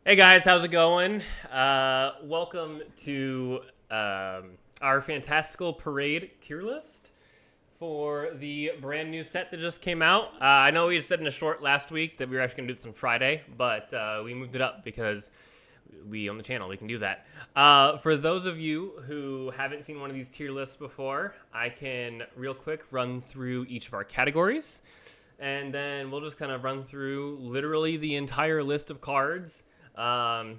Hey guys, how's it going? Welcome to our Fantastical Parade tier list for the brand new set that just came out. I know we said in a short last week that we were actually going to do this on Friday, but we moved it up because we on the channel, we can do that. For those of you who haven't seen one of these tier lists before, I can real quick run through each of our categories, and then we'll just kind of run through literally the entire list of cards.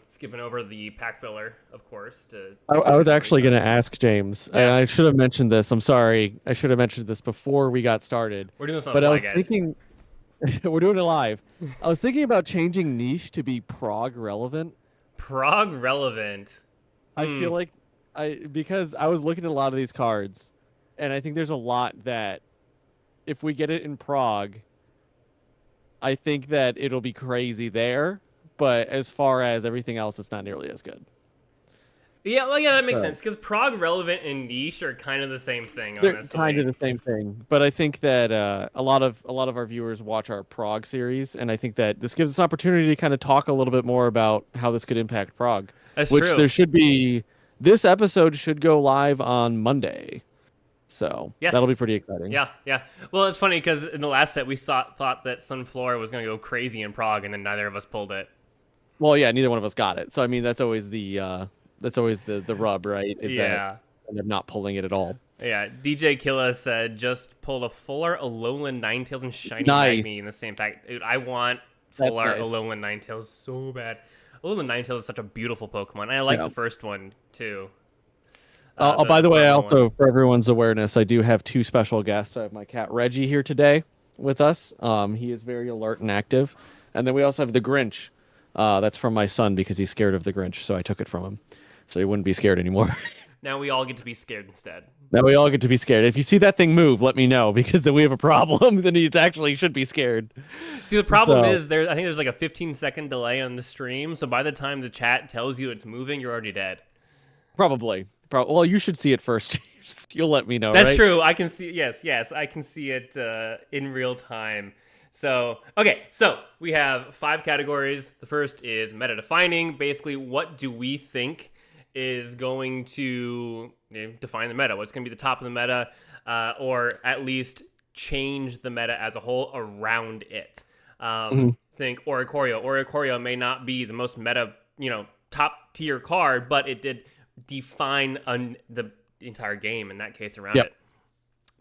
Skipping over the pack filler, of course. I was actually going to ask James. Yeah, I should have mentioned this. I'm sorry. I should have mentioned this before we got started. we're doing this on the But I fly, was guys. thinking, we're doing it live. I was thinking about changing niche to be prog relevant. Prog relevant. I Hmm. feel like because I was looking at a lot of these cards, and I think there's a lot that if we get it in prog, I think that it'll be crazy there. But as far as everything else, it's not nearly as good. Yeah, well, yeah, that makes So. sense because prog relevant and niche are kind of the same thing, They're kind of honestly. the same thing, but I think that a lot of our viewers watch our Prague series, and I think that this gives us an opportunity to kind of talk a little bit more about how this could impact Prague, That's which true. there should be. This episode should go live on Monday, so that'll be Yes. pretty exciting. Yeah, yeah. Well, it's funny because in the last set we thought that Sunflora was going to go crazy in Prague, and then neither of us pulled it. Well, yeah, neither one of us got it, so I mean that's always the rub, right? Is that Yeah. end up not pulling it at all. Yeah, DJ Killa said just pulled a Fuller, Alolan Ninetales, and Shiny Nice, Magni in the same pack. Dude, I want that's Fuller, nice. Alolan Ninetales so bad. Alolan Ninetales is such a beautiful Pokemon. And I like Yeah. the first one too. By The the way, I Purple one. also, for everyone's awareness, I do have two special guests. I have my cat Reggie here today with us. He is very alert and active. And then we also have the Grinch. That's from my son because he's scared of the Grinch, so I took it from him. So he wouldn't be scared anymore. Now we all get to be scared instead. Now we all get to be scared. If you see that thing move, let me know because then we have a problem. Then he actually should be scared. See, the problem So is I think there's like a 15-second delay on the stream, so by the time the chat tells you it's moving, you're already dead. probably. Well, you should see it first. You'll let me know, That's right? true. I can see. Yes, I can see it in real time. So, okay, so we have 5 categories. The first is meta defining. Basically, what do we think is going to define the meta? What's going to be the top of the meta, or at least change the meta as a whole around it? Mhm. Think Oricorio. Oricorio may not be the most meta, top tier card, but it did define the entire game in that case around Yep. it.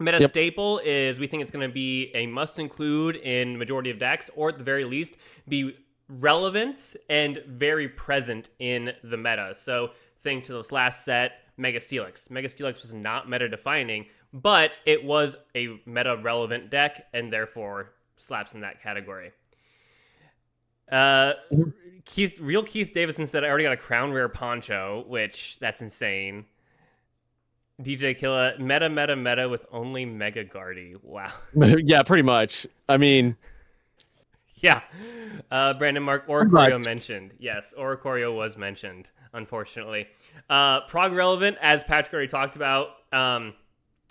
Meta Yep. staple is we think it's going to be a must include in majority of decks, or at the very least, be relevant and very present in the meta. So think to this last set, Mega Steelix. Mega Steelix was not meta defining, but it was a meta relevant deck and therefore slaps in that category. Uh, Mhm. Keith Davison said I already got a crown rare poncho, which that's insane. DJ Killa, meta with only Mega Guardy. Wow. Yeah, pretty much. I mean, Yeah. Brandon Mark, but Oricorio mentioned. Yes, Oricorio was mentioned, unfortunately. Prog Relevant, as Patrick already talked about,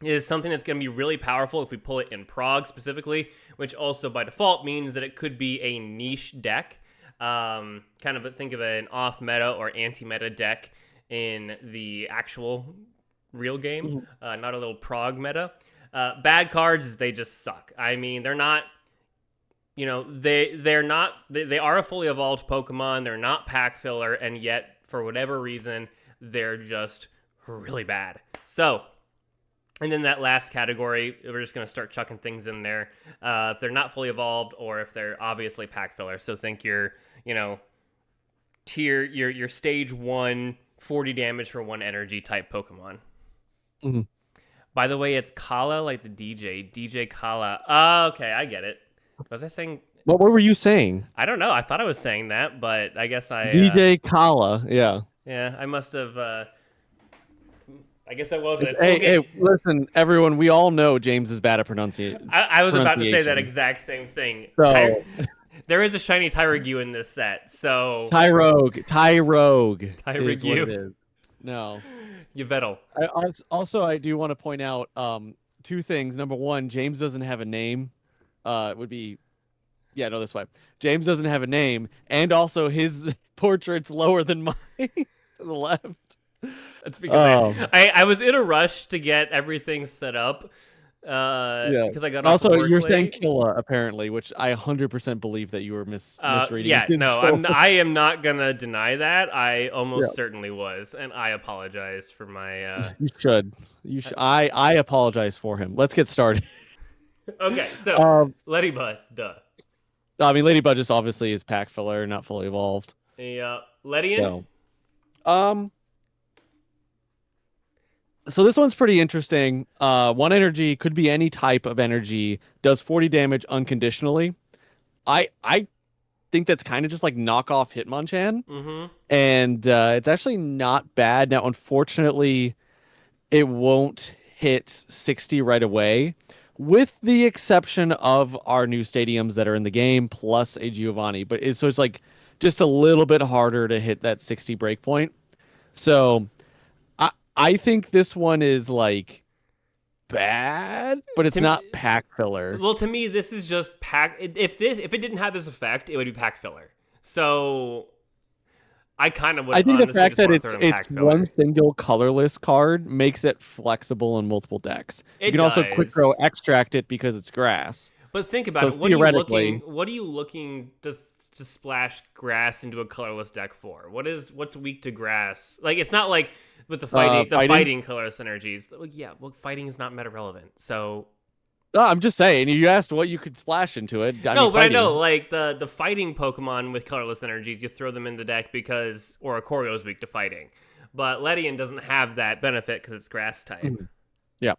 is something that's going to be really powerful if we pull it in Prog specifically, which also by default means that it could be a niche deck. Kind of think of an off meta or anti meta deck in the actual real game, Mhm. not a little Prog meta. Bad cards, they just suck. I mean, they're not. They're not. They are a fully evolved Pokemon. They're not pack filler, and yet for whatever reason, they're just really bad. So, and then that last category, we're just gonna start chucking things in there. If they're not fully evolved, or if they're obviously pack filler. So think your stage 1 40 damage for 1 energy type Pokemon. Mhm. By the way, it's Kala like the DJ Kala. Oh, okay, I get it. Was I saying? What were you saying? I don't know. I thought I was saying that, but I guess DJ Kala. Yeah. yeah, I must have. I guess I wasn't. Hey, Okay, hey, listen, everyone. We all know James is bad at I was about to say that pronunciation. exact same thing. So There is a shiny Tyrogue in this set, so Tyrogue is what it Tyrogue, is. No. Yveltal. I do want to point out two things. Number one, James doesn't have a name. It would be Yeah, no, this way. James doesn't have a name, and also his portrait's lower than mine to the left. That's because Um, I was in a rush to get everything set up yeah. because I got off of Also, work you're saying late. Killa apparently, which I 100% believe that you were misreading Yeah, it. no, So, I am not gonna deny that. I yeah, almost certainly was, and I apologize for my. you should. You should. I apologize for him. Let's get started. Okay, so Um, Ladybug, duh. I mean, Ladybug just obviously is pack filler, not fully evolved. Ledian. So, um, so this one's pretty interesting. One energy could be any type of energy, does 40 damage unconditionally. I think that's kind of just like knockoff Hitmonchan, Mm-hmm. and it's actually not bad. Now, unfortunately, it won't hit 60 right away, with the exception of our new stadiums that are in the game, plus a Giovanni. So it's like just a little bit harder to hit that 60 breakpoint. So I think this one is like bad, but it's To me, not pack filler. well, to me, this is just pack. If it didn't have this effect, it would be pack filler. So I kind of would I think the honestly fact just that want to throw in it's pack one filler. single colorless card makes it flexible in multiple decks. You It can also quick grow does. extract it because it's grass. But think about So it. What are you looking? theoretically, What are you looking to splash grass into a colorless deck for? What's weak to grass? Like it's not like with the fighting. fighting colorless energies. Well, yeah, well, fighting is not meta relevant. So No, I'm just saying. You asked what you could splash into it. I no, mean, but I know fighting. like the fighting Pokemon with colorless energies, you throw them in the deck because or Oricorio is weak to fighting. But Ledian doesn't have that benefit because it's grass type. Mhm. Yeah.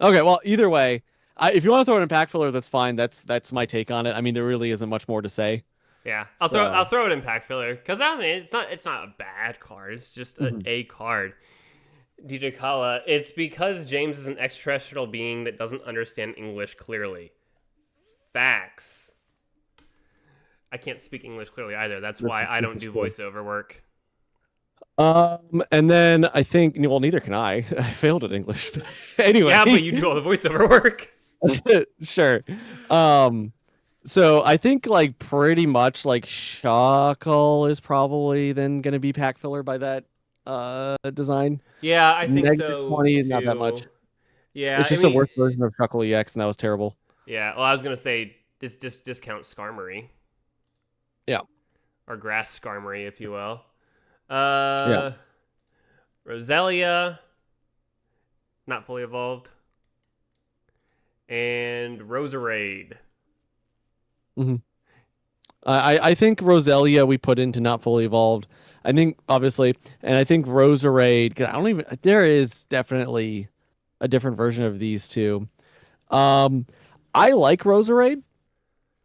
Okay. Well, either way, if you want to throw it in pack filler, that's fine. That's my take on it. I mean, there really isn't much more to say. Yeah, I'll So, throw it in pack filler because I mean it's not a bad card. It's just mhm. a card. DJ Kala, it's because James is an extraterrestrial being that doesn't understand English clearly. Facts. I can't speak English clearly either. That's why I This don't is do cool. voiceover work. And then I think, well, neither can I. I failed at English. Anyway, Yeah, but you do all the voiceover work. sure. Um, so I think like pretty much like Shackle is probably then gonna be pack filler by that design. Yeah, I think Negative so 20 is not that too. much. Yeah, It's I just a mean, worse version of Shackle EX, and that was terrible. yeah. Well, I was gonna say this discount Skarmory Yeah. or Grass Skarmory, if you will. Yeah. Roselia, not fully evolved, and Roserade. hmm I think Roselia we put into not fully evolved. I think obviously, and I think Roserade, because I don't even, there is definitely a different version of these two. Um, I like Roserade.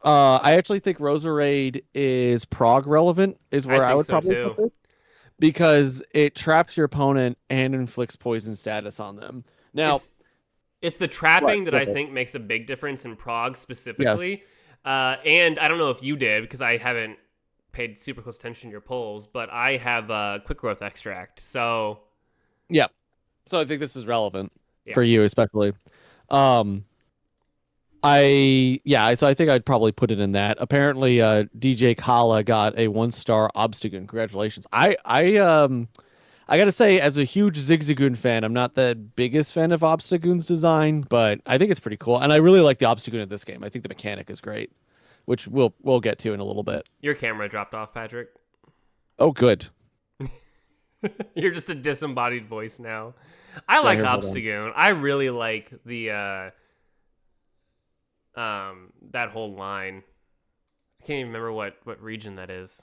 I actually think Roserade is prog relevant, is I where I think would so probably too. put this, because it traps your opponent and inflicts poison status on them. Now, It's it's the what? trapping that Go I ahead. think makes a big difference in Prague Yes. specifically. And I don't know if you did because I haven't paid super close attention to your polls, but I have quick growth extract. So Yeah. So I think this is relevant yeah, for you, especially. Um, so I think I'd probably put it in that. Apparently, DJ Kala got a 1-star Obstagoon. Congratulations. I gotta say, as a huge Zigzagoon fan, I'm not the biggest fan of Obstagoon's design, but I think it's pretty cool. And I really like the Obstagoon of this game. I think the mechanic is great, which we'll get to in a little bit. your camera dropped off, Patrick. Oh, good. You're just a disembodied voice now. I Yeah, like here, hold on. Obstagoon. I really like the that whole line. I can't even remember what region that is.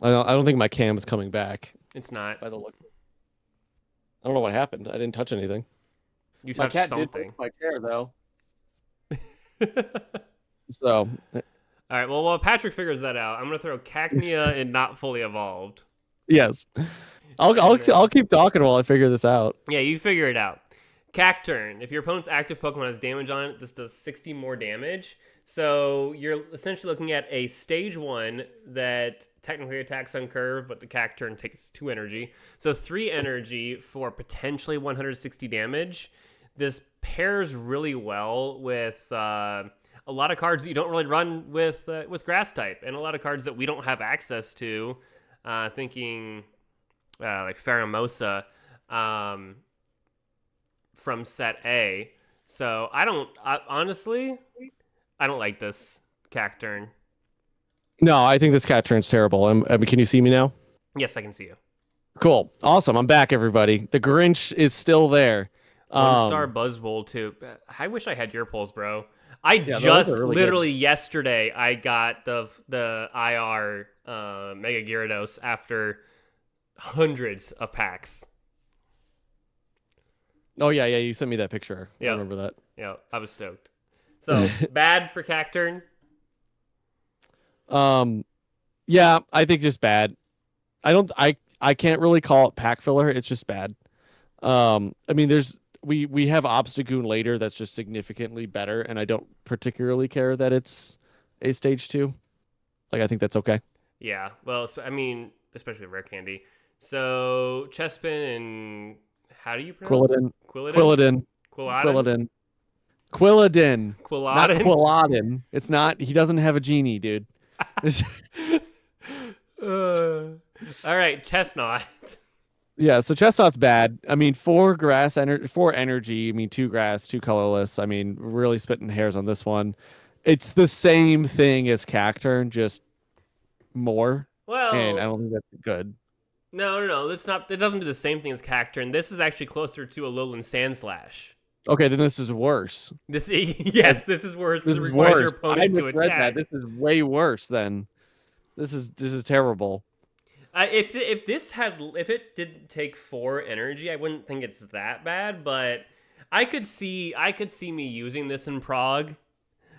I don't think my cam is coming back It's not. by the look. I don't know what happened. I didn't touch anything. You My touched cat did move something. my chair though. All So, right. Well, while Patrick figures that out, I'm gonna throw Cacnea and not fully evolved. yes. I'll keep talking while I figure this out. Yeah, you figure it out. Cacturn. If your opponent's active Pokemon has damage on it, this does 60 more damage. So you're essentially looking at a stage 1 that technically attacks on curve, but the Cacturn takes 2 energy. So 3 energy for potentially 160 damage. This pairs really well with a lot of cards that you don't really run with grass type, and a lot of cards that we don't have access to. Thinking like Pheromosa from set A. So honestly, I don't like this Cacturn. No, I think this cat turn's terrible. Can you see me now? Yes, I can see you. Cool. Awesome. I'm back, everybody. The Grinch is still there. 1-star Buzzwole too. I wish I had your pulls, bro. I Yeah, those just are really literally yesterday I got the IR Mega Gyarados after hundreds of packs. Oh yeah, you sent me that picture. Yeah. I remember that. Yeah, I was stoked. So bad for Cacturn. Yeah, I think just bad. I can't really call it pack filler. It's just bad. I mean, we have Obstagoon later that's just significantly better, and I don't particularly care that it's a stage 2. Like, I think that's okay. Yeah, well, I mean, especially rare candy. So Chespin and how do you pronounce it? Quilladin. Quilladin? Not Quilladin. It's not. He doesn't have a genie, dude. All right, Chestnut. Yeah, so Chestnut's bad. I mean, 4 energy. I mean, 2 grass, 2 colorless. I mean, really splitting hairs on this one. It's the same thing as Cacturn, just more. Well, and I don't think that's good. No. That's not. It doesn't do the same thing as Cacturn. This is actually closer to a Alolan Sandslash. Okay, then this is worse. This is worse because it requires your opponent to attack. This is way worse then. This is terrible. If it didn't take 4 energy, I wouldn't think it's that bad. But I could see me using this in Prague.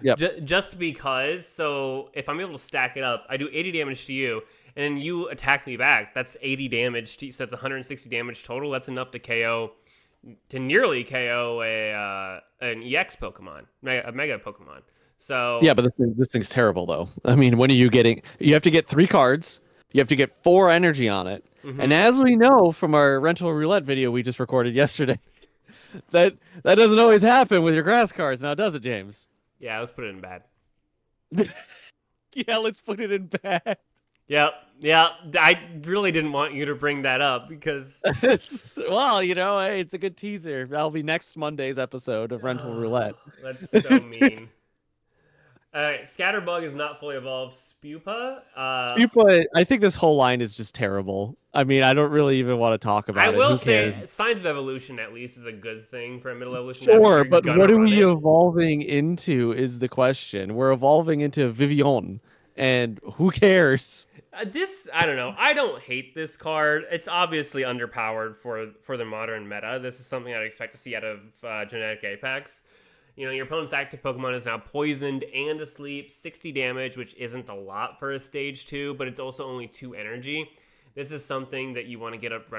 Yep. Just because. So if I'm able to stack it up, I do 80 damage to you, and then you attack me back. That's 80 damage. So that's 160 damage total. That's enough to nearly KO an EX Pokemon, a Mega Pokemon. So yeah, but this thing's terrible though. I mean, when are you getting? You have to get 3 cards. You have to get 4 energy on it. Mm-hmm. And as we know from our rental roulette video we just recorded yesterday, that doesn't always happen with your grass cards. Now does it, James? Yeah, let's put it in bad. Yeah, let's put it in bad. Yeah. I really didn't want you to bring that up because well, it's a good teaser. That'll be next Monday's episode of Rental Roulette. That's so mean. All right, Scatterbug is not fully evolved. Spupa. Spupa, I think this whole line is just terrible. I mean, I don't really even want to talk about it. I will say, Signs of Evolution at least is a good thing for a middle evolution. Sure, but what are we evolving into is the question. We're evolving into Vivian, and who cares? I don't know. I don't hate this card. It's obviously underpowered for the modern meta. This is something I'd expect to see out of Genetic Apex. Your opponent's active Pokemon is now poisoned and asleep, 60 damage, which isn't a lot for a stage 2, but it's also only 2 energy. This is something that you want to get up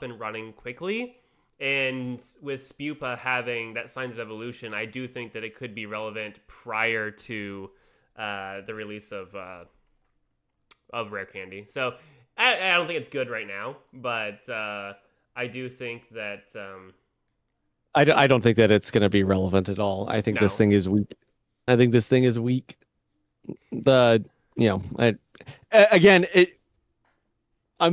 and running quickly. And with Spupa having that Signs of Evolution, I do think that it could be relevant prior to the release of Rare Candy. So I don't think it's good right now, but I do think that... I don't think that it's going to be relevant at all. I think this thing is weak. I'm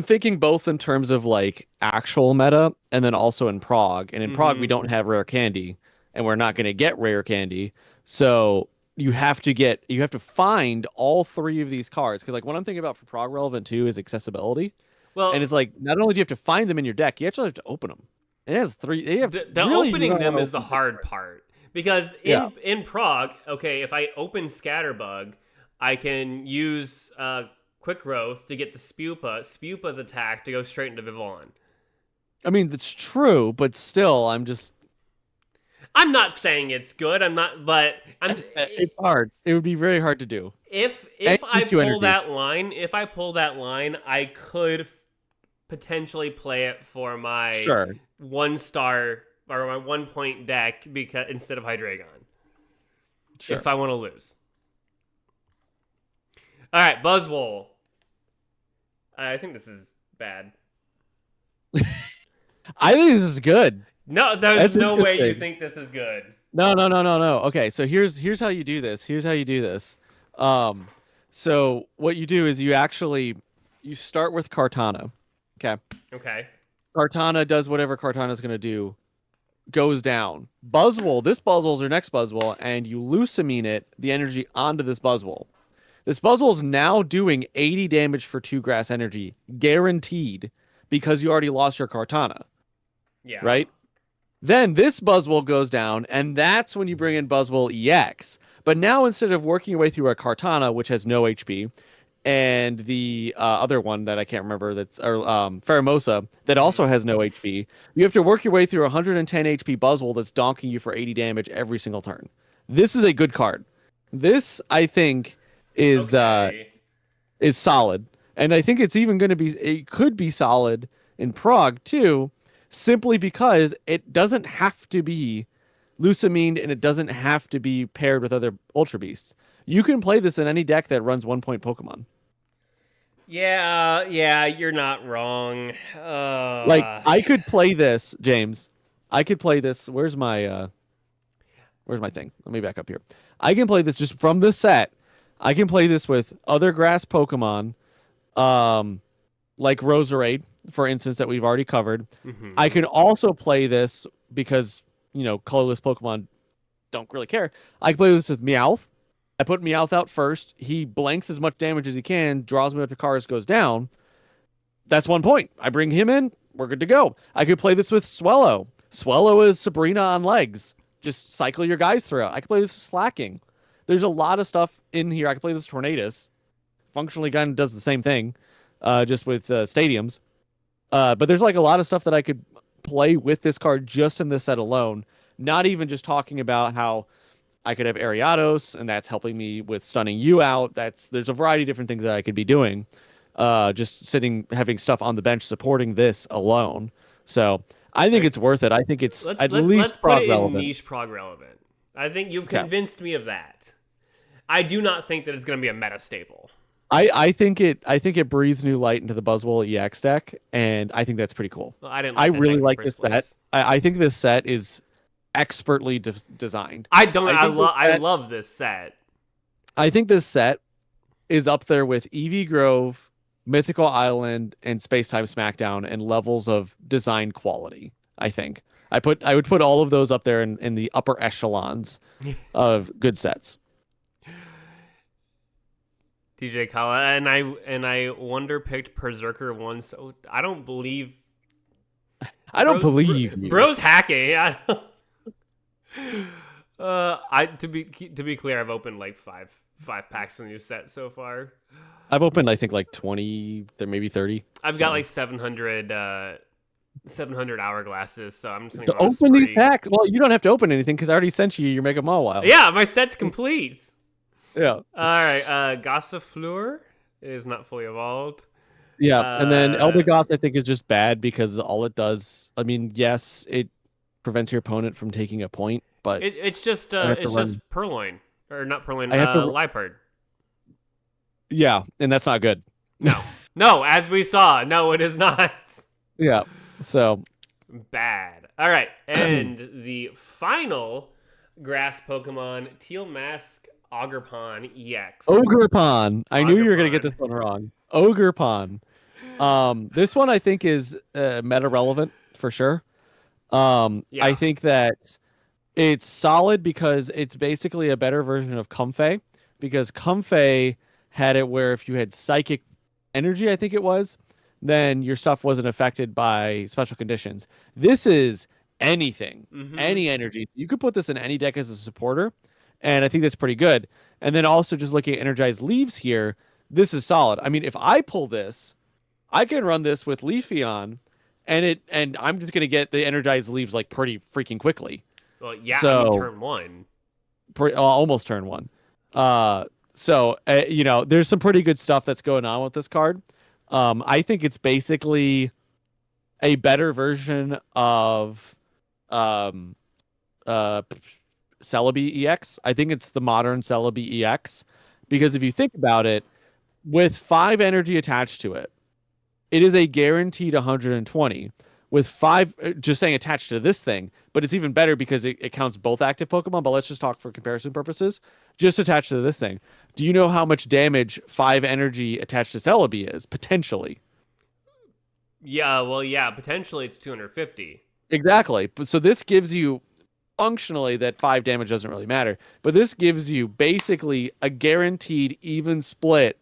thinking both in terms of like actual meta and then also in Prague. And in Prague, we don't have rare candy, and we're not going to get rare candy. So you have to find all 3 of these cards. Because like what I'm thinking about for Prague relevant too is accessibility. Well, and it's like not only do you have to find them in your deck, you actually have to open them. It has 3. They have opening them is the hard part because in Prague, okay, if I open Scatterbug, I can use Quick Growth to get the Spupa's attack to go straight into Vivillon. I mean, that's true, but still, I'm not saying it's good. It's hard. It would be very hard to do. If I pull that line, I could potentially play it for my 1-star or my 1-point deck instead of Hydreigon. Sure. If I want to lose. All right, Buzzwole. I think this is bad. I think this is good. No, there's no way you think this is good. No. Okay, so here's how you do this. Here's how you do this. Um, so what you do is you start with Cartana. Okay. Okay. Cartana does whatever Cartana's gonna do, goes down. Buzzwole, this Buzzwole's your next Buzzwole, and you Lucamine it, the energy onto this Buzzwole. This Buzzwole's now doing 80 damage for 2 grass energy, guaranteed, because you already lost your Cartana, Yeah. right? Then this Buzzwole goes down, and that's when you bring in Buzzwole EX. But now instead of working your way through a Cartana, which has no HP, and the other one that I can't remember, Pheromosa, that also has no HP, you have to work your way through 110 HP Buzzwole that's donking you for 80 damage every single turn. This is a good card. This, I think, is Okay. is solid, and I think it's even going to be. It could be solid in Prague too, simply because it doesn't have to be Lusamine and it doesn't have to be paired with other Ultra Beasts. You can play this in any deck that runs 1-point Pokemon. Yeah, you're not wrong. Like I could play this, James. I could play this. Where's my thing? Let me back up here. I can play this just from this set. I can play this with other grass Pokemon, like Roserade, for instance, that we've already covered. Mhm. I can also play this because, colorless Pokemon don't really care. I can play this with Meowth. I put Meowth out first. He blanks as much damage as he can, draws me up to cards, goes down. That's 1 point. I bring him in. We're good to go. I could play this with Swellow. Swellow is Sabrina on legs. Just cycle your guys throughout. I could play this with Slacking. There's a lot of stuff in here. I could play this with Tornadus. Functionally kind of does the same thing, just with stadiums. But there's like a lot of stuff that I could play with this card just in this set alone. Not even just talking about how I could have Ariados, and that's helping me with stunning you out. There's a variety of different things that I could be doing. Just having stuff on the bench supporting this alone. So I think it's worth it. I think it's at least let's put prog it relevant. in niche prog relevant. I think you've convinced me of that. I do not think that it's going to be a meta staple. I think it breathes new light into the Buzzwole EX deck, and I think that's pretty cool. Well, I didn't. I Like that really deck in like the this first place. set. I think this set is expertly designed. I don't. I think love this set. I think this set is up there with Eevee Grove, Mythical Island, and Space Time Smackdown and levels of design quality. I think I would put all of those up there in the upper echelons of good sets. DJ Kala and I wonder picked Berserker one. So I don't believe. I don't believe you. Bro's hacking. To be clear, I've opened like five packs of the new set so far. I've opened I think like 20, there maybe 30. I've got like 700 hourglasses, so I'm just gonna go on a Open these spree. packs. Well, you don't have to open anything because I already sent you your Mega Mawile. Yeah, my set's complete. Yeah. All right, Gossifleur is not fully evolved. Yeah, and then Eldegoss I think is just bad because all it does, I mean, yes, it prevents your opponent from taking a point, but it's just Purloin, or not Purloin, Liepard. Yeah, and that's not good. No, as we saw, no, it is not. Yeah, so bad. All right, and the final grass Pokemon, Teal Mask Ogerpon EX. Ogerpon. I knew you were gonna get this one wrong. Ogerpon. This one I think is meta relevant for sure. I think that it's solid because it's basically a better version of Comfey, because Comfey had it where if you had Psychic Energy, I think it was, then your stuff wasn't affected by special conditions. This is anything, any energy. You could put this in any deck as a supporter, and I think that's pretty good. And then also just looking at Energized Leaves here, this is solid. I mean, if I pull this, I can run this with Leafeon, and I'm just gonna get the Energized Leaves like pretty freaking quickly. Well, yeah, so, turn one. Almost turn one. There's some pretty good stuff that's going on with this card. I think it's basically a better version of Celebi EX. I think it's the modern Celebi EX, because if you think about it, with 5 energy attached to it, it is a guaranteed 120, with 5 just saying attached to this thing, but it's even better because it counts both active Pokemon. But let's just talk for comparison purposes. Just attached to this thing. Do you know how much damage 5 energy attached to Celebi is potentially? Yeah, well, yeah, potentially it's 250. Exactly. But so this gives you functionally that 5 damage doesn't really matter, but this gives you basically a guaranteed even split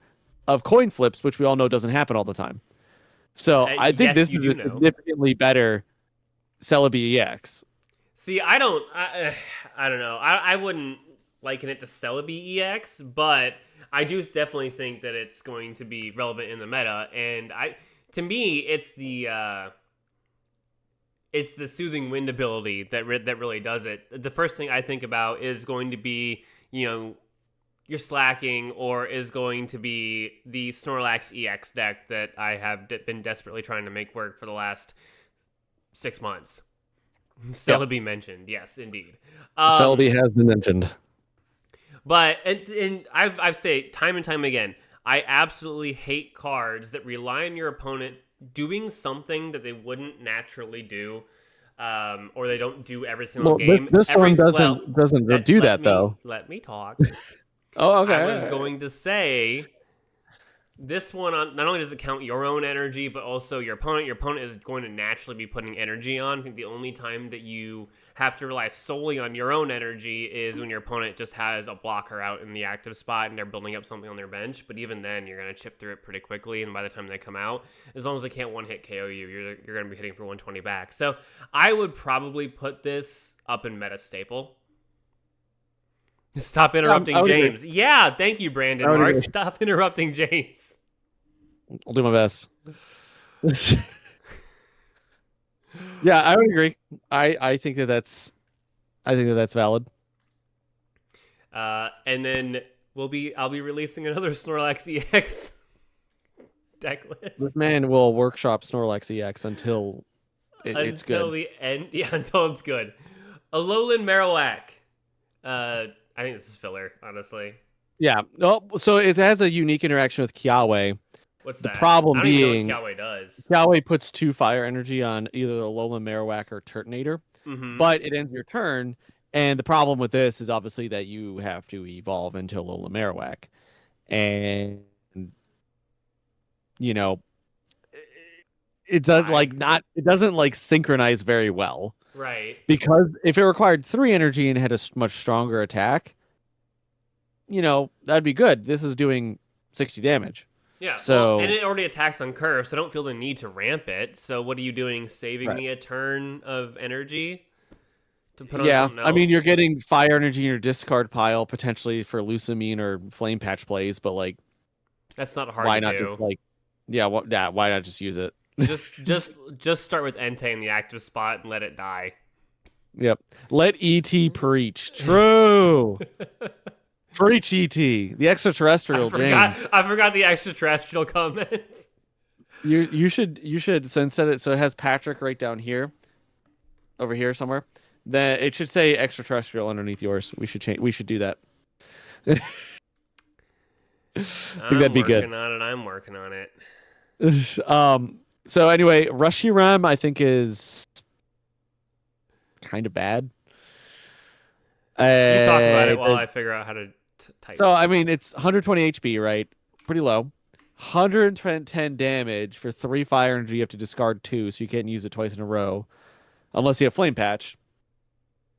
of coin flips, which we all know doesn't happen all the time. So I think Yes, this you is do a know. significantly better Celebi EX. See, I don't know. I wouldn't liken it to Celebi EX, but I do definitely think that it's going to be relevant in the meta. And to me, it's the soothing wind ability that really does it. The first thing I think about is going to be, your slacking, or is going to be the Snorlax EX deck that I have been desperately trying to make work for the last 6 months. Celebi mentioned, yes, indeed. Celebi has been mentioned. But and I've said time and time again, I absolutely hate cards that rely on your opponent doing something that they wouldn't naturally do, or they don't do every single game. This one doesn't do that though. Let me talk. Oh, okay. I was going to say, this one, not only does it count your own energy, but also your opponent. Your opponent is going to naturally be putting energy on. I think the only time that you have to rely solely on your own energy is when your opponent just has a blocker out in the active spot and they're building up something on their bench. But even then, you're going to chip through it pretty quickly. And by the time they come out, as long as they can't one-hit KO you, you're going to be hitting for 120 back. So I would probably put this up in meta staple. Stop interrupting James. Agree. Yeah, thank you, Brandon Mark. Agree. Stop interrupting James. I'll do my best. Yeah, I would agree. I think that's valid. And then I'll be releasing another Snorlax EX deck list. This man will workshop Snorlax EX until it's good. Until the end. Yeah, until it's good. Alolan Marowak. I think this is filler, honestly. Yeah. Oh, so it has a unique interaction with Kiawe. What's the that? problem being, I don't even know what Kiawe does. Kiawe puts 2 fire energy on either Alolan Marowak or Turtonator, but it ends your turn. And the problem with this is obviously that you have to evolve into Alolan Marowak, and it does it doesn't synchronize very well. Right. Because if it required 3 energy and had a much stronger attack, that'd be good. This is doing 60 damage. Yeah. So and it already attacks on curve, so I don't feel the need to ramp it. So what are you doing? Saving me a turn of energy to put on something else? I mean, you're getting fire energy in your discard pile potentially for Lusamine or Flame Patch plays, but that's not hard why to not do. Just why not just use it? Just start with Entei in the active spot and let it die. Yep. Let ET preach. True. Preach ET. The extraterrestrial James. I forgot the extraterrestrial comment. You should instead it so it has Patrick right down here. Over here somewhere. Then it should say extraterrestrial underneath yours. We should do that. I think that'd be good. I'm working on it. So anyway, Reshiram I think is kind of bad. You talk about it while I figure out how to type. So I mean, it's 120 HP, right? Pretty low. 110 damage for 3 fire energy. You have to discard 2, so you can't use it twice in a row, unless you have Flame Patch.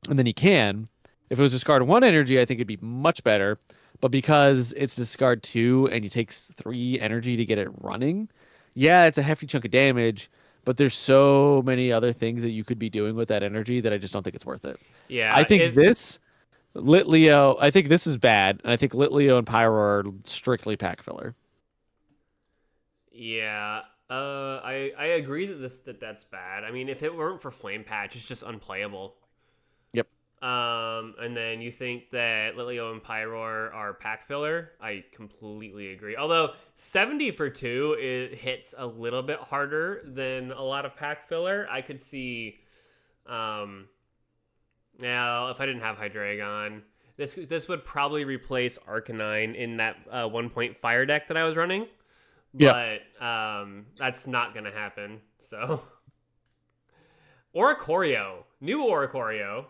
And then you can. If it was discard 1 energy, I think it'd be much better. But because it's discard 2 and you take 3 energy to get it running, yeah, it's a hefty chunk of damage, but there's so many other things that you could be doing with that energy that I just don't think it's worth it. Yeah. I think this is bad, and I think Litleo and Pyro are strictly pack filler. Yeah. I agree that that's bad. I mean, if it weren't for Flame Patch, it's just unplayable. Yep. And then you think that Litleo and Pyro are pack filler? I completely agree. Although 70 for 2, it hits a little bit harder than a lot of pack filler. I could see, now if I didn't have Hydreigon, this would probably replace Arcanine in that 1-point fire deck that I was running. But that's not gonna happen. So Oricorio. New Oricorio.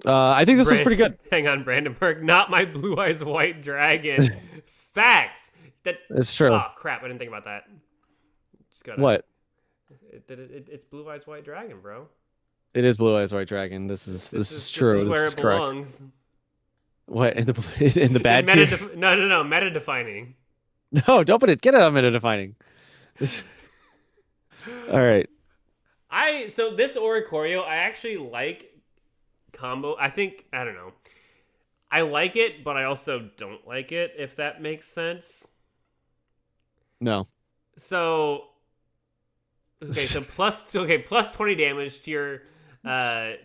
I think this was pretty good. Hang on, Brandenburg. Not my blue eyes white dragon. Facts. That. It's true. Oh crap! I didn't think about that. Just gotta. What? It's blue eyes white dragon, bro. It is blue eyes white dragon. This is true. This is where This is it correct. belongs. What in the bad tier? No. Meta defining. No, don't put it. Get it on meta defining. All right. So this Oricorio, I actually like combo. I don't know. I like it, but I also don't like it, if that makes sense. No. So plus 20 damage to your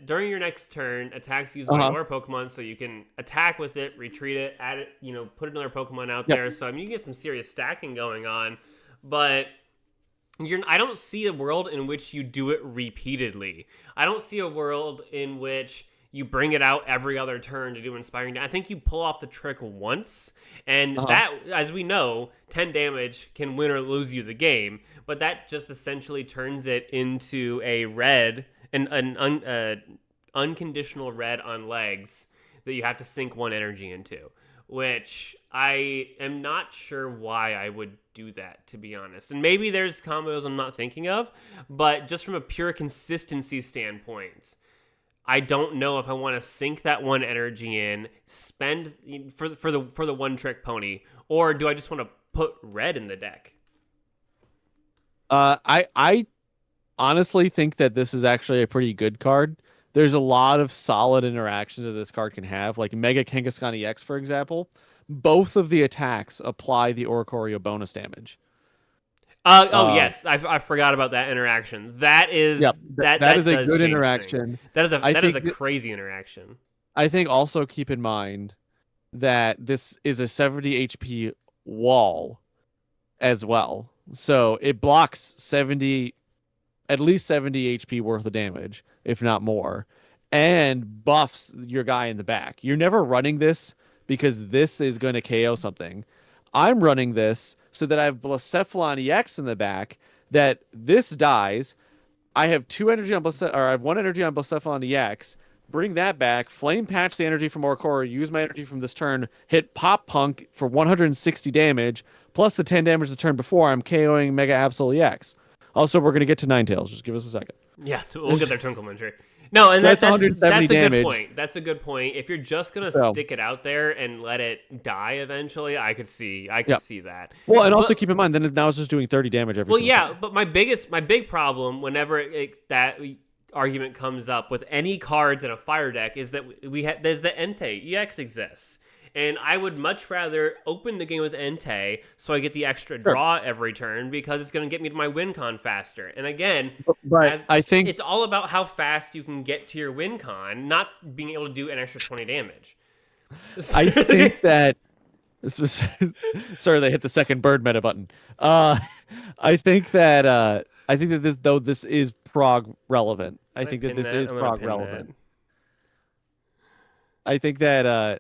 during your next turn, attacks used by your Pokemon, so you can attack with it, retreat it, add it, put another Pokemon out there. So I mean you get some serious stacking going on, but I don't see a world in which you do it repeatedly. I don't see a world in which you bring it out every other turn to do Inspiring. I think you pull off the trick once, and that, as we know, 10 damage can win or lose you the game, but that just essentially turns it into a red, an unconditional red on legs that you have to sink 1 energy into, which I am not sure why I would do that, to be honest. And maybe there's combos I'm not thinking of, but just from a pure consistency standpoint, I don't know if I want to sink that 1 energy in, spend for the one trick pony, or do I just want to put red in the deck? I honestly think that this is actually a pretty good card. There's a lot of solid interactions that this card can have, like Mega Kangaskhan EX, for example. Both of the attacks apply the Oricorio bonus damage. Yes, I forgot about that interaction. That is that is a good interaction. Things. That is a crazy interaction. I think also keep in mind that this is a 70 HP wall as well. So it blocks at least 70 HP worth of damage, if not more, and buffs your guy in the back. You're never running this because this is going to KO something. I'm running this so that I have Blacephalon EX in the back, that this dies. I have 2 energy on I have 1 energy on Blacephalon EX. Bring that back, flame patch the energy from Oricorio, use my energy from this turn, hit Pop Punk for 160 damage, plus the 10 damage the turn before. I'm KOing Mega Absol EX. Also, we're going to get to Ninetales. Just give us a second. Yeah, we'll get there to complimentary. No, and so that's a good point. That's a good point. If you're just gonna stick it out there and let it die eventually, I could see that. Well, and also keep in mind, then now it's just doing 30 damage every. Well, yeah, but my big problem whenever that argument comes up with any cards in a fire deck is that there's the Entei EX exists. And I would much rather open the game with Entei so I get the extra draw every turn, because it's going to get me to my win con faster. And again, I think it's all about how fast you can get to your win con, not being able to do an extra 20 damage. I think that this was sorry, they hit the second bird meta button. I think that this is prog relevant. I think that this is prog relevant. I think that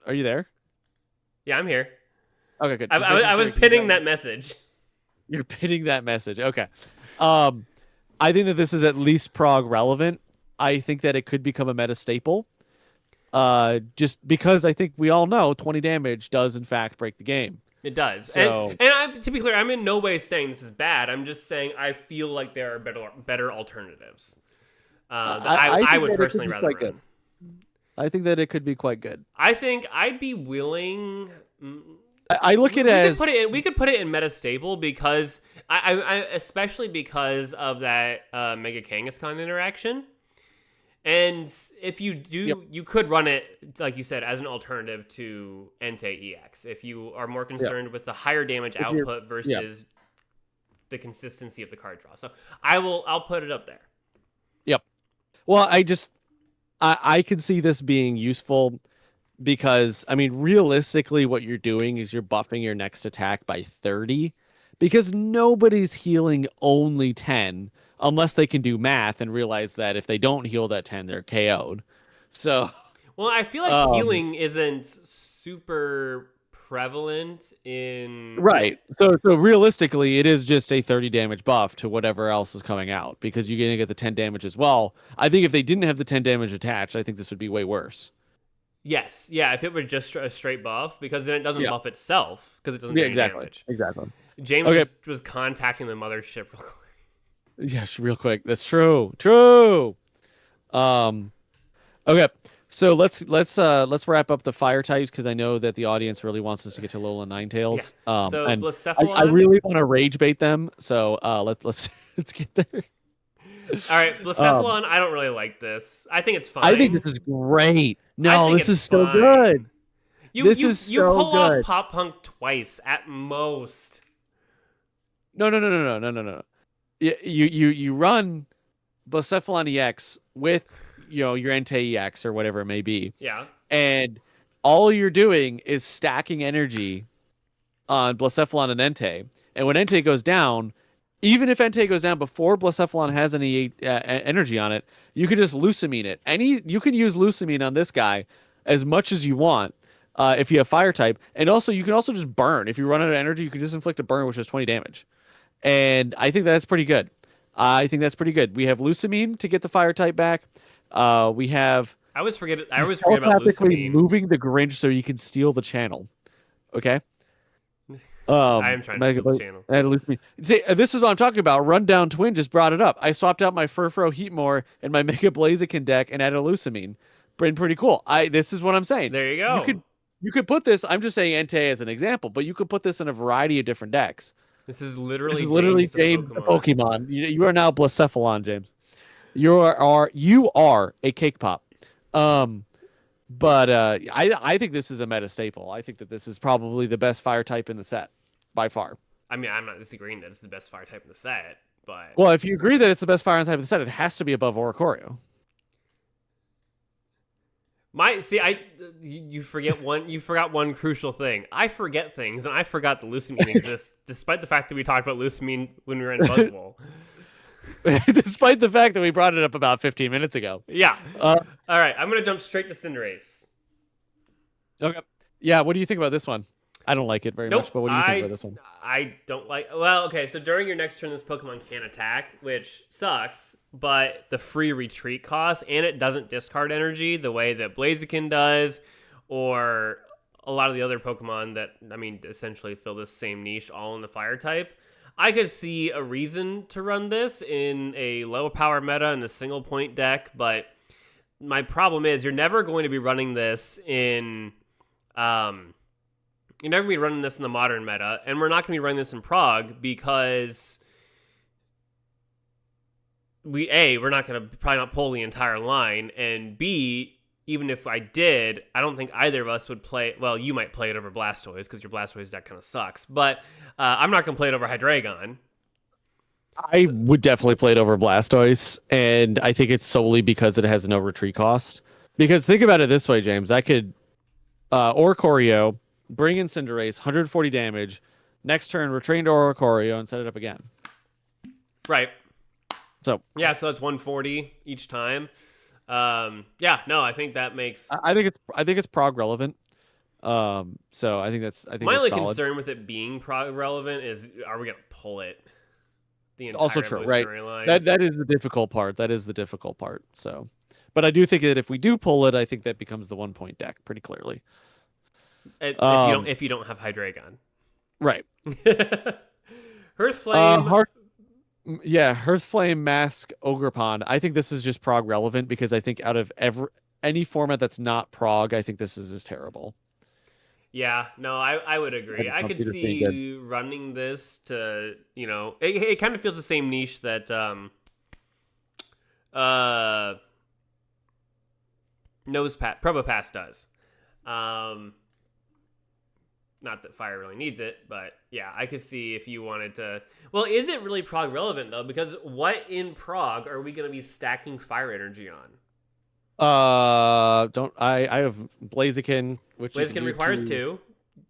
are you there? Yeah, I'm here. Okay, good. I was pinning that message. You're pinning that message. Okay. I think that this is at least prog relevant. I think that it could become a meta staple. Just because I think we all know 20 damage does in fact break the game. It does. So, and to be clear, I'm in no way saying this is bad. I'm just saying I feel like there are better alternatives. I would personally rather run. I think that it could be quite good. I think I'd be willing. I look at it as we could put it in meta stable, because I especially because of that Mega Kangaskhan interaction. And if you do, you could run it, like you said, as an alternative to Entei EX if you are more concerned with the higher damage output versus the consistency of the card draw. So I'll put it up there. Yep. Well, I can see this being useful because, I mean, realistically, what you're doing is you're buffing your next attack by 30, because nobody's healing only 10 unless they can do math and realize that if they don't heal that 10, they're KO'd. So, well, I feel like healing isn't super prevalent in Right. So realistically, it is just a 30 damage buff to whatever else is coming out because you're going to get the 10 damage as well. I think if they didn't have the 10 damage attached, I think this would be way worse. Yes, yeah. If it were just a straight buff, because then it doesn't Yeah. buff itself because it doesn't Yeah, do any exactly. damage. Exactly. James Okay. was contacting the mothership real quick. Yes, real quick. That's true. True. Um okay. So let's wrap up the fire types because I know that the audience really wants us to get to Lola Ninetales. So And Blacephalon. I really want to rage bait them. So let's let's get there. All right, Blacephalon. I don't really like this. I think it's fine. I think this is great. No, this is so fine. good. You so pull good. off Pop Punk twice at most. No. You run Blacephalon EX with your Entei EX or whatever it may be. Yeah. And all you're doing is stacking energy on Blacephalon and Entei. And when Entei goes down, even if Entei goes down before Blacephalon has any energy on it, you can just Lucamine it. You can use Lucamine on this guy as much as you want if you have fire type. And also, you can also just burn. If you run out of energy, you can just inflict a burn, which is 20 damage. And I think that's pretty good. We have Lucamine to get the fire type back. We have... I always forget about Lucamine. moving the Grinch so you can steal the channel. Okay? I am trying to steal the channel. See, this is what I'm talking about. Rundown Twin just brought it up. I swapped out my Furfro Heatmore and my Mega Blaziken deck and added Lucamine. Pretty cool. This is what I'm saying. There you go. You could put this, I'm just saying Entei as an example, but you could put this in a variety of different decks. This is literally James the Pokemon. You are now Blacephalon, James. You are a cake pop. But I think this is a meta staple. I think that this is probably the best fire type in the set by far. I mean, I'm not disagreeing that it's the best fire type in the set, but well, if you agree that it's the best fire type in the set, it has to be above Oricorio. You forgot one crucial thing. I forget things, and I forgot the Lucamine exists, despite the fact that we talked about Lucamine when we were in Buzzwole. Despite the fact that we brought it up about 15 minutes ago. Yeah. All right, I'm gonna jump straight to Cinderace. Okay. Yeah. What do you think about this one? I don't like it very much, but what do you think about this one? I don't like... Well, okay, so during your next turn, this Pokemon can attack, which sucks, but the free retreat cost, and it doesn't discard energy the way that Blaziken does, or a lot of the other Pokemon that, essentially fill this same niche, all in the fire type. I could see a reason to run this in a low power meta in a single point deck, but my problem is you're never going to be running this in... You're never going to be running this in the modern meta, and we're not going to be running this in Prog because we're not going to probably not pull the entire line, and B, even if I did, I don't think either of us would play. Well, you might play it over Blastoise because your Blastoise deck kind of sucks, but I'm not going to play it over Hydreigon. I would definitely play it over Blastoise, and I think it's solely because it has no retreat cost. Because think about it this way, James. I could Oricorio, bring in Cinderace, 140 damage. Next turn, retrain to Oricorio and set it up again. Right. So yeah, so that's 140 each time. I think that makes... I think it's prog relevant. So I think my only solid. concern with it being prog relevant is, are we gonna pull it the entire also true, right? line? That is the difficult part. So, but I do think that if we do pull it, I think that becomes the 1 point deck pretty clearly. If you don't have Hydreigon, right? Hearthflame. Hearthflame, Mask, Ogerpon. I think this is just prog relevant because I think out of any format that's not prog, I think this is just terrible. Yeah, no, I would agree. I could see running this to, it kind of feels the same niche that Probopass does. Not that Fire really needs it, but yeah, I could see if you wanted to... Well, is it really prog relevant, though? Because what in prog are we going to be stacking fire energy on? I have Blaziken, which Blaziken requires 2.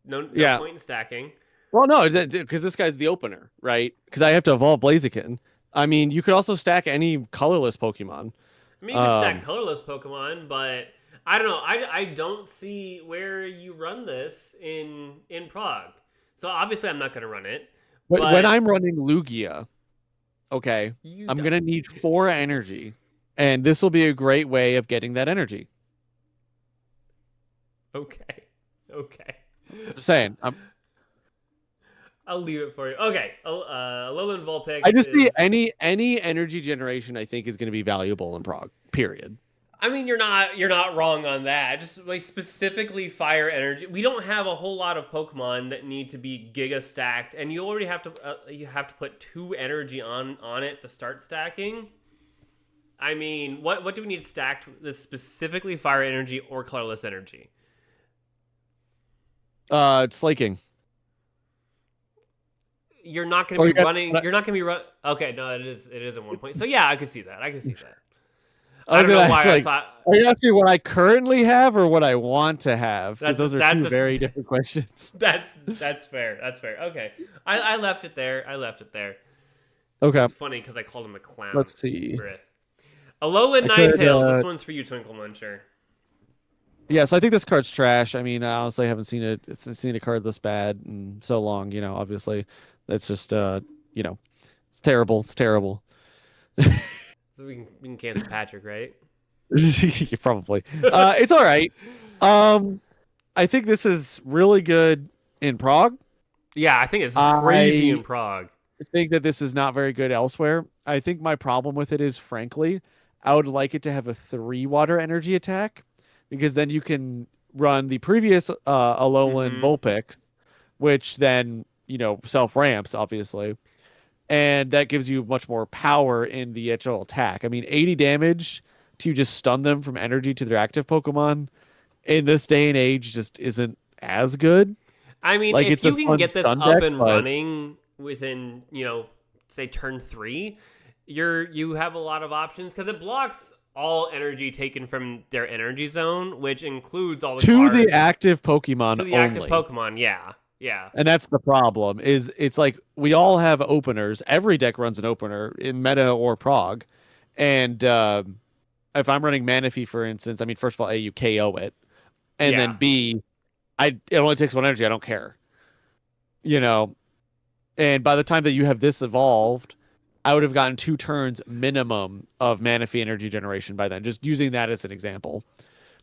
No point in stacking. Well, no, because this guy's the opener, right? Because I have to evolve Blaziken. I mean, you could also stack any colorless Pokemon. I mean, you can stack colorless Pokemon, but I don't know. I don't see where you run this in Prague. So obviously I'm not going to run it, When but I'm running Lugia, okay, you I'm don't. gonna need 4 energy, and this will be a great way of getting that energy. Okay. Okay. Just saying. I'll leave it for you. Okay. Alolan I Vulpix just see is. any energy generation I think is going to be valuable in Prague. Period. I mean, you're not wrong on that. Just like specifically fire energy, we don't have a whole lot of Pokemon that need to be Giga stacked, and you already have to put 2 energy on it to start stacking. I mean, what do we need stacked? This specifically fire energy or colorless energy? Slaking. You're not going Or to you be got running. You're not going to be run. Okay, no, it is at 1 point. So yeah, I could see that. I could see that. I I was don't know gonna ask, why I like, thought are you asking what I currently have or what I want to have? Because that's those are that's two a very different questions. that's fair. That's fair. Okay, I left it there. I left it there. Okay, It's funny because I called him a clown. let's see. Alolan I could, Ninetales. This one's for you, Twinkle Muncher. yeah, so I think this card's trash. I mean, I honestly haven't seen a card this bad in so long. Obviously, that's just it's terrible. It's terrible. So we can cancel Patrick, right? Probably. It's all right. I think this is really good in Prague. Yeah, I think it's crazy I in Prague. think that this is not very good elsewhere. I think my problem with it is, frankly, I would like it to have a 3 water energy attack, because then you can run the previous Alolan Mhm. Vulpix, which then, self ramps, obviously. And that gives you much more power in the actual attack. I mean, 80 damage to just stun them from energy to their active Pokemon in this day and age just isn't as good. I mean, Like, if it's a you can fun get this stun up deck, and but running within, say turn 3, you have a lot of options because it blocks all energy taken from their energy zone, which includes all the to cards the active Pokemon to the active only. Pokemon. Yeah, yeah, And that's the problem. Is it's like we all have openers. Every deck runs an opener in meta or prog. And if I'm running Manaphy, for instance, I mean, first of all, A, you KO it, and then yeah. B, it only takes 1 energy. I don't care. You know, and by the time that you have this evolved, I would have gotten 2 turns minimum of Manaphy energy generation by then, just using that as an example.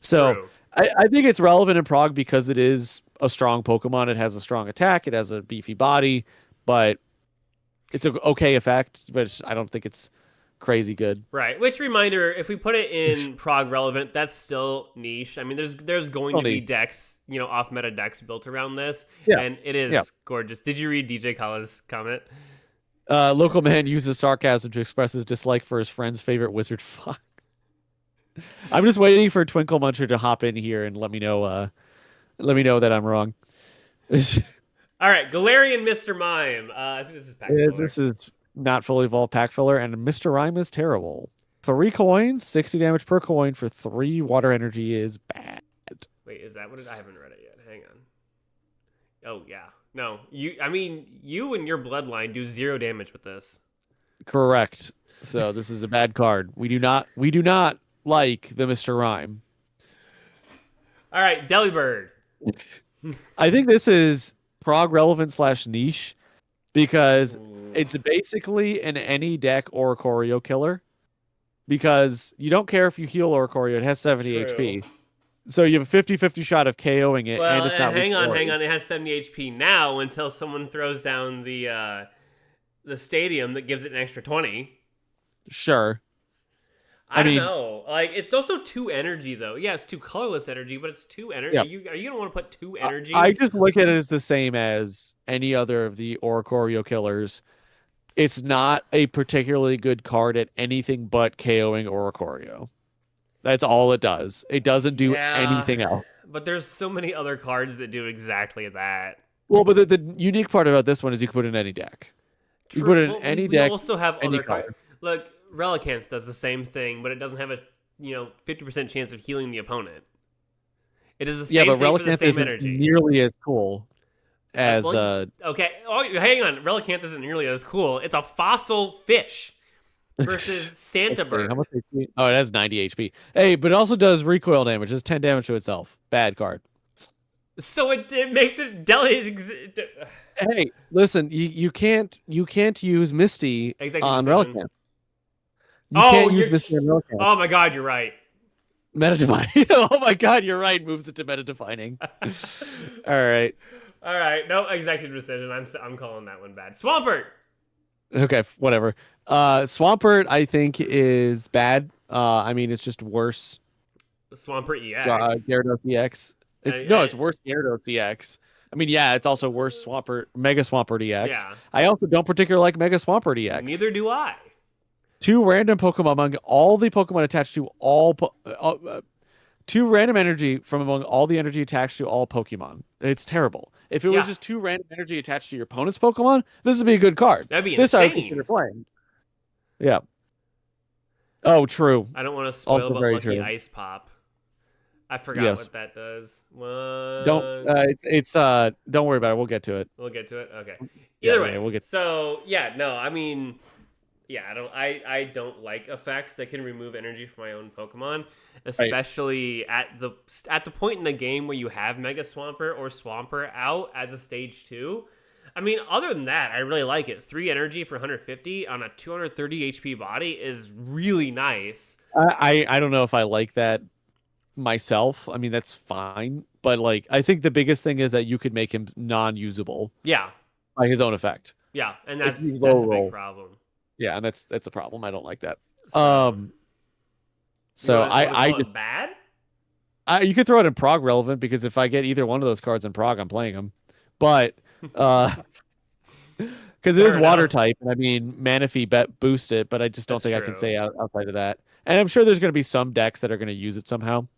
So True. I think it's relevant in Prague because it is a strong Pokemon. It has a strong attack. It has a beefy body, but it's an okay effect. But I don't think it's crazy good. Right. Which reminder, if we put it in prog relevant, that's still niche. I mean, there's going to be Only, decks, off meta decks built around this, yeah, and it is yeah. gorgeous. Did you read DJ Kala's comment? Local man uses sarcasm to express his dislike for his friend's favorite wizard. Fuck. I'm just waiting for Twinkle Muncher to hop in here and let me know. Let me know that I'm wrong. All right, Galarian Mr. Mime. I think this is pack filler. This is not fully evolved pack filler, and Mr. Rhyme is terrible. 3 coins, 60 damage per coin for 3 water energy is bad. Wait, is that what I haven't read it yet. Hang on. Oh yeah. No, you and your bloodline do 0 damage with this. Correct. So this is a bad card. We do not like the Mr. Rhyme. All right, Delibird. I think this is prog relevant / niche because Ooh. it's basically an any deck Oricorio killer, because you don't care if you heal Oricorio, it has 70 HP. So you have a 50-50 shot of KOing it, Well, and it's not hang on. Oricorio. It has 70 HP now until someone throws down the stadium that gives it an extra 20. Sure. I don't mean, know. Like, it's also 2 energy, though. Yeah, it's 2 colorless energy, but it's 2 energy. Yeah. Are you gonna want to put 2 energy? I just look at it as the same as any other of the Oricorio killers. It's not a particularly good card at anything but KOing Oricorio. That's all it does. It doesn't do anything else. But there's so many other cards that do exactly that. Well, but the unique part about this one is you can put it in any deck. You put it in any we deck. also have any other color. cards. Look, Relicanth does the same thing, but it doesn't have a 50% chance of healing the opponent. It is the same thing for the Relicanth same isn't energy. nearly as cool as okay. Oh, hang on. Relicanth isn't nearly as cool. It's a fossil fish. versus Santa Okay, how Bird. much HP? Oh, it has 90 HP. Hey, but it also does recoil damage. It's 10 damage to itself. Bad card. So it makes it deli. Hey, listen, you can't use Misty Executive on decision. Relicanth. You Oh, can't you're. use Misty on Relicanth. Oh my God, you're right. Meta defining. Oh my god, you're right. Moves it to meta defining. All right. All right, no executive decision. I'm calling that one bad. Swampert. Okay, whatever. Swampert, I think, is bad. I mean, it's just worse. Swampert EX. Gyarados EX. It's worse Gyarados EX. I mean, yeah, it's also worse Swampert, Mega Swampert EX. Yeah. I also don't particularly like Mega Swampert EX. Neither do I. Two random Pokemon among all the Pokemon attached to two random energy from among all the energy attached to all Pokemon. It's terrible. If it was just two random energy attached to your opponent's Pokemon, this would be a good card. That'd be this insane. I would consider playing. Yeah. Oh, true. I don't want to spoil, Also but very Lucky true. Ice Pop. I forgot what that does. Don't worry about it. We'll get to it. We'll get to it. Okay. Either way. We'll get. So yeah, no, I mean, yeah, I don't like effects that can remove energy from my own Pokemon, especially at the point in the game where you have Mega Swampert or Swampert out as a stage 2. I mean, other than that, I really like it. 3 energy for 150 on a 230 HP body is really nice. I don't know if I like that myself. I mean, that's fine, but like, I think the biggest thing is that you could make him non-usable. Yeah. By his own effect. Yeah, and that's a big problem. Yeah, and that's a problem. I don't like that. So I just bad. You could throw it in Prog relevant because if I get either one of those cards in Prog, I'm playing them. But because it is water type, and I mean Manaphy boost it, but I just don't think I can say outside of that. And I'm sure there's going to be some decks that are going to use it somehow.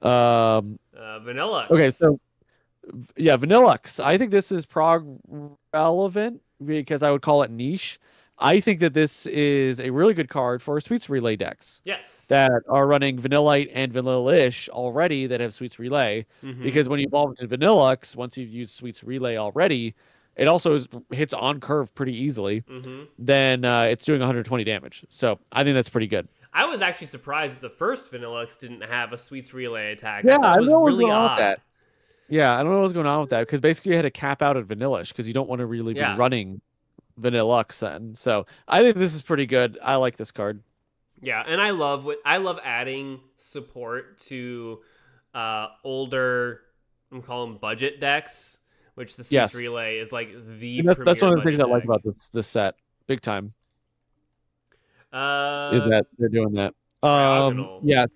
Vanillux. Okay, so yeah, Vanillux. I think this is Prog relevant because I would call it niche. I think that this is a really good card for Sweets Relay decks. Yes. That are running Vanillite and Vanillish already that have Sweets Relay. Mm-hmm. Because when you evolve into Vanillux, once you've used Sweets Relay already, it also hits on curve pretty easily. Mm-hmm. Then it's doing 120 damage. So I think that's pretty good. I was actually surprised that the first Vanillux didn't have a Sweets Relay attack. Yeah, I thought it was really odd. That. Yeah, I don't know what's going on with that because basically you had to cap out at Vanillish because you don't want to really be running Vanillux then. So I think this is pretty good. I like this card. Yeah, and I love adding support to older, I'm calling them budget decks, which the Sweets Relay is like the. That's one of the things I like about this set, big time. Is that they're doing that? Yeah.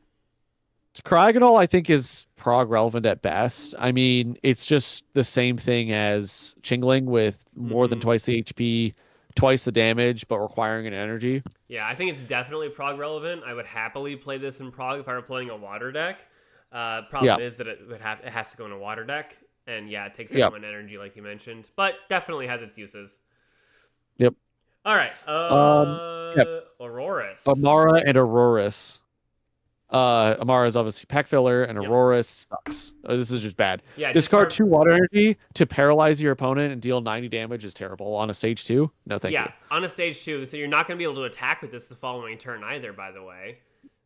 Cryogonal, I think, is Prog relevant at best. I mean, it's just the same thing as Chingling with more than twice the HP, twice the damage, but requiring an energy. Yeah, I think it's definitely Prog relevant. I would happily play this in Prog if I were playing a water deck. Problem is that it has to go in a water deck, and it takes up one energy, like you mentioned, but definitely has its uses. Yep. All right. Aurorus. Amara and Aurorus. Amara is obviously pack filler, and Aurora sucks. This is just bad. Yeah, discard 2 water energy to paralyze your opponent and deal 90 damage is terrible on a stage 2. No, thank you. Yeah, on a stage 2, so you're not going to be able to attack with this the following turn either. By the way.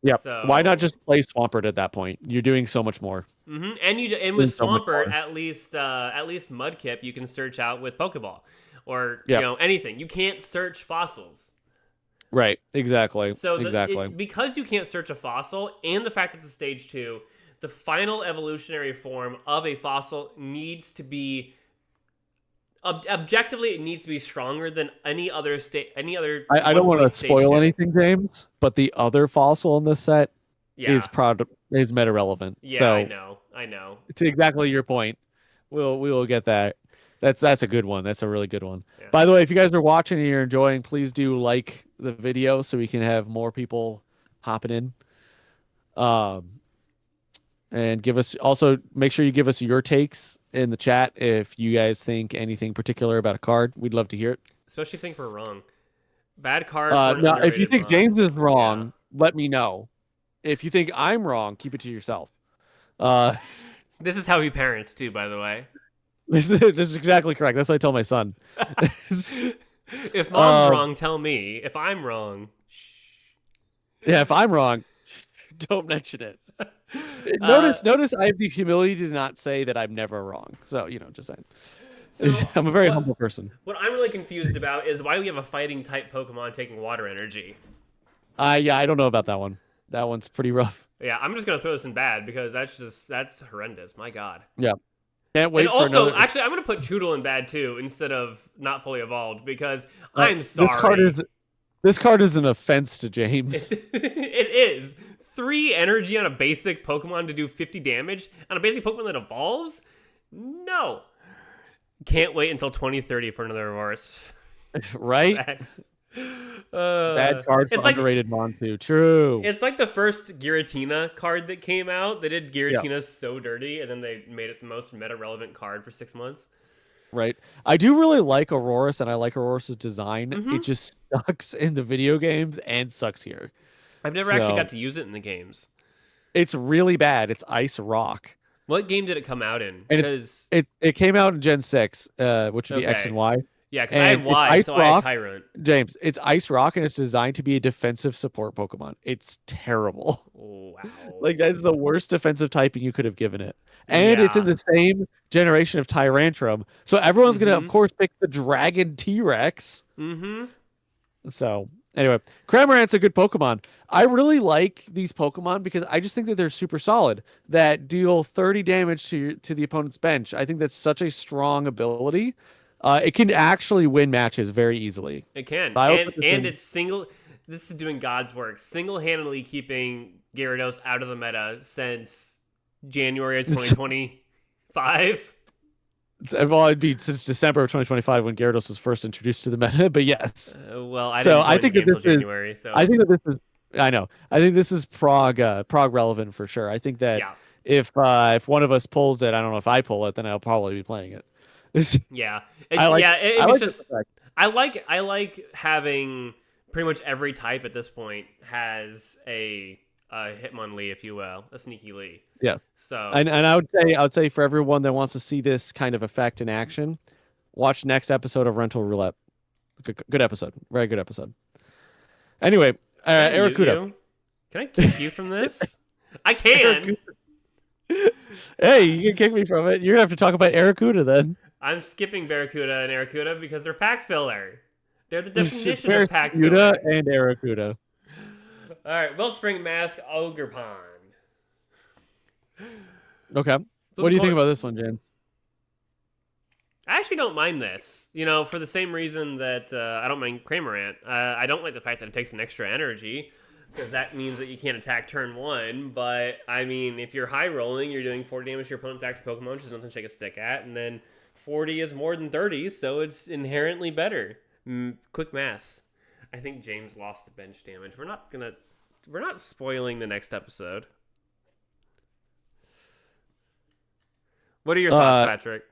Yeah. So, why not just play Swampert at that point? You're doing so much more. Mm-hmm. And with Swampert, at least Mudkip, you can search out with Pokeball, or anything. You can't search fossils. Right, exactly. So because you can't search a fossil, and the fact that it's a stage 2, the final evolutionary form of a fossil needs to be objectively, it needs to be stronger than any other state. I don't want to spoil anything, James, but the other fossil in this set is meta relevant. Yeah, so I know. To exactly your point, we will get that. That's a good one. That's a really good one. Yeah. By the way, if you guys are watching and you're enjoying, please do like the video so we can have more people hopping in. And make sure you give us your takes in the chat if you guys think anything particular about a card. We'd love to hear it. Especially if you think we're wrong. Bad card. No, if you think James is wrong, let me know. If you think I'm wrong, keep it to yourself. This is how he parents too, by the way. This is exactly correct. That's what I tell my son. If mom's wrong, tell me. If I'm wrong, Yeah, if I'm wrong, don't mention it. Notice I have the humility to not say that I'm never wrong. So, just saying. So I'm a very humble person. what I'm really confused about is why we have a fighting type Pokemon taking water energy. Yeah, I don't know about that one. That one's pretty rough. Yeah, I'm just gonna throw this in bad because that's horrendous. My God. Yeah. Can't wait And for also, another. actually, I'm gonna put Choodle in bad too instead of not fully evolved because I'm sorry. This card is an offense to James. It is 3 energy on a basic Pokemon to do 50 damage on a basic Pokemon that evolves. No, can't wait until 2030 for another reverse. Right? Bad card for underrated Montu. True. It's like the first Giratina card that came out. They did Giratina so dirty, and then they made it the most meta-relevant card for 6 months. Right. I do really like Auroras, and I like Auroras's design. It just sucks in the video games and sucks here. I've never actually got to use it in the games. It's really bad. It's Ice Rock. What game did it come out in? And Because it came out in Gen 6, which would be X and Y. Yeah, because I had Y, so I had Tyrant. James, it's Ice Rock, and it's designed to be a defensive support Pokemon. It's terrible. Wow. Like, that's the worst defensive typing you could have given it. And it's in the same generation of Tyrantrum. So everyone's going to, of course, pick the Dragon T-Rex. So, anyway, Cramorant's a good Pokemon. I really like these Pokemon because I just think that they're super solid, that deal 30 damage to the opponent's bench. I think that's such a strong ability. It can actually win matches very easily. It can. And it's this is doing God's work. Single-handedly keeping Gyarados out of the meta since January of 2025. Well, it'd be since December of 2025 when Gyarados was first introduced to the meta, but yes. Well, I think that this January, so. I think that this is. I know. I think this is prog relevant for sure. I think that if one of us pulls it, I don't know if I pull it, then I'll probably be playing it. Yeah, I like having pretty much every type at this point has a Hitmonlee, if you will, a sneaky Lee. Yes. So and I would say for everyone that wants to see this kind of effect in action, watch next episode of Rental Roulette. Good episode, very good episode. Anyway, Arrokuda. Can I kick you from this? I can. Hey, you can kick me from it. You're gonna have to talk about Arrokuda then. I'm skipping Barracuda and Arrokuda because they're pack filler. They're the definition of pack filler. And Arrokuda. All right, Wellspring Mask, Ogerpon. Okay. What do you think about this one, James? I actually don't mind this. For the same reason that I don't mind Cramorant. I don't like the fact that it takes an extra energy, because that means that you can't attack turn 1. But, I mean, if you're high rolling, you're doing 40 damage to your opponent's active Pokemon, which is nothing to shake a stick at. And then 40 is more than 30, so it's inherently better. Quick maths. I think James lost the bench damage. We're not spoiling the next episode. What are your thoughts, Patrick?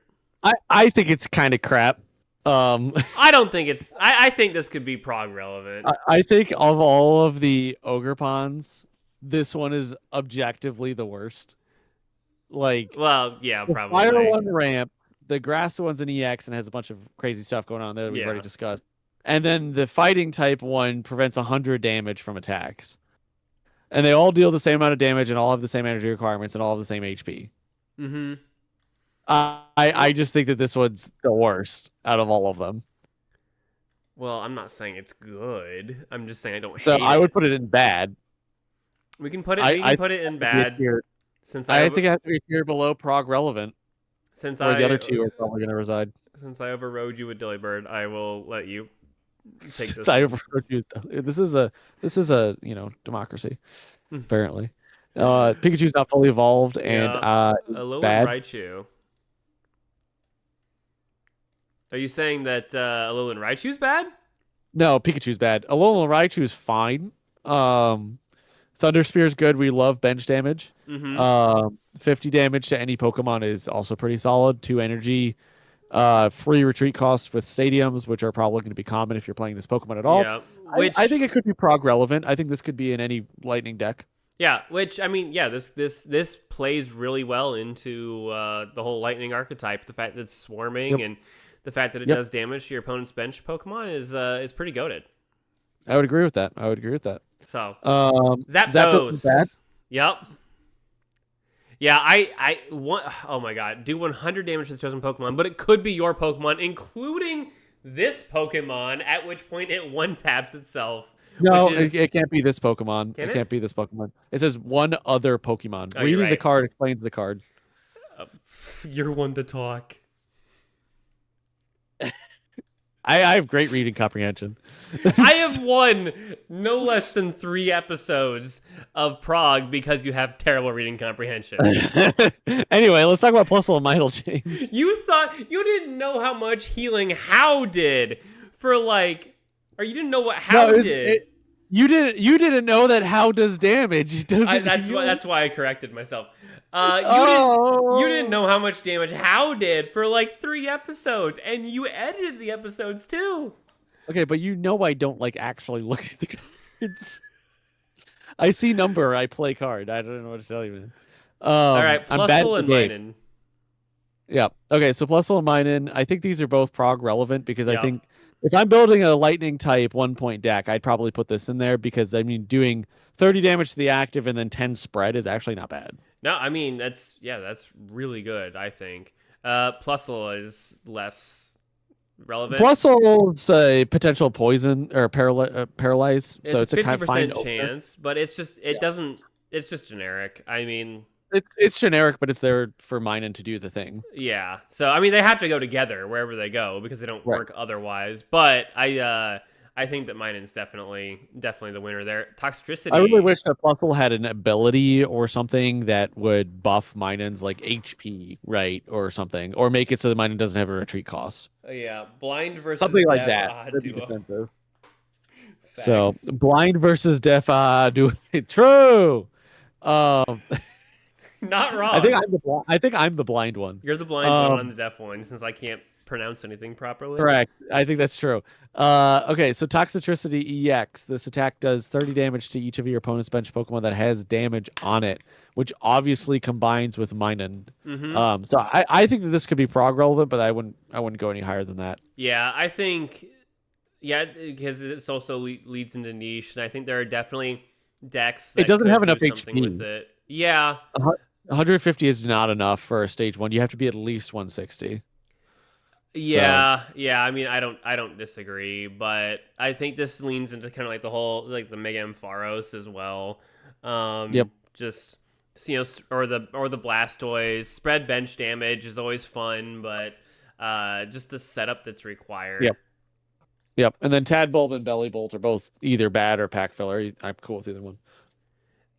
I think it's kind of crap. I don't think it's. I think this could be prog relevant. I think of all of the Ogerpons, this one is objectively the worst. Well, yeah, probably. The Fire one ramp, the Grass one's an EX and has a bunch of crazy stuff going on there that we've already discussed. And then the Fighting type one prevents 100 damage from attacks. And they all deal the same amount of damage and all have the same energy requirements and all have the same HP. Mm-hmm. I just think that this one's the worst out of all of them. Well, I'm not saying it's good. I'm just saying I don't hate it. So I would put it in bad. We can put it in bad. Since I think it has to be a tier below prog relevant. Since the other two are probably going to reside. Since I overrode you with Delibird, I will let you take this. I overrode you. This is a democracy. Apparently, Pikachu's not fully evolved, and Alolan bad. Raichu. Are you saying that Alolan Raichu's bad? No, Pikachu's bad. Alolan Raichu is fine. Thunder Spear's good. We love bench damage. 50 damage to any Pokemon is also pretty solid. 2 energy. Free retreat costs with stadiums, which are probably going to be common if you're playing this Pokemon at all. Yeah, I think it could be prog relevant. I think this could be in any Lightning deck. Yeah, which I mean, this plays really well into the whole Lightning archetype. The fact that it's swarming and the fact that it Yep. does damage to your opponent's bench Pokemon is pretty goated. I would agree with that. So Zapdos is bad. Zapdos. Yep. Yeah, oh my god, do 100 damage to the chosen Pokemon, but it could be your Pokemon, including this Pokemon, at which point it one taps itself. No, which is... it can't be this Pokemon. Can it? Can't be this Pokemon. It says one other Pokemon. Oh, you're Reading the right. card explains the card. You're one to talk. I have great reading comprehension. I have won no less than 3 episodes of Prague because you have terrible reading comprehension. Anyway, let's talk about Plusle and Minor James. You thought you didn't know how much healing How did for like, or you didn't know what How did. You didn't know that How does damage. It doesn't that's why I corrected myself. You didn't know how much damage How did for like 3 episodes, and you edited the episodes too. Okay, but you know I don't like actually look at the cards. I see number, I play card. I don't know what to tell you, man. All right, Plusle and Minun. Yeah. Okay, so Plusle and Minun, I think these are both Prog relevant because I think if I'm building a lightning type 1-point deck, I'd probably put this in there because I mean doing 30 damage to the active and then 10 spread is actually not bad. No, I mean that's really good, I think. Plusle is less relevant. Plusle's a potential poison or paralyze, so it's a 50% kind of fine chance, but it's just doesn't. It's just generic. I mean, it's generic, but it's there for Minun to do the thing. Yeah. So I mean, they have to go together wherever they go because they don't work otherwise. But I think that Minun's definitely the winner there. Toxicity. I really wish that Plusle had an ability or something that would buff Minun's like HP, right, or something, or make it so that Minun doesn't have a retreat cost. Yeah, blind versus something like that. That'd be defensive. So blind versus deaf. True. Not wrong. I think I'm the blind one. You're the blind one. I'm the deaf one, since I can't pronounce anything properly. Correct. I think that's true. Okay, so Toxicity EX. This attack does 30 damage to each of your opponent's bench Pokemon that has damage on it, which obviously combines with Minun. Mm-hmm. So I think that this could be Prog relevant, but I wouldn't go any higher than that. Yeah, I think. Yeah, because it also leads into niche, and I think there are definitely decks that it doesn't have enough HP with it. Yeah. 150 is not enough for a stage 1. You have to be at least 160. Yeah, yeah. I mean, I don't disagree, but I think this leans into kind of like the whole like the Mega Ampharos as well. Yep. Just or the Blastoise. Spread bench damage is always fun, but just the setup that's required. Yep. And then Tadbulb and Bellybolt are both either bad or pack filler. I'm cool with either one.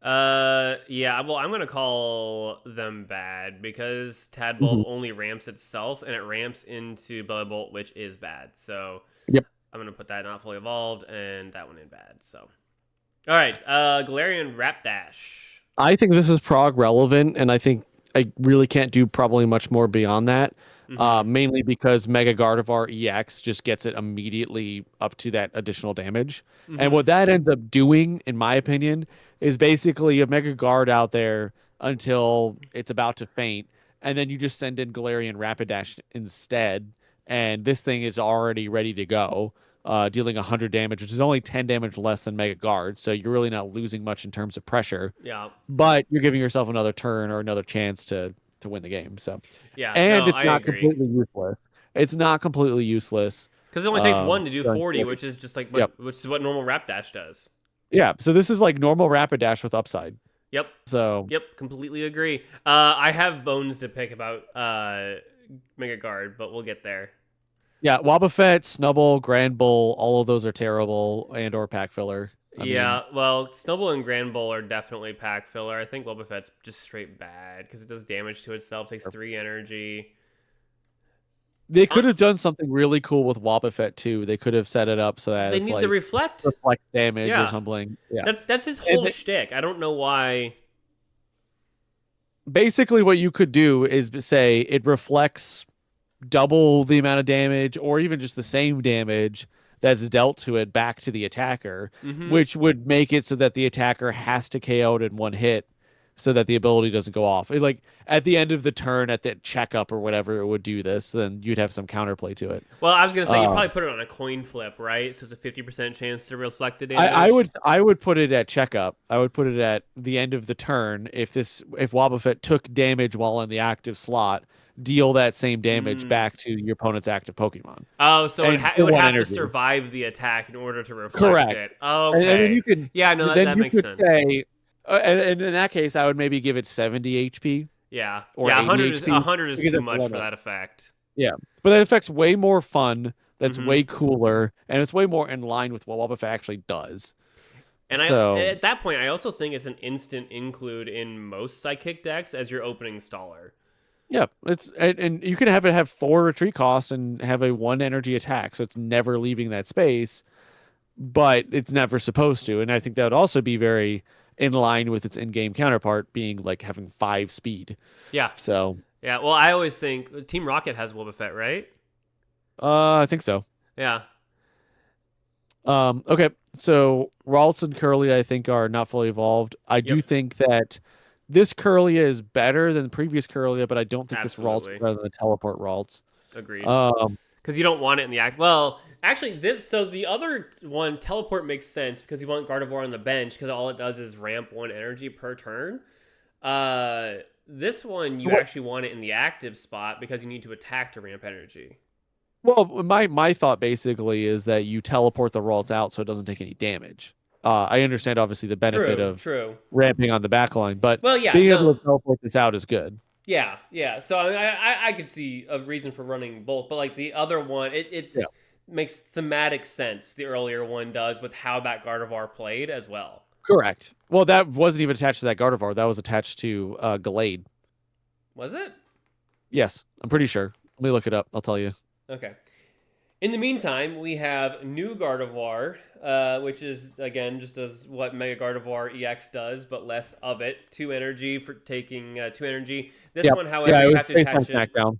Yeah, well, I'm gonna call them bad because Tadbulb only ramps itself and it ramps into Bellybolt, which is bad. So yep, I'm gonna put that not fully evolved and that one in bad. So all right, Galarian Rapdash. I think this is Prog relevant, and I think I really can't do probably much more beyond that. Mainly because Mega Gardevoir EX just gets it immediately up to that additional damage. And what that ends up doing, in my opinion, is basically you have Mega Guard out there until it's about to faint, and then you just send in Galarian Rapidash instead, and this thing is already ready to go, dealing 100 damage, which is only 10 damage less than Mega Guard, so you're really not losing much in terms of pressure. Yeah. But you're giving yourself another turn or another chance to win the game. So yeah, and it's not completely useless. It's not completely useless because it only takes 1 to do 40, which is just like which is what normal Rapdash does. Yeah, so this is like normal Rapidash with upside. Yep. So completely agree. I have bones to pick about Mega Guard, but we'll get there. Yeah, Wobbuffet, Snubbull, Granbull, all of those are terrible and or pack filler. I mean, well, Snubbull and Granbull are definitely pack filler. I think Wobbuffet's just straight bad because it does damage to itself, takes 3 energy. They could have done something really cool with Wobbuffet too. They could have set it up so that they need to reflect damage or something. Yeah, that's his whole shtick. I don't know why. Basically, what you could do is say it reflects double the amount of damage, or even just the same damage that's dealt to it back to the attacker, which would make it so that the attacker has to KO it in one hit. so that the ability doesn't go off. Like at the end of the turn, at the checkup or whatever, it would do this. Then you'd have some counterplay to it. Well, I was gonna say you Um, probably put it on a coin flip, right? So it's a 50% chance to reflect the I damage. would put it at checkup. I would put it at the end of the turn. If Wobbuffet took damage while in the active slot, deal that same damage Mm. back to your opponent's active Pokemon. Oh, so And it for would one have to energy. survive the attack in order to reflect Correct. it. And then Okay. you can Yeah, no, then that you makes could sense. say and in that case I would maybe give it 70 HP Yeah, or yeah. 80 A HP 100 is because too that's the much for limit. that effect. Yeah. But that affect's way more fun, that's Hmm. way cooler, and it's way more in line with what Wobbuffet actually does. And So, at that point, I also think it's an instant include in most psychic decks as your opening staller. yeah, it's and you can have it have 4 retreat costs and have a 1 energy attack, so it's never leaving that space, but it's never supposed to. And I think that would also be very in line with its in-game counterpart being like having 5 speed. Yeah, So, yeah. Well, I always think Team Rocket has Wobbuffet, right? I think so. Yeah. Okay, so Ralts and Curly, I think, are not fully evolved. I do Yep. think that this Curlia is better than the previous Curlia, but I don't think this Ralts is Absolutely. better than the Teleport Ralts. Agreed. Um, Because you don't want it in the act. Well, actually, this so the other one teleport makes sense because you want Gardevoir on the bench because all it does is ramp 1 energy per turn. This one you what, actually want it in the active spot because you need to attack to ramp energy. well, my thought basically is that you teleport the Ralts out so it doesn't take any damage. I understand obviously the benefit True. of True. ramping on the back line, but Well, yeah. being able No. to teleport this out is good. Yeah. Yeah. So I mean, I could see a reason for running both, but like the other one, Yeah. makes thematic sense. The earlier one does with how that Gardevoir played as well. Correct. Well, that wasn't even attached to that Gardevoir. That was attached to Gallade. Was it? Yes, I'm pretty sure. Let me look it up. I'll tell you. Okay. In the meantime, we have new Gardevoir, which is, again, just does what Mega Gardevoir EX does, but less of it. 2 energy for taking 2 energy. This Yep. one, however, Yeah, it you was have to based on attach it. SmackDown.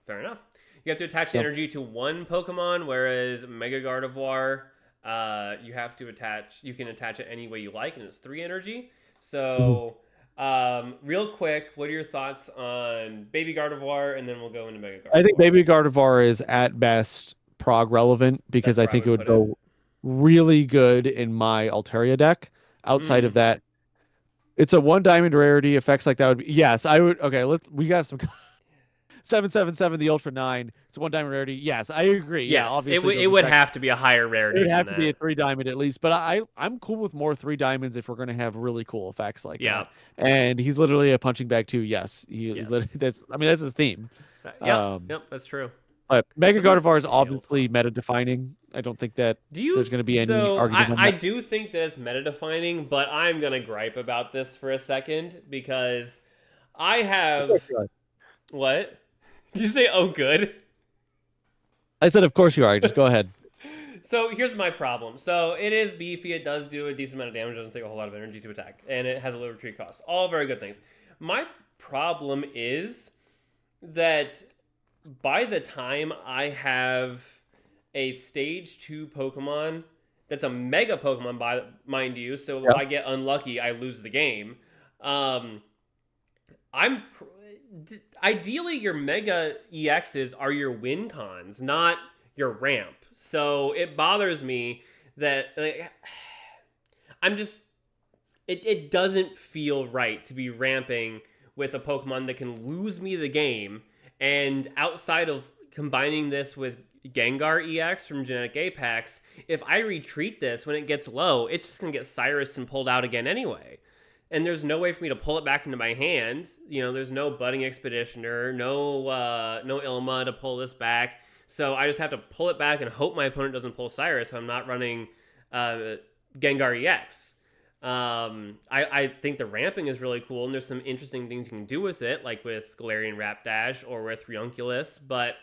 Fair enough. You have to attach the So, energy to 1 Pokemon, whereas Mega Gardevoir, you can attach it any way you like, and it's 3 energy. mhm. So, real quick, what are your thoughts on Baby Gardevoir, and then we'll go into Mega I think Gardevoir. Baby Gardevoir is at best prog relevant because That's I where I think it would would put it. go really good in my Altaria deck. Outside of Mm. that, it's a 1 diamond rarity. Effects like that would be yes, I would okay, we got some 777 the Ultra 9. It's a 1 diamond rarity. Yes, I agree. Yeah, Yes, obviously it those would effects have to be a higher it rarity would than have to be a that. 3 diamond at least, but I'm cool with more 3 diamonds if we're gonna have really cool effects like Yeah. that. And he's literally a punching bag too. Yes, Yes. that's I mean that's his theme. Yep. Um, Yep. That's true. but Mega That's a nice Gardevoir is tail obviously pop. meta defining. I don't think that Do you? there's gonna be any So argument on I that. do think that it's meta defining, but I'm gonna gripe about this for a second because I have what? Did you say? Oh, good. I said, of course you are. Just go ahead. So here's my problem. So it is beefy. It does do a decent amount of damage. Doesn't take a whole lot of energy to attack, and it has a low retreat cost. All very good things. My problem is that by the time I have a stage 2 Pokemon that's a mega Pokemon, by mind you, so if Yeah. I get unlucky, I lose the game. Um, I'm ideally your mega EXs are your win cons, not your ramp. So it bothers me that like, I'm just it doesn't feel right to be ramping with a Pokemon that can lose me the game. And outside of combining this with Gengar EX from Genetic Apex, if I retreat this when it gets low, it's just gonna get Cyrus and pulled out again anyway. And there's no way for me to pull it back into my hand. You know, there's no Budding Expeditioner, no Ilma to pull this back. So I just have to pull it back and hope my opponent doesn't pull Cyrus. So I'm not running Gengar EX. I think the ramping is really cool, and there's some interesting things you can do with it, like with Galarian Rapidash or with Ryunculus. But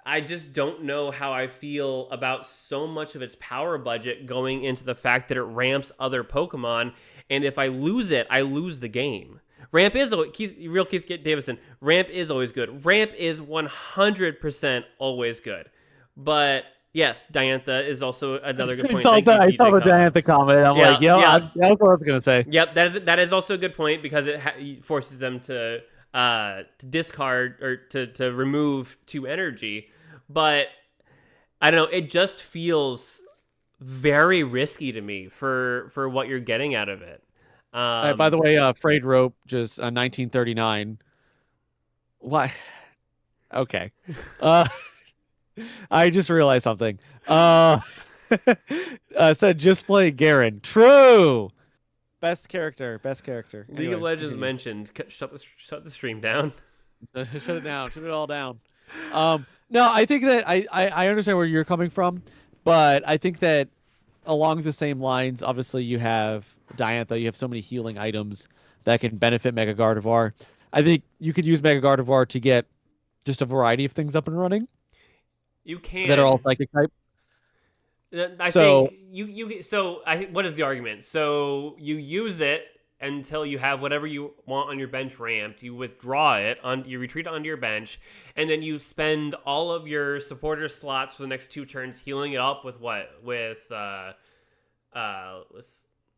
I just don't know how I feel about so much of its power budget going into the fact that it ramps other Pokemon, and if I lose it, I lose the game. Ramp is Keith Davison. Ramp is always good. Ramp is 100% always good, but Yes, Diantha is also another good I point. saw Thank you, that. I saw DJ the Kama. Diantha comment. I'm Yeah, like, yo, yeah. that's what I was gonna say. Yep, that is also a good point because it forces them to discard or to remove 2 energy. But I don't know, it just feels very risky to me for what you're getting out of it. By the way, frayed rope, just 1939. Why? Okay. Uh, I just realized something. Said just play Garen. True. Best character. Best character. League of Anyway, Legends continue. mentioned. Shut the stream down. Shut it down. Shut it all down. No, I think that I understand where you're coming from, but I think that along the same lines, obviously you have Diantha, you have so many healing items that can benefit Mega Gardevoir. I think you could use Mega Gardevoir to get just a variety of things up and running You that are all can. psychic type. I So think you so what is the argument? So you use it until you have whatever you want on your bench ramped. You withdraw it on you retreat onto your bench, and then you spend all of your supporter slots for the next 2 turns healing it up with what with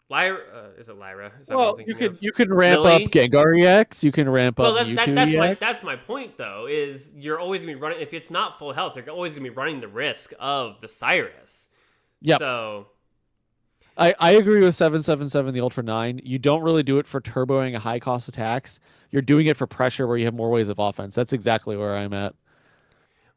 Lyra. Is it Lyra? Is that what I'm well, thinking of? you can ramp up Lily. Gengar EX, you can ramp Well, up Mewtwo EX. that's my point though. Is you're always gonna be running if it's not full health. You're always gonna be running the risk of the Cyrus. Yep. So I agree with 777 the Ultra 9. You don't really do it for turboing a high cost attacks. You're doing it for pressure where you have more ways of offense. That's exactly where I'm at.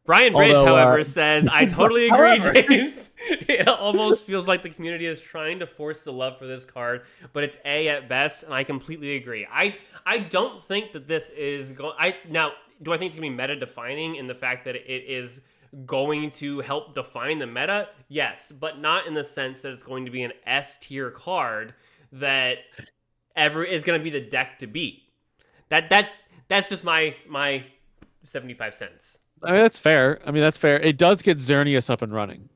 Brian Bridge, Although, however, says, I totally agree, however. James. It almost feels like the community is trying to force the love for this card, but it's A at best, and I completely agree. I don't think that this is going... Now, do I think it's going to be meta-defining in the fact that it is going to help define the meta? Yes, but not in the sense that it's going to be an S-tier card that is going to be the deck to beat. That's just my 75 cents. I mean, that's fair. It does get Xerneas up and running.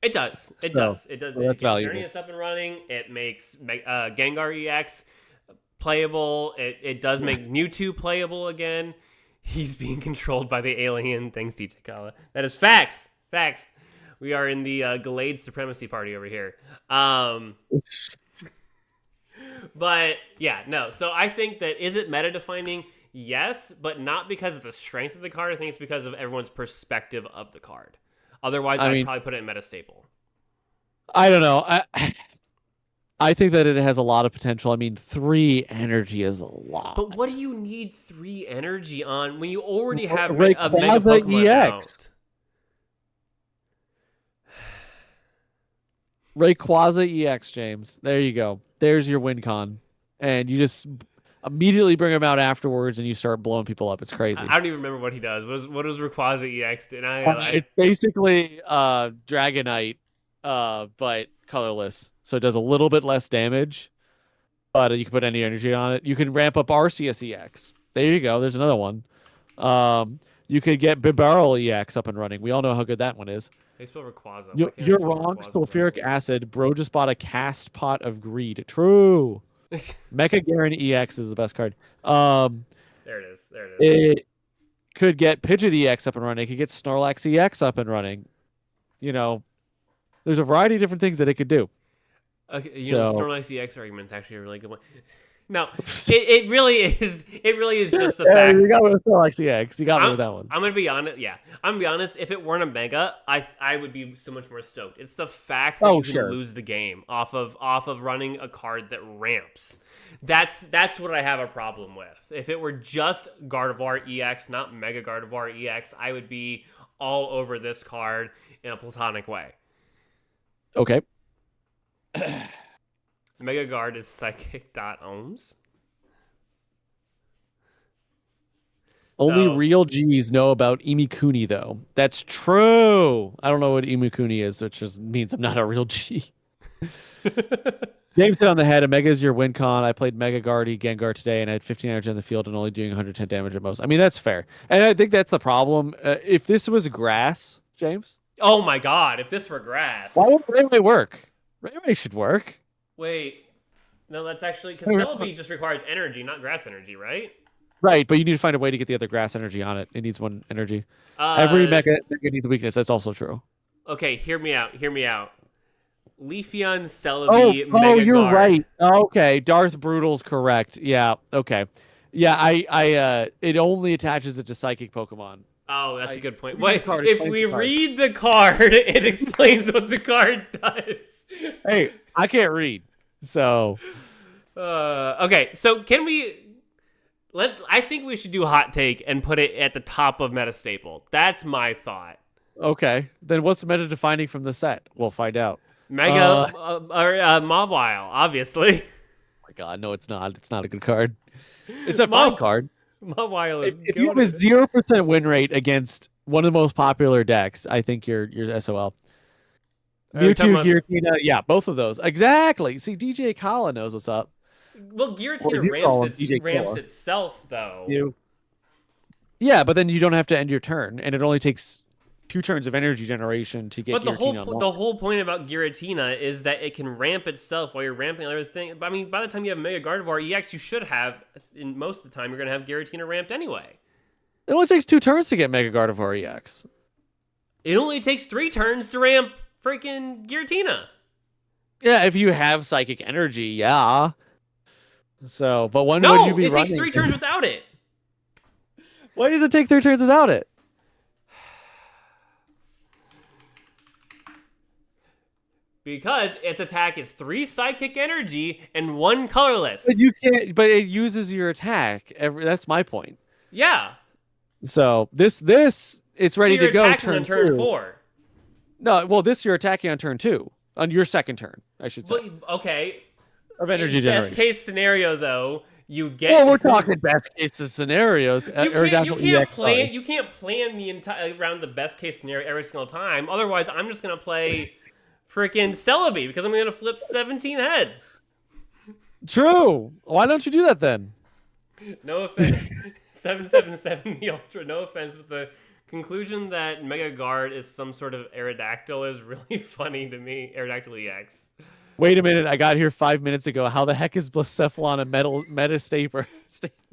It does. It So, does. It does. well, It that's gets valuable. Xerneas up and running. It makes Gengar EX playable. It does make Mewtwo playable again. He's being controlled by the alien. Thanks, DJ Kala. That is facts. Facts. We are in the Gallade supremacy party over here. But yeah, no. So I think that is it meta defining? Yes, but not because of the strength of the card. I think it's because of everyone's perspective of the card. Otherwise, I'd probably put it in meta staple. I don't know. I think that it has a lot of potential. I mean, 3 energy is a lot. But what do you need 3 energy on when you already have a Rayquaza Mega Pokemon EX. out? Rayquaza EX, James. There you go. There's your win con. And you just immediately bring him out afterwards and you start blowing people up. It's crazy. I don't even remember what he does. What does Rayquaza EX do? It's basically Dragonite, but colorless. So it does a little bit less damage, but you can put any energy on it. You can ramp up Arceus EX. There you go. There's another one. You could get Bibarel EX up and running. We all know how good that one is. They spell Rayquaza. You're wrong. Sulfuric acid. Bro just bought a cast pot of greed. True. Mecha Garen EX is the best card. There it is. It could get Pidgeot EX up and running. It could get Snorlax EX up and running. You know, there's a variety of different things that it could do. Okay, the Snorlax EX argument's actually a really good one. No, it really is. It really is just the fact. You got me with Snorlax EX. You got me with that one. I'm gonna be honest. Yeah, I'm gonna be honest. If it weren't a mega, I would be so much more stoked. It's the fact that you can lose the game off of running a card that ramps. That's what I have a problem with. If it were just Gardevoir EX, not Mega Gardevoir EX, I would be all over this card in a platonic way. Okay. Mega Guard is psychic.ohms. Only real G's know about Imikuni, though. That's true. I don't know what Imikuni is, which just means I'm not a real G. James hit on the head. A Mega is your win con. I played Mega Guardy Gengar today and I had 15 energy on the field and only doing 110 damage at most. I mean, that's fair. And I think that's the problem. If this was grass, James? Oh my god, if this were grass. Why would Railway work? Railway should work. Wait. No, that's actually... Because Celebi just requires energy, not grass energy, right? Right, but you need to find a way to get the other grass energy on it. It needs 1 energy. Every Mega needs a weakness. That's also true. Okay, hear me out. Hear me out. Leafeon, Oh, Celebi, oh, Mega you're Guard. right. Okay, Darth Brutal's correct. Yeah, okay. Yeah, it only attaches it to psychic Pokemon. Oh, that's a I good point. reading the Wait, card if explains we the card. read the card, it explains what the card does. Hey, I can't read, so Okay, so can we I think we should do a hot take and put it at the top of Metastaple. That's my thought. okay. Then what's meta defining from the set? We'll find out. Mega or Mawile, obviously. My God, no, it's not. It's not a good card. It's a Maw- fine card. Mawile is If you have a goated. 0% win rate against one of the most popular decks, I think you're SOL. Are we talking Mewtwo, about Giratina, yeah, both of those. Exactly. See, DJ Kala knows what's up. well, Or as Giratina you call him, DJ ramps Kala. itself though. You. Yeah, but then you don't have to end your turn, and it only takes 2 turns of energy generation to get But the Giratina online. whole point about Giratina is that it can ramp itself while you're ramping other things. I mean, by the time you have Mega Gardevoir EX, you should have. In most of the time, you're gonna have Giratina ramped anyway. It only takes 2 turns to get Mega Gardevoir EX. It only takes 3 turns to ramp freaking Giratina. Yeah, if you have Psychic Energy, yeah. So, but when would No, you be it takes running? 3 turns without it. Why does it take 3 turns without it? Because its attack is 3 Psychic Energy and 1 Colorless. But you can't. But it uses your attack. That's my point. Yeah. So this it's ready so you're to go. attacking on turn 2. 4. No, well, this you're attacking on turn 2, on your second turn, I should say, Well, okay. of energy In generation. best case scenario, though, you get. Well, we're talking best case scenarios. You or can't, you definitely can't EX, plan. sorry. You can't plan the entire around the best case scenario every single time. Otherwise, I'm just gonna play freaking Celebi because I'm gonna flip 17 heads. True. Why don't you do that then? No offense, 777 the Ultra. No offense, but the conclusion that Mega Guard is some sort of Aerodactyl is really funny to me. Aerodactyl EX. Wait a minute. I got here 5 minutes ago. How the heck is Blacephalon a metastaple?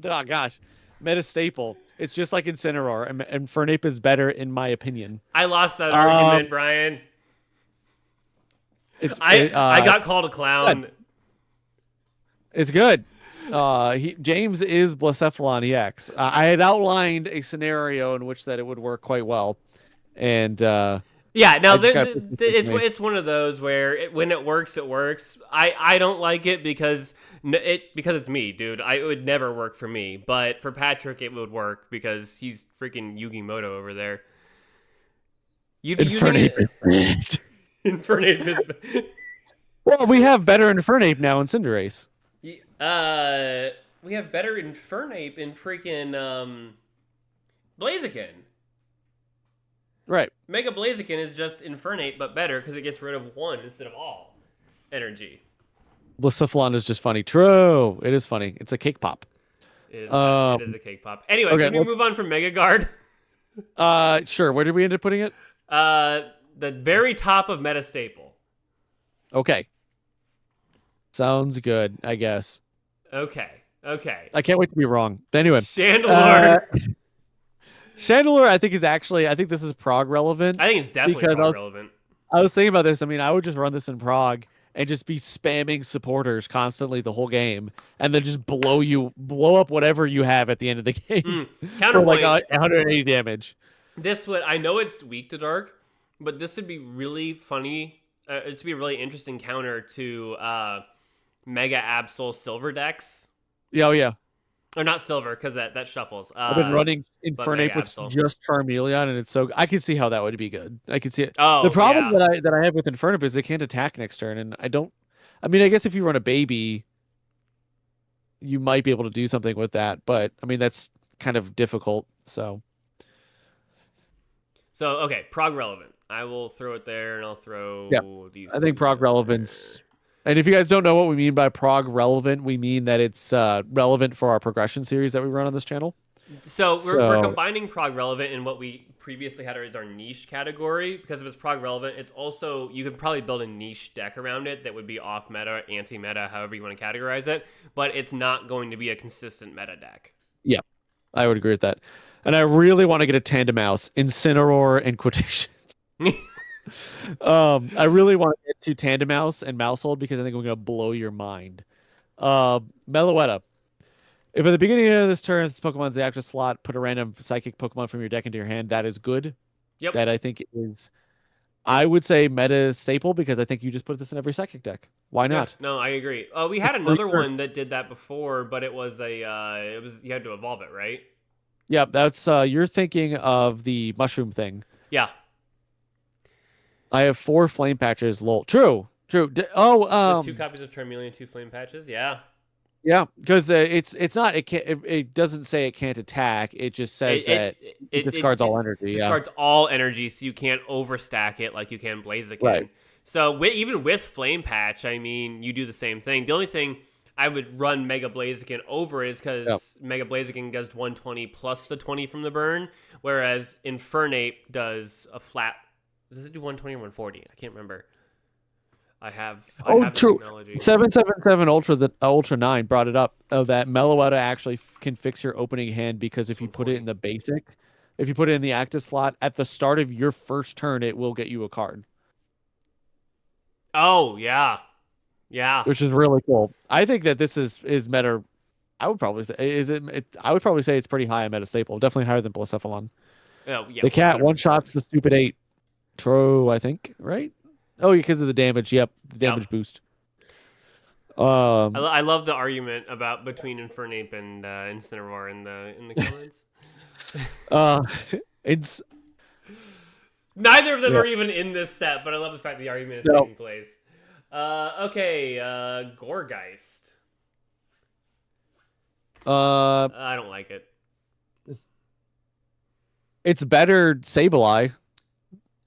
Oh gosh, metastaple. It's just like Incineroar, and Fernape is better in my opinion. I lost that argument, Brian. I got called a clown. Good. It's good. James is Blacephalon EX. I had outlined a scenario in which that it would work quite well, and Yeah, now I just gotta put this with me. it's one of those where when it works, it works. I don't like it because it's me, dude. It would never work for me, but for Patrick, it would work because he's freaking Yugi Moto over there. You'd be using it. Infernape is. Well, we have better Infernape now in Cinderace. We have better Infernape in freaking Blaziken. Right. Mega Blaziken is just Infernape, but better because it gets rid of 1 instead of all energy. Blacephalon is just funny. True. It is funny. It's a cake pop. It is a cake pop. Anyway, okay, can we move on from Mega Guard? Sure. Where did we end up putting it? The very top of Metastaple. Okay. Sounds good, I guess. Okay. I can't wait to be wrong. But anyway. Chandelure. Chandelure, I think this is prog relevant. I think it's definitely prog relevant. I was thinking about this. I mean, I would just run this in prog and just be spamming supporters constantly the whole game, and then just blow up whatever you have at the end of the game for like 180 damage. I know it's weak to dark, but this would be really funny. It's be a really interesting counter to Mega Absol Silver decks. Yeah, oh yeah. Or not Silver, because that shuffles. I've been running Infernape with just Charmeleon, and it's I can see how that would be good. I can see it. Oh, the problem that I have with Infernape is it can't attack next turn, and I guess if you run a baby, you might be able to do something with that, but I mean that's kind of difficult. So okay, prog relevant. I will throw it there, and I'll throw these. I think prog relevance. And if you guys don't know what we mean by prog relevant, we mean that it's relevant for our progression series that we run on this channel. So we're combining prog relevant in what we previously had as our niche category. Because if it's prog relevant, it's also, you could probably build a niche deck around it that would be off meta, anti meta, however you want to categorize it. But it's not going to be a consistent meta deck. Yeah, I would agree with that. And I really want to get a tandem mouse, Incineroar and quotations. I really want to get to Tandem Mouse and Mousehold because I think we're gonna blow your mind. Meloetta. If at the beginning of this turn, this Pokemon's the active slot, put a random psychic Pokemon from your deck into your hand. That is good. Yep. That I think is, I would say, meta staple because I think you just put this in every psychic deck. Why Yeah. not? No, I agree. We had For another sure. one that did that before, but it was you had to evolve it, right? Yeah, that's you're thinking of the mushroom thing. Yeah. I have 4 flame patches. Lol. True. True. With 2 copies of Charmeleon, 2 flame patches. Yeah. Yeah, because it's not it doesn't say it can't attack. It just says that it discards all energy. Discards all energy, so you can't overstack it like you can Blaziken. Right. So even with Flame Patch, I mean, you do the same thing. The only thing I would run Mega Blaziken over is because Mega Blaziken does 120 plus the 20 from the burn, whereas Infernape does a flat. Does it do 120 or 140? I can't remember. I have true. technology. 777 Ultra 9 brought it up that Meloetta actually can fix your opening hand because if you put it in the basic, if you put it in the active slot at the start of your first turn, it will get you a card. Oh yeah, yeah. Which is really cool. I think that this is meta. I would probably say I would probably say it's pretty high on meta staple. Definitely higher than Blacephalon. Oh yeah. The cat 100%. one shots the stupid 8. True, I think, right? Oh, because of the damage. Yep, the damage boost. I love the argument about between Infernape and Incineroar in the comments. It's neither of them are even in this set, but I love the fact the argument is taking place. Okay, Gorgeist. I don't like it. It's better Sableye.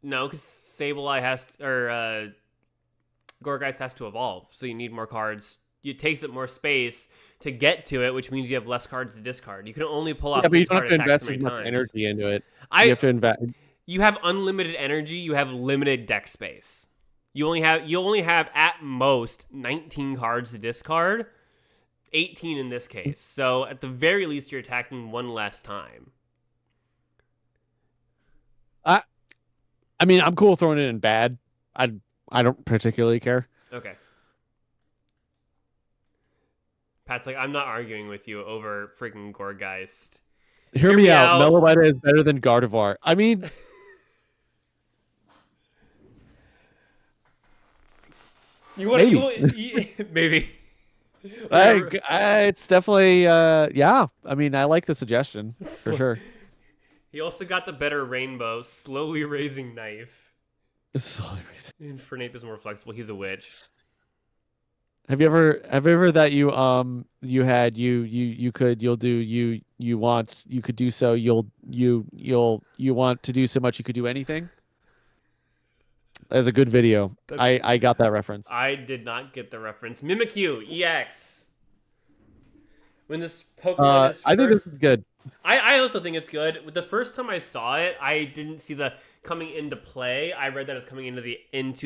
No, because Sableye Gorgeist has to evolve, so you need more cards. It takes up more space to get to it, which means you have less cards to discard. You can only pull out but you don't discard have to attacks invest so many as much times. energy into it. You have to invest. You have unlimited energy. You have limited deck space. You only have at most 19 cards to discard, 18 in this case. So at the very least, you're attacking one less time. I mean, I'm cool throwing it in bad. I don't particularly care. Okay. Pat's like, I'm not arguing with you over freaking Gorgeist. Hear me out. Meloetta is better than Gardevoir. I mean, maybe. It's definitely yeah. I mean, I like the suggestion for sure. He also got the better Rainbow, slowly raising knife. Infernape is more flexible. He's a witch. Have you ever that you want to do so much you could do anything? That's a good video. I got that reference. I did not get the reference. Mimikyu EX. When this Pokemon is I think this is good. I also think it's good. The first time I saw it, I didn't see the coming into play. I read that it's coming into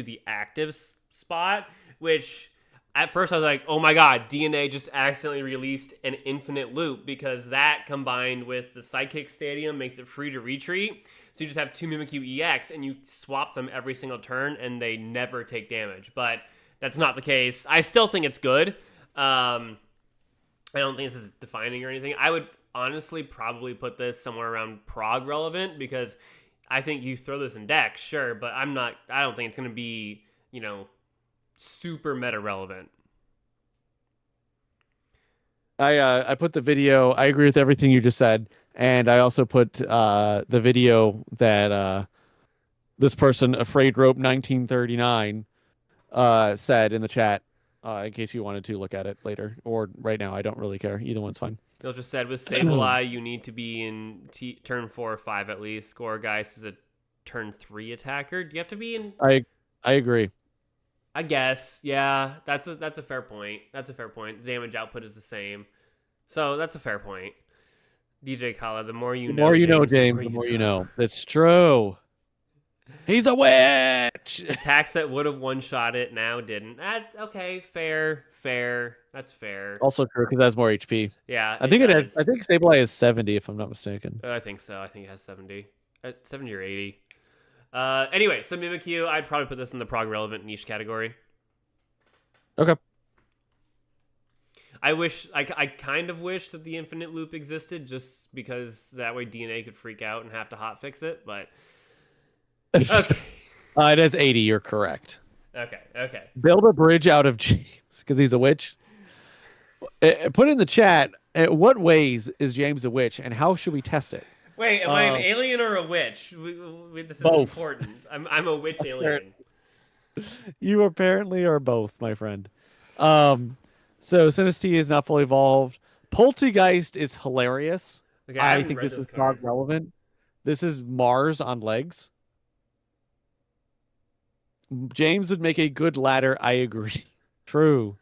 the active spot, which at first I was like, oh my god, DNA just accidentally released an infinite loop because that combined with the Psychic Stadium makes it free to retreat. So you just have 2 Mimikyu EX and you swap them every single turn and they never take damage. But that's not the case. I still think it's good. I don't think this is defining or anything. I would honestly probably put this somewhere around prog relevant because I think you throw this in decks, sure, but I don't think it's going to be, super meta relevant. I put the video. I agree with everything you just said, and I also put the video that this person, Afraid Rope 1939, said in the chat. In case you wanted to look at it later or right now, I don't really care. Either one's fine. They'll just said with Sableye, you need to be in turn 4 or 5 at least. Gorgeist is a turn 3 attacker. Do you have to be in? I agree. I guess, yeah. That's a fair point. That's a fair point. The damage output is the same, so that's a fair point. DJ Kala, the more you know, James, the more you know. That's true. He's a witch. Attacks that would have one-shot it now didn't. Okay, fair. That's fair. Also true because it has more HP. Yeah, I think it has. I think Sableye is 70 if I'm not mistaken. I think so. I think it has 70. 70 or 80. Anyway, so Mimikyu, I'd probably put this in the prog relevant niche category. Okay. I kind of wish that the infinite loop existed, just because that way DNA could freak out and have to hotfix it. But okay, It has 80. You're correct. okay. Build a bridge out of James because he's a witch. Put in the chat. What ways is James a witch, and how should we test it? Wait, am I an alien or a witch? This is both. important. I'm a witch alien. You apparently are both, my friend. So Sinistee is not fully evolved. Poltergeist is hilarious. Okay, I think this is not relevant. This is Mars on legs. James would make a good ladder. I agree. True.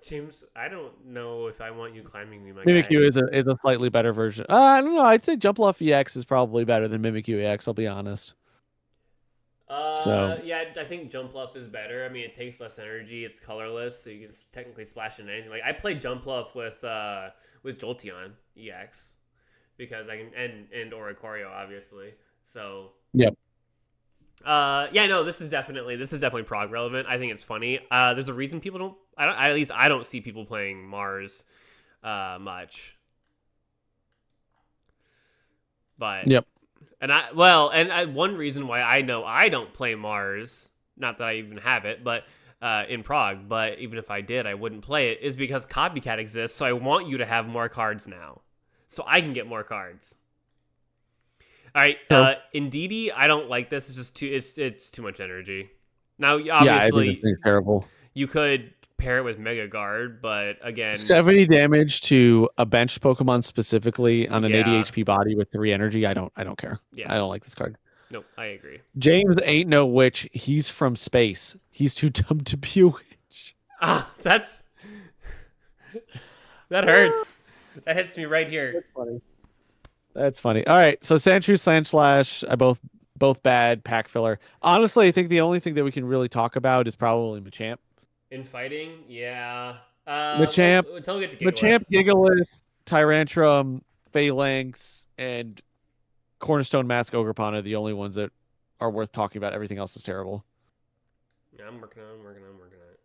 James, I don't know if I want you climbing me, my Mimikyu is a slightly better version. I don't know. I'd say Jumpluff EX is probably better than Mimikyu EX. I'll be honest. Yeah, I think Jumpluff is better. I mean, it takes less energy. It's colorless, so you can technically splash into anything. Like I played Jumpluff with Jolteon EX because I can and Oricorio obviously. So yep. Yeah, no, this is definitely prog relevant. I think it's funny. There's a reason people don't. At least I don't see people playing Mars much. But yep. And one reason why I know I don't play Mars, not that I even have it, but in Prague, but even if I did, I wouldn't play it, is because Copycat exists, so I want you to have more cards now. So I can get more cards. All right, Indeedee, I don't like this. It's just it's too much energy. Now, obviously, I think it's terrible. You could pair it with Mega Guard, but again, 70 damage to a bench Pokemon specifically on an 80 HP body with 3 energy. I don't care. Yeah. I don't like this card. Nope, I agree. James ain't no witch. He's from space. He's too dumb to be a witch. That hurts. That hits me right here. That's funny. That's funny. All right, so Sandshrew, Sandslash, both bad pack filler. Honestly, I think the only thing that we can really talk about is probably Machamp. In fighting, yeah. Machamp, until we get to Machamp, Gigalith, Tyrantrum, Phalanx, and Cornerstone Mask Ogerpon are the only ones that are worth talking about. Everything else is terrible. Yeah, I'm working on it.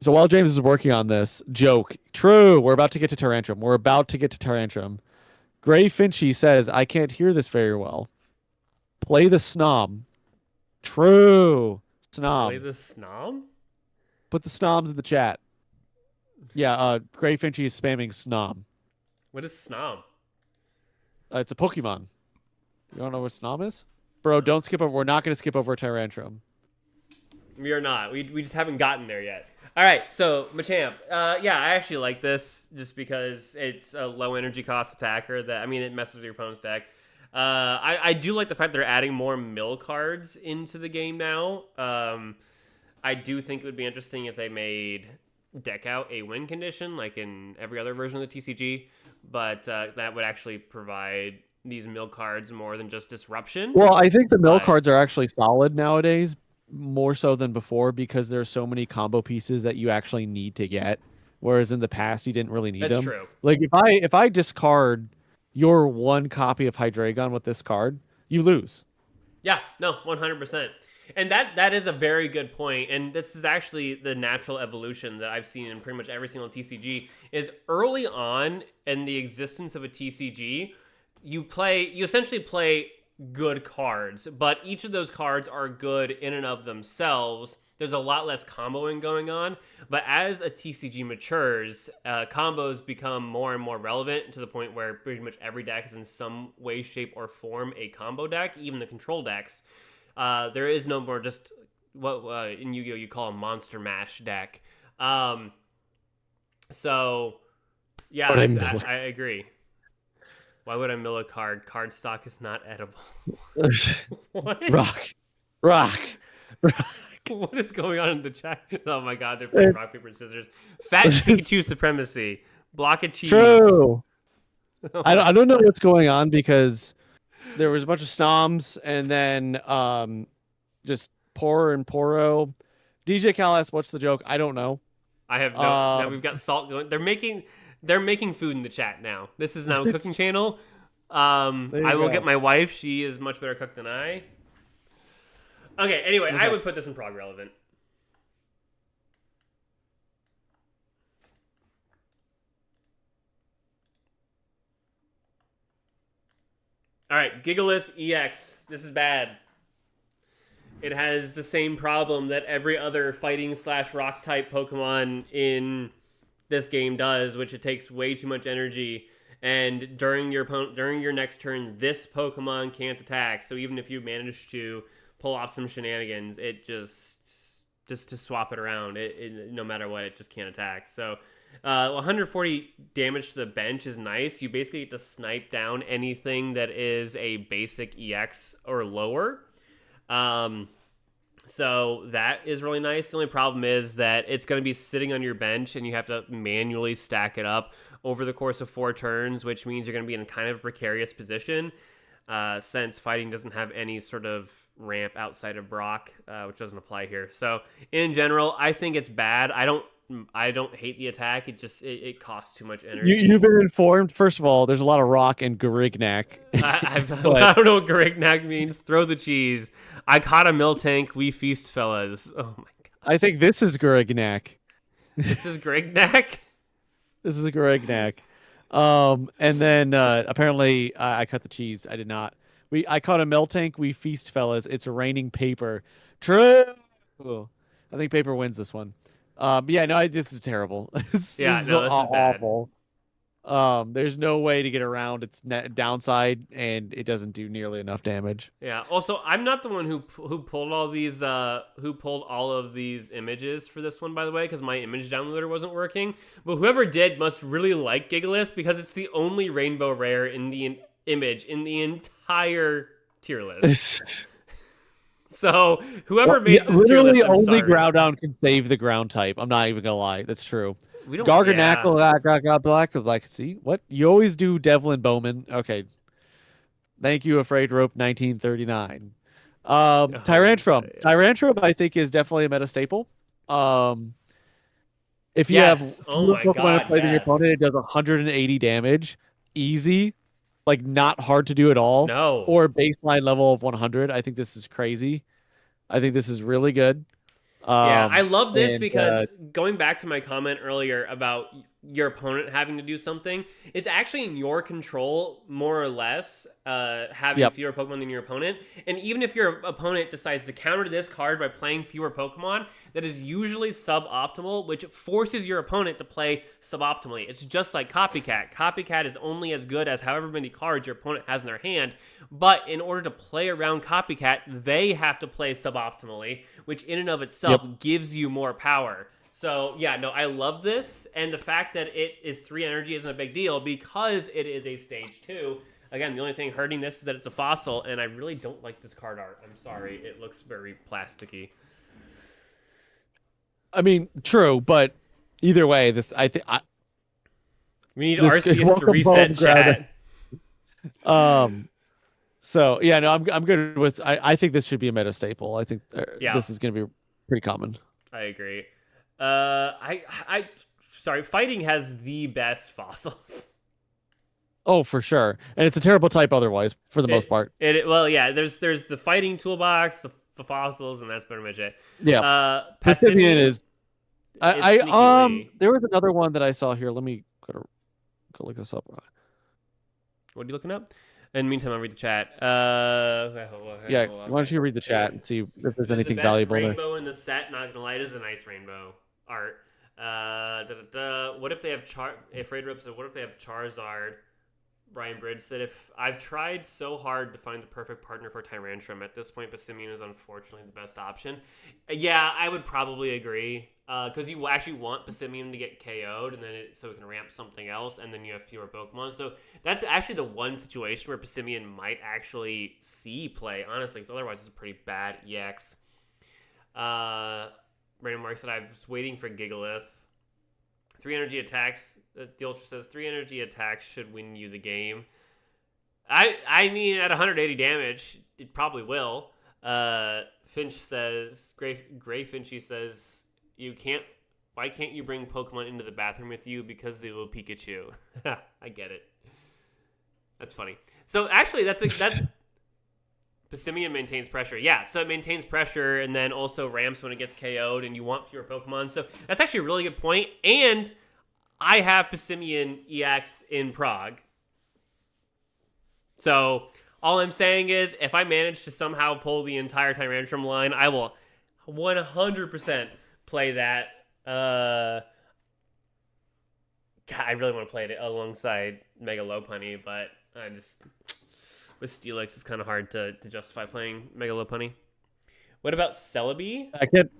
So while James is working on this, joke. True, we're about to get to Tyrantrum. Gray Finchy says, I can't hear this very well. Play the Snom. True. Snom. Play the Snom? Put the Snoms in the chat. Yeah, Gray Finchy is spamming Snom. What is Snom? It's a Pokemon. You don't know what Snom is? Bro, don't skip over. We're not going to skip over Tyrantrum. We are not. We just haven't gotten there yet. All right, so Machamp. Yeah, I actually like this just because it's a low energy cost attacker. It messes with your opponent's deck. I do like the fact they're adding more mill cards into the game now. I do think it would be interesting if they made deck out a win condition like in every other version of the TCG, but that would actually provide these mill cards more than just disruption. Well, I think the mill cards are actually solid nowadays, more so than before, because there's so many combo pieces that you actually need to get, whereas in the past you didn't really need them. That's true. Like if I discard your one copy of Hydreigon with this card, you lose. Yeah, no, 100%. And that is a very good point. And this is actually the natural evolution that I've seen in pretty much every single TCG, is early on in the existence of a TCG, you essentially play good cards, but each of those cards are good in and of themselves. There's a lot less comboing going on, but as a TCG matures, combos become more and more relevant to the point where pretty much every deck is in some way, shape, or form a combo deck, even the control decks. There is no more just what in Yu-Gi-Oh! You call a monster mash deck. So, yeah, I agree. Why would I mill a card? Card stock is not edible. What? Rock. What is going on in the chat? Oh my god, they're playing rock, paper, scissors. Fat Pikachu supremacy. Block of cheese. True. I don't know what's going on because there was a bunch of Snoms and then just Poro and Poro. DJ Cal asked, what's the joke? I don't know. I have no. Now we've got salt going. They're making food in the chat now. This is now a cooking channel. There you I will go. get my wife. She is much better cook than I. Okay, anyway, I Okay. would put this in prog relevant. All right, Gigalith EX. This is bad. It has the same problem that every other fighting / rock type Pokemon in this game does, which it takes way too much energy. And during your next turn, this Pokemon can't attack. So even if you manage to pull off some shenanigans, it just to swap it around, no matter what, it just can't attack. So 140 damage to the bench is nice. You basically get to snipe down anything that is a basic EX or lower. So that is really nice. The only problem is that it's going to be sitting on your bench and you have to manually stack it up over the course of 4 turns, which means you're going to be in kind of a precarious position since fighting doesn't have any sort of ramp outside of Brock, which doesn't apply here. So in general, I think it's bad. I don't hate the attack. It costs too much energy. You've been informed. First of all, there's a lot of rock and Garignac. I don't know what Garignac means. Throw the cheese. I caught a Miltank. We feast, fellas. Oh my god. I think this is Garignac. This is Garignac? This is a Garignac. And then apparently I cut the cheese. I did not. I caught a Miltank. We feast, fellas. It's raining paper. True. I think paper wins this one. Yeah, no, this is terrible. This is awful. There's no way to get around its downside, and it doesn't do nearly enough damage. Yeah. Also, I'm not the one who pulled all of these images for this one, by the way, because my image downloader wasn't working. But whoever did must really like Gigalith because it's the only rainbow rare in the image in the entire tier list. So whoever made this literally tier list, only Groudon can save the ground type. I'm not even gonna lie. That's true. We don't. Garganackle, black. See what you always do, Devlin Bowman. Okay, thank you, Afraid Rope 1939. Tyrantrum. Yeah. Tyrantrum, I think, is definitely a meta staple. If you have Pokemon played in your opponent, it does 180 damage, easy, like not hard to do at all. No. Or baseline level of 100. I think this is crazy. I think this is really good. Yeah, I love this because going back to my comment earlier about your opponent having to do something, it's actually in your control, more or less, having fewer Pokemon than your opponent. And even if your opponent decides to counter this card by playing fewer Pokemon, that is usually suboptimal, which forces your opponent to play suboptimally. It's just like Copycat. Copycat is only as good as however many cards your opponent has in their hand, but in order to play around Copycat, they have to play suboptimally, which in and of itself gives you more power. So, yeah, no, I love this, and the fact that it is 3 energy isn't a big deal because it is a stage 2. Again, the only thing hurting this is that it's a fossil, and I really don't like this card art. I'm sorry. It looks very plasticky. I mean, true, but either way, we need Arceus to reset chat. So yeah, no, I'm good with. I think this should be a meta staple. I think this is going to be pretty common. I agree. Sorry, fighting has the best fossils. Oh, for sure, and it's a terrible type otherwise, for the most part. Well, yeah. There's the fighting toolbox, the fossils, and that's pretty much it. Yeah. Passimian is. There was another one that I saw here. Let me go look this up. What are you looking up? In the meantime, I'll read the chat. Why don't you read the chat and see if there's anything valuable there. The best rainbow in the set, not gonna lie, is a nice rainbow art. What if they have Afraid Rip said, what if they have Charizard? Brian Bridge said, if I've tried so hard to find the perfect partner for Tyrantrum, at this point, Passimian is unfortunately the best option. Yeah, I would probably agree. Because you actually want Passimian to get KO'd, and then so it can ramp something else, and then you have fewer Pokemon. So that's actually the one situation where Passimian might actually see play, honestly, because otherwise it's a pretty bad EX. Brandon Mark said, I was waiting for Gigalith. 3 energy attacks. The Ultra says 3 energy attacks should win you the game. I mean, at 180 damage, it probably will. Finch says, Gray Finchy says, why can't you bring Pokemon into the bathroom with you? Because they will Pikachu. I get it. That's funny. So actually, that's Passimian maintains pressure. Yeah, so it maintains pressure and then also ramps when it gets KO'd, and you want fewer Pokemon. So that's actually a really good point. And I have Passimian EX in Prague. So all I'm saying is, if I manage to somehow pull the entire Tyrantrum line, I will 100% play that. God, I really want to play it alongside Mega Lopunny, but I just with Steelix, it's kind of hard to justify playing Mega Lopunny. What about Celebi? I can't.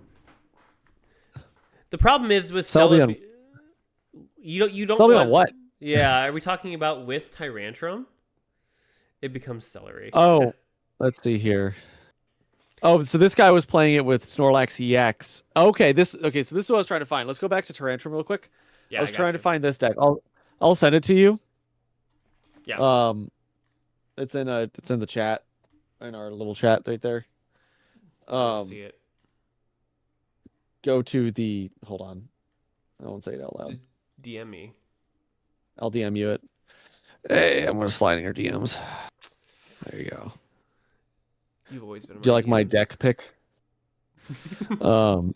The problem is with Celebi Celebi, you don't Celebi want on what? Yeah, are we talking about with Tyrantrum? It becomes Celery. Oh, let's see here. Oh, so this guy was playing it with Snorlax EX. Okay, so this is what I was trying to find. Let's go back to Tyrantrum real quick. Yeah, I was trying to find this deck. I'll send it to you. Yeah. It's in the chat, in our little chat right there. I don't see it. Go to the. Hold on, I won't say it out loud. Just DM me. I'll DM you it. Hey, I'm gonna slide in your DMs. There you go. You've always been. Do you like my deck pick? So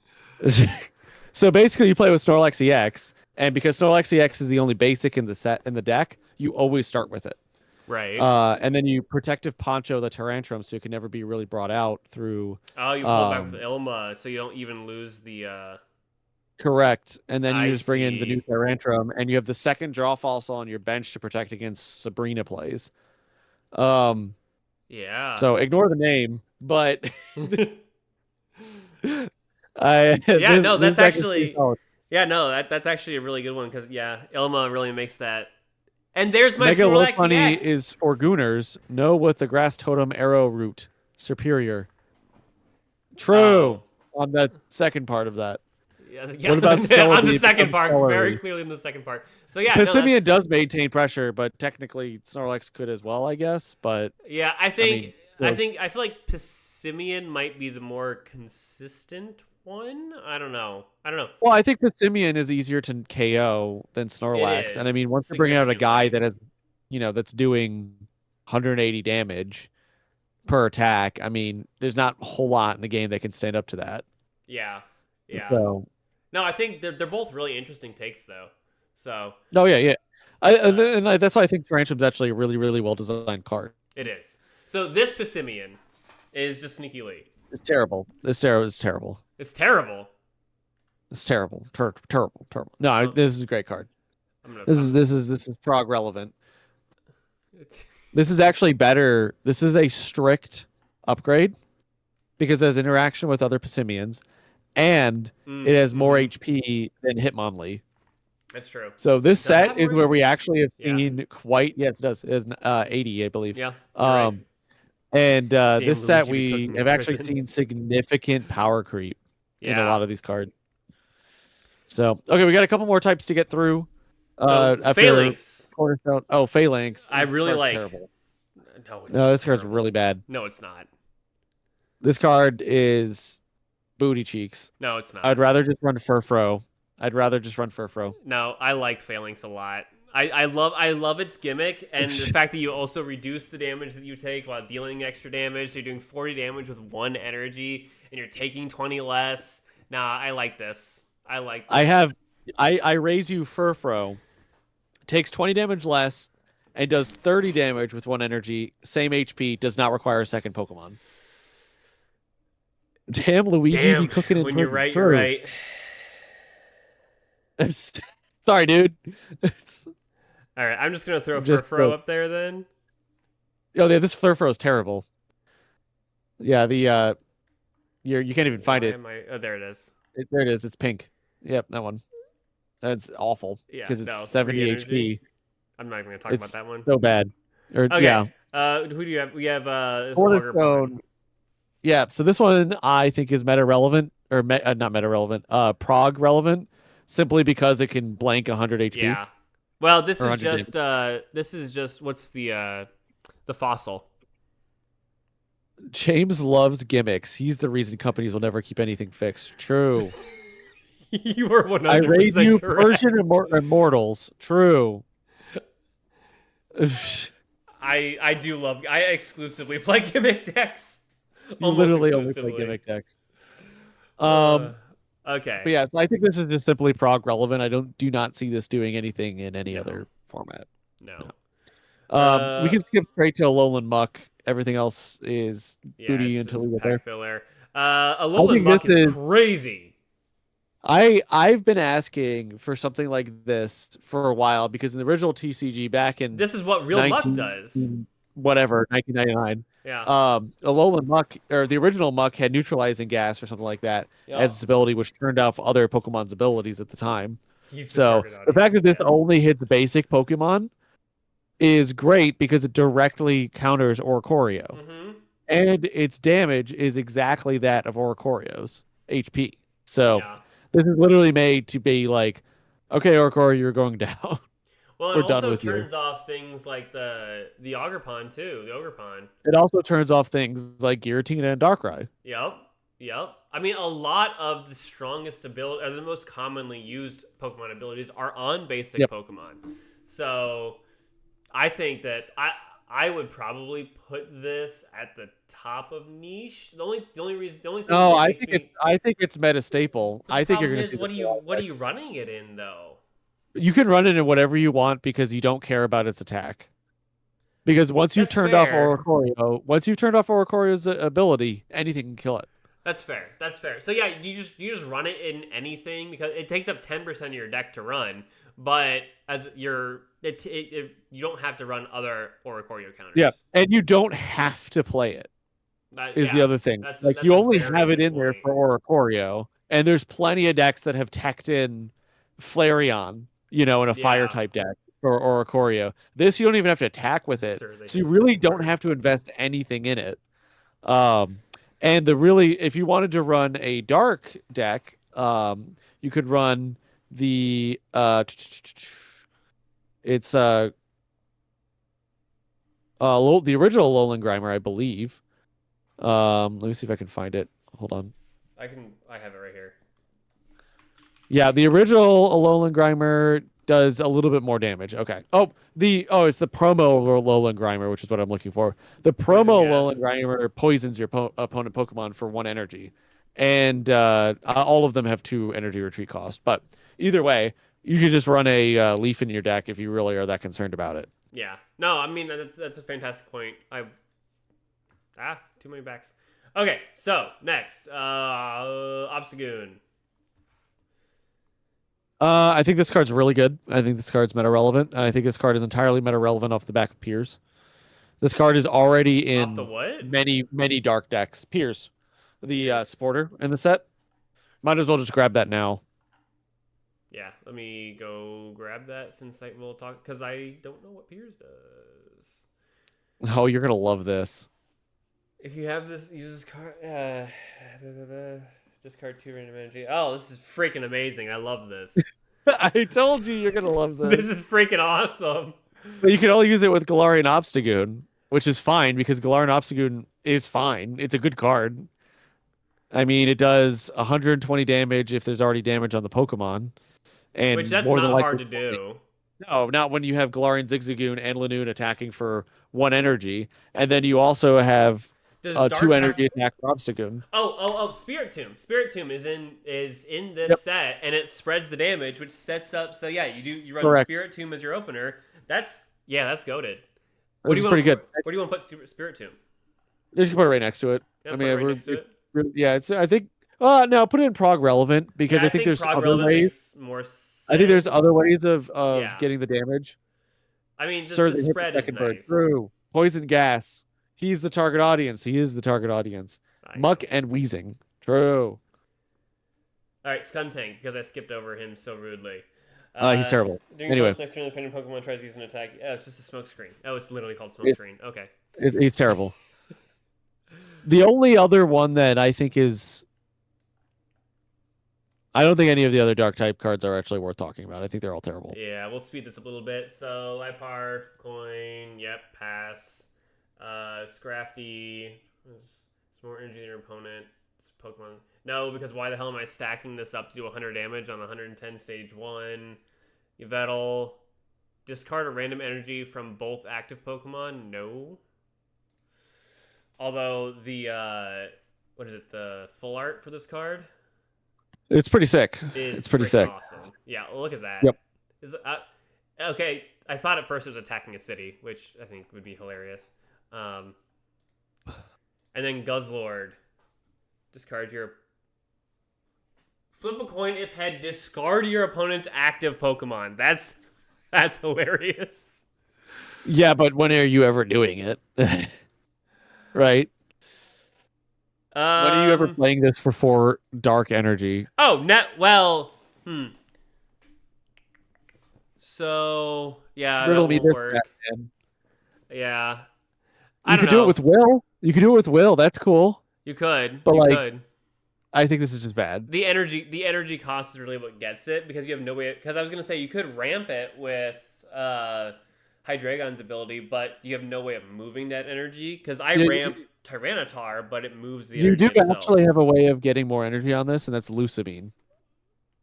basically, you play with Snorlax EX, and because Snorlax EX is the only basic in the deck, you always start with it. Right. And then you protective poncho the Tyrantrum, so it can never be really brought out through. Oh, you pull back with Ilma, so you don't even lose the. Correct, and then you I just bring in the see. new Tyrantrum, and you have the second draw fossil on your bench to protect against Sabrina plays. Yeah. So ignore the name, but that's actually that's actually a really good one because Ilma really makes that. And there's my Mega Snorlax Lopunny EX. is for Gooners. No, with the Grass Totem Arrow Root superior. True on the second part of that. Yeah, what about Celebi? On the second part, Celery. Very clearly in the second part. So Passimian does maintain pressure, but technically Snorlax could as well, I guess. But yeah, I feel like Passimian might be the more consistent one. I don't know. Well, I think Passimian is easier to KO than Snorlax, and I mean, once you bring out a guy that has, that's doing 180 damage per attack, I mean, there's not a whole lot in the game that can stand up to that. Yeah. So. No, I think they're both really interesting takes, though. So. Oh yeah. That's why I think Tarantum's actually a really, really well designed card. It is. So this Passimian is just sneaky late. It's terrible. This Sarah is terrible. It's terrible. It's terrible. Terrible. No, this is a great card. This is prog relevant. This is actually better. This is a strict upgrade because it has interaction with other Passimians, and it has more HP than Hitmonlee. That's true. So this set is where we actually have seen quite. Yes, it does. It has 80, I believe. Yeah. Right. And this set we have actually seen significant power creep in a lot of these cards. So okay, we got a couple more types to get through. Phalanx. Cornerstone. Oh, Phalanx. I really like. Terrible. No, this card's really bad. No, it's not. This card is booty cheeks. No, it's not. I'd rather just run Furfro. No, I like Phalanx a lot. I love its gimmick and the fact that you also reduce the damage that you take while dealing extra damage. So you're doing 40 damage with 1 energy and you're taking 20 less. Nah, I like this. I raise you Furfro. Takes 20 damage less and does 30 damage with 1 energy. Same HP, does not require a second Pokemon. Damn, Luigi be cooking it. When you're right, you're right. Sorry, dude. All right, I'm just gonna throw Furfro up there then. Oh yeah, this Furfro is terrible. Yeah, you can't even find it. Oh, there it is. There it is. It's pink. Yep, that one. That's awful. Yeah, because it's 70 HP. I'm not even gonna talk about that one. So bad. Okay. Yeah. Who do you have? We have Cornerstone. Yeah. So this one I think is meta relevant or not meta relevant. Prog relevant, simply because it can blank 100 HP. Yeah. Well, this is just what's the fossil. James loves gimmicks. He's the reason companies will never keep anything fixed. True. You are 100% I raise you correct. Persian Immortals. True. I do love. I exclusively play gimmick decks. You Almost literally only play exclusively. gimmick decks. Uh, Um, okay. but yeah, so I think this is just simply prog relevant. I do not see this doing anything in any No. other format. No. We can skip straight to Alolan Muck. Everything else is Yeah, booty it's until just we get there. pack filler. I Alolan think this Muck is is crazy. I've been asking for something like this for a while because in the original TCG back in This is what real Muck does. 19 whatever 1999, Yeah. Alolan Muck or the original Muck had neutralizing gas or something like that as Yep. its ability, which turned off other Pokemon's abilities at the time. He's the So target the fact audience. that this Yes. only hits basic Pokemon is great because it directly counters Oricorio. Mm-hmm. And its damage is exactly that of Oricorio's HP. So Yeah. this is literally made to be like, okay, Oricorio, you're going down. Well, it We're done also with you. turns off things like the Ogerpon too. The Ogerpon. It also turns off things like Giratina and Darkrai. Yep. Yep. I mean, a lot of the strongest ability, or the most commonly used Pokemon abilities, are on basic Yep. Pokemon. So, I think that I would probably put this at the top of niche. The only reason, the only thing. No, that I makes think me, I think it's meta staple. But the I think you're problem going to is, see what are you running it in though? You can run it in whatever you want because you don't care about its attack. Because once you've That's turned fair. off Oricorio's ability, anything can kill it. That's fair. That's fair. So yeah, you just run it in anything because it takes up 10% of your deck to run, but as you don't have to run other Oricorio counters. Yeah, and you don't have to play it. Is the other thing. That's You a only very have it good in there point. for Oricorio, and there's plenty of decks that have teched in Flareon, in a fire type deck for Oricorio. This you don't even have to attack with it, so you really don't have to invest anything in it. And if you wanted to run a dark deck, you could run the it's the original Alolan Grimer, I believe. Let me see if I can find it. Hold on. I have it right here. Yeah, the original Alolan Grimer does a little bit more damage. Okay. It's the promo Alolan Grimer, which is what I'm looking for. The promo Alolan Grimer poisons your opponent Pokemon for 1 energy, and all of them have 2 energy retreat cost. But either way, you could just run a leaf in your deck if you really are that concerned about it. Yeah. No, I mean that's a fantastic point. Too many backs. Okay, so next, Obstagoon. I think this card's really good. I think this card's meta relevant. I think this card is entirely meta relevant off the back of Piers. This card is already in off the what? many dark decks. Piers, the supporter in the set. Might as well just grab that now. Yeah, let me go grab that since we'll talk because I don't know what Piers does. Oh, you're gonna love this. If you have this, use this card. Discard 2 random energy. Oh, this is freaking amazing. I love this. I told you you're gonna love this. This is freaking awesome. But you can only use it with Galarian Obstagoon, which is fine because Galarian Obstagoon is fine. It's a good card. I mean, it does 120 damage if there's already damage on the Pokemon. And which that's more not than hard to do. No, not when you have Galarian Zigzagoon and Lanoon attacking for 1 energy. And then you also have 2 energy attack for Obstagoon. Spirit Tomb. Spirit Tomb is in this set, and it spreads the damage, which sets up. So yeah, you run Correct. Spirit Tomb as your opener. That's goated. This is pretty good. Where do you want to put Spirit Tomb? You can put it right next to it. Yeah, next to it. Yeah, I think. No, put it in prog relevant because I think there's other ways. More sense. I think there's other ways of getting the damage. I mean, the spread is nice. True. Poison gas. He's the target audience. He is the target audience. Muck and Wheezing. True. All right, Skuntank, because I skipped over him so rudely. He's terrible. Anyway. Next turn, the defending Pokemon tries to use an attack. Oh, it's just a smoke screen. Oh, it's literally called smoke screen. Okay. He's terrible. The only other one that I think is... I don't think any of the other dark type cards are actually worth talking about. I think they're all terrible. Yeah, we'll speed this up a little bit. So, Lipar, Coin, yep, pass. Scrafty, it's more energy than your opponent. It's Pokemon. No, because why the hell am I stacking this up to do 100 damage on 110 stage 1? Yveltal. Discard a random energy from both active Pokemon. No. Although what is it? The full art for this card It's pretty sick. is It's pretty freaking sick. awesome. Yeah, look at that. Yep. Okay, I thought at first it was attacking a city, which I think would be hilarious. And then Guzzlord. Discard your... Flip a coin if head. Discard your opponent's active Pokemon. That's hilarious. Yeah, but when are you ever doing it? Right? When are you ever playing this for 4 dark energy? Oh, well... So, yeah, Riddle that me will this, work. Batman. Yeah. You could do it with Will. You could do it with Will. That's cool. You could. But you like, could. I think this is just bad. The energy cost is really what gets it, because you have no way. Because I was gonna say you could ramp it with Hydreigon's ability, but you have no way of moving that energy. Because I ramp Tyranitar, but it moves the energy. You do itself. actually have a way of getting more energy on this, and that's Lusamine.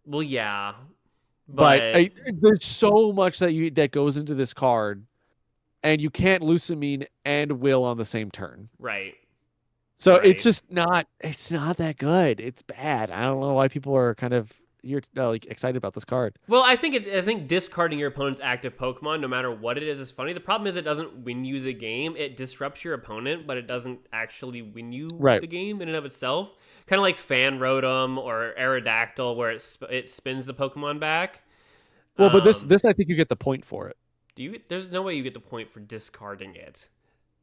Well, yeah, but there's so much that goes into this card, and you can't Lusamine and Will on the same turn. Right. So right. it's just not. It's not that good. It's bad. I don't know why people are kind of excited about this card. Well, I think discarding your opponent's active Pokemon, no matter what it is funny. The problem is it doesn't win you the game. It disrupts your opponent, but it doesn't actually win you the game in and of itself. Kind of like Fan Rotom or Aerodactyl, where it spins the Pokemon back. Well, but this I think you get the point for it. There's no way you get the point for discarding it.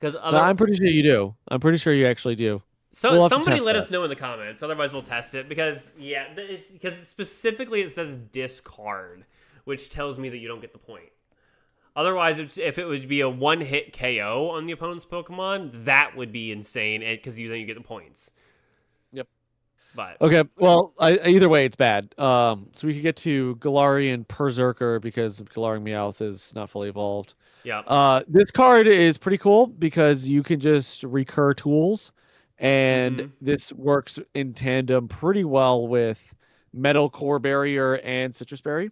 Because I'm pretty sure you do. I'm pretty sure you actually do. So somebody let us know in the comments. Otherwise, we'll test it. Because specifically it says discard, which tells me that you don't get the point. Otherwise, if it would be a one-hit KO on the opponent's Pokemon, that would be insane. Because then you get the points. Yep. But okay. Well, either way, it's bad. So we could get to Galarian Berserker because Galarian Meowth is not fully evolved. Yeah. This card is pretty cool because you can just recur tools, and this works in tandem pretty well with Metal Core Barrier and Citrus Berry,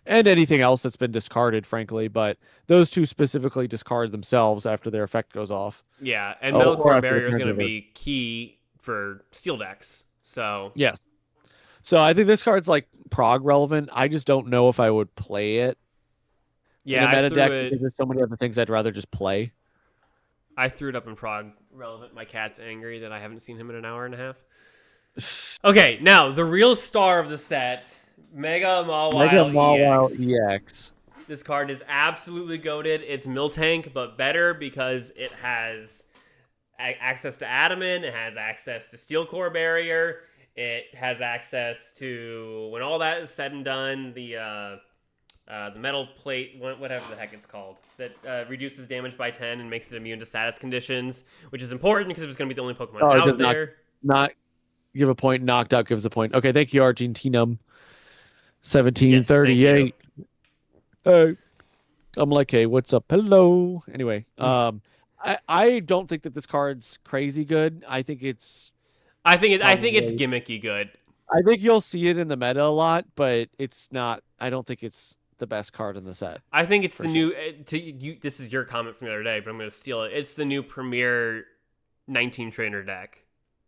and anything else that's been discarded, frankly. But those two specifically discard themselves after their effect goes off. Yeah, and Metal Core Barrier is going to be key for Steel decks. So yes. So I think this card's like prog relevant. I just don't know if I would play it. Yeah, in the meta deck, because there's so many other things I'd rather just play. I threw it up in prog relevant. My cat's angry that I haven't seen him in an hour and a half. Okay, now the real star of the set, Mega Mawile EX. This card is absolutely goated. It's Miltank, but better because it has access to Adamant. It has access to Steel Core Barrier. It has access to, when all that is said and done, the metal plate, whatever the heck it's called, that reduces damage by 10 and makes it immune to status conditions, which is important because it was going to be the only Pokemon out there. Not give a point, knocked out gives a point. Okay, thank you, Argentinum. 1738. Yes, hey, I'm like, hey, what's up? Hello. Anyway, I don't think that this card's crazy good. I think it's gimmicky good. I think you'll see it in the meta a lot, but it's not. I don't think it's the best card in the set. I think it's the new. This is your comment from the other day, but I'm going to steal it. It's the new premier 19 trainer deck.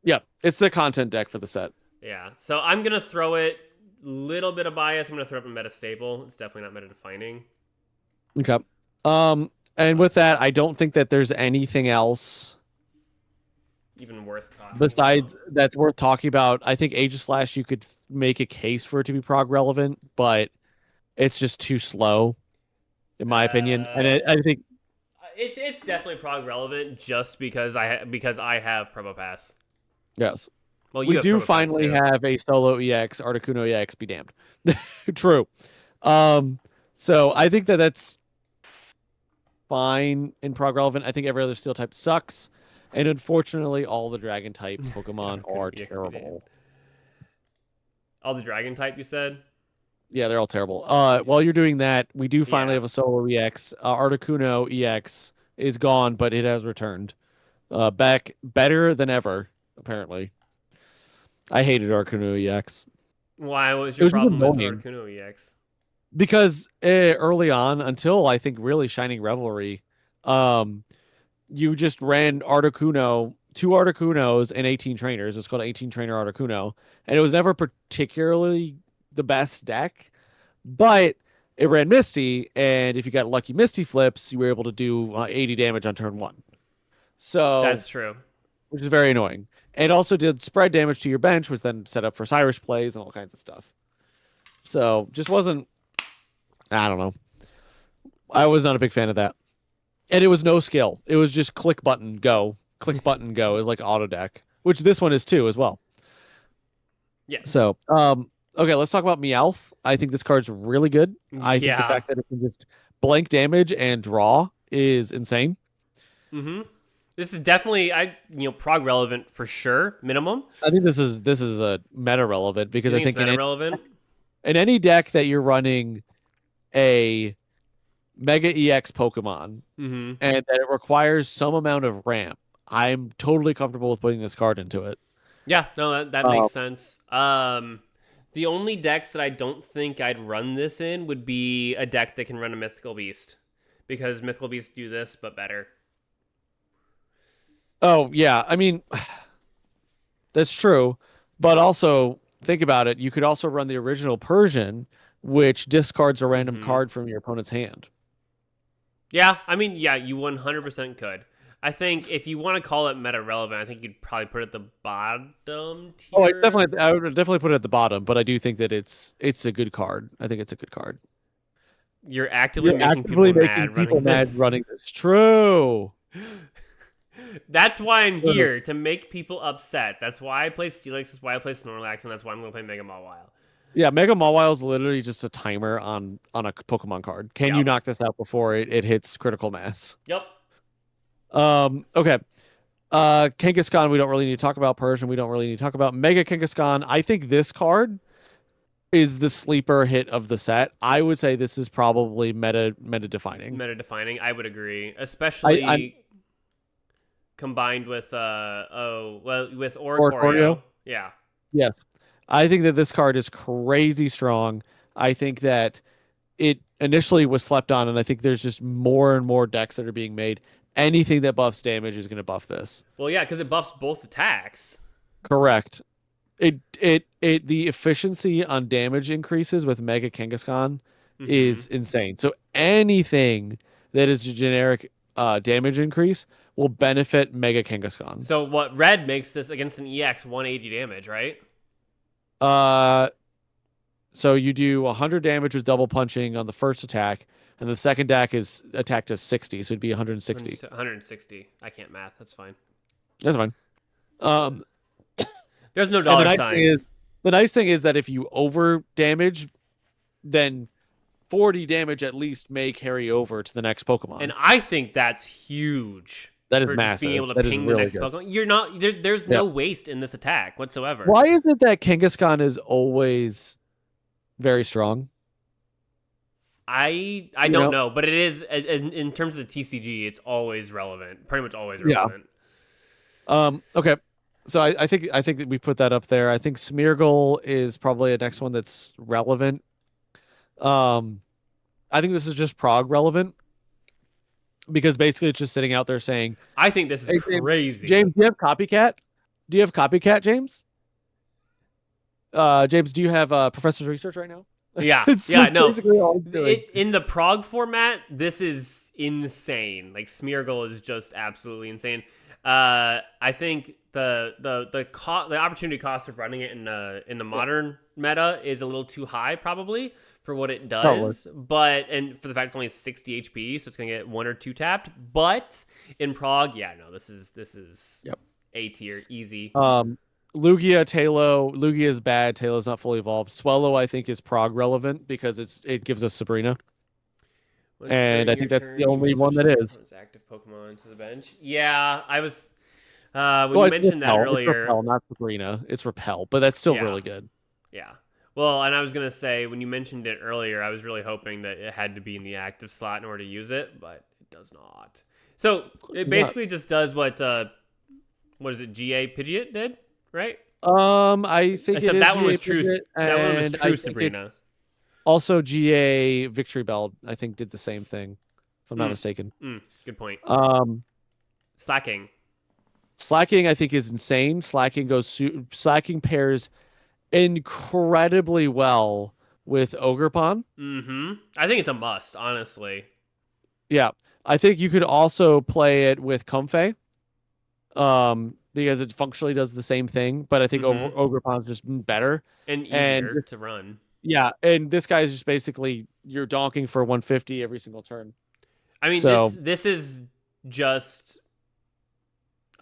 Yeah, it's the content deck for the set. Yeah, so I'm going to throw it. Little bit of bias. I'm going to throw up a meta staple. It's definitely not meta defining. Okay. And with that, I don't think that there's anything else even worth talking besides about. That's worth talking about. I think Aegislash, you could make a case for it to be prog relevant, but it's just too slow, in my opinion. And I think it's definitely prog relevant just because I have Promo Pass. Yes. Well, we do finally have a solo EX, Articuno EX. Be damned. True. So I think that's fine in prog relevant. I think every other steel type sucks. And unfortunately, all the dragon type Pokemon are terrible. All the dragon type, you said? Yeah, they're all terrible. While you're doing that, we do finally have a solo EX. Articuno EX is gone, but it has returned. Back better than ever, apparently. I hated Articuno EX. Why was your problem with Articuno EX? because early on, until I think really Shining Revelry, um, you just ran Articuno, two Articunos and 18 trainers. It's called 18 trainer Articuno, and it was never particularly the best deck, but it ran Misty, and if you got lucky Misty flips, you were able to do 80 damage on turn one. So, That's true. which is very annoying. And also did spread damage to your bench, which then set up for Cyrus plays and all kinds of stuff. So just wasn't, I don't know. I was not a big fan of that. And it was no skill. It was just click button, go. Click button, go. It was like auto deck, which this one is too as well. Yes. So, okay, let's talk about Meowth. I think this card's really good. I think the fact that it can just blank damage and draw is insane. Mm-hmm. This is definitely prog relevant for sure, minimum. I think this is a meta relevant because I think meta relevant in any deck that you're running a Mega EX Pokemon mm-hmm. and that it requires some amount of ramp, I'm totally comfortable with putting this card into it. Yeah, no, that makes sense. The only decks that I don't think I'd run this in would be a deck that can run a Mythical Beast, because Mythical Beasts do this but better. Oh yeah, I mean that's true, but also think about it. You could also run the original Persian, which discards a random card from your opponent's hand. Yeah, I mean, yeah, you 100% could. I think if you want to call it meta relevant, I think you'd probably put it at the bottom tier. Oh, I would definitely put it at the bottom, but I do think that it's a good card. I think it's a good card. You're actively making people mad running this. True. That's why I'm here, to make people upset. That's why I play Steelix, that's why I play Snorlax, and that's why I'm going to play Mega Mawile. Yeah, Mega Mawile is literally just a timer on a Pokemon card. Can you knock this out before it hits critical mass? Yep. Okay. Kangaskhan, we don't really need to talk about. Persian, we don't really need to talk about. Mega Kangaskhan, I think this card is the sleeper hit of the set. I would say this is probably meta defining. Meta defining, I would agree. Especially combined with with Oricorio. Yeah. Yes. I think that this card is crazy strong. I think that it initially was slept on, and I think there's just more and more decks that are being made. Anything that buffs damage is going to buff this. Well, yeah, because it buffs both attacks. Correct. The efficiency on damage increases with Mega Kangaskhan is insane. So anything that is a generic damage increase will benefit Mega Kangaskhan. So what red makes this against an EX 180 damage, right? So you do 100 damage with double punching on the first attack, and the second attack is attacked as 60, so it'd be 160. 160. I can't math. That's fine. That's fine. There's no dollar signs. The nice thing is that if you over damage, then 40 damage at least may carry over to the next Pokemon. And I think that's huge. That is massive. Being able to ping the next Pokemon. You're not there's no waste in this attack whatsoever. Why is it that Kangaskhan is always very strong? I don't know, but it is in terms of the TCG, it's always relevant. Pretty much always relevant. Yeah. Okay. So I think that we put that up there. I think Smeargle is probably a next one that's relevant. I think this is just prog relevant, because basically it's just sitting out there saying, I think this is crazy. James, do you have Copycat? James? James, do you have Professor's Research right now? Yeah. No. In the prog format, this is insane. Like, Smeargle is just absolutely insane. I think the opportunity cost of running it in the modern meta is a little too high, probably, for what it does. And for the fact it's only 60 HP, so it's gonna get 1 or 2 tapped. But in prog, this is A tier, easy. Lugia, Tailo. Lugia is bad. Tailo's not fully evolved. Swellow, I think, is prog relevant because it gives us Sabrina. And I think that's the only one that is. Active Pokemon to the bench. Yeah, I was. You mentioned that earlier. It's Repel, not Sabrina. It's Repel, but that's still really good. Yeah. Well, and I was gonna say, when you mentioned it earlier, I was really hoping that it had to be in the active slot in order to use it, but it does not. So it basically just does what is it? GA Pidgeot did, right? I think that one was true. That one was true, Sabrina. Also, GA Victory Bell, I think, did the same thing, if I'm not mistaken. Good point. Um, Slacking. Slacking, I think, is insane. Slacking pairs incredibly well with Ogerpon. I think it's a must, honestly. Yeah. I think you could also play it with Comfey. Because it functionally does the same thing, but I think Ogerpon's just better. And easier to run. Yeah, and this guy's just basically you're donking for 150 every single turn. I mean, so, this is just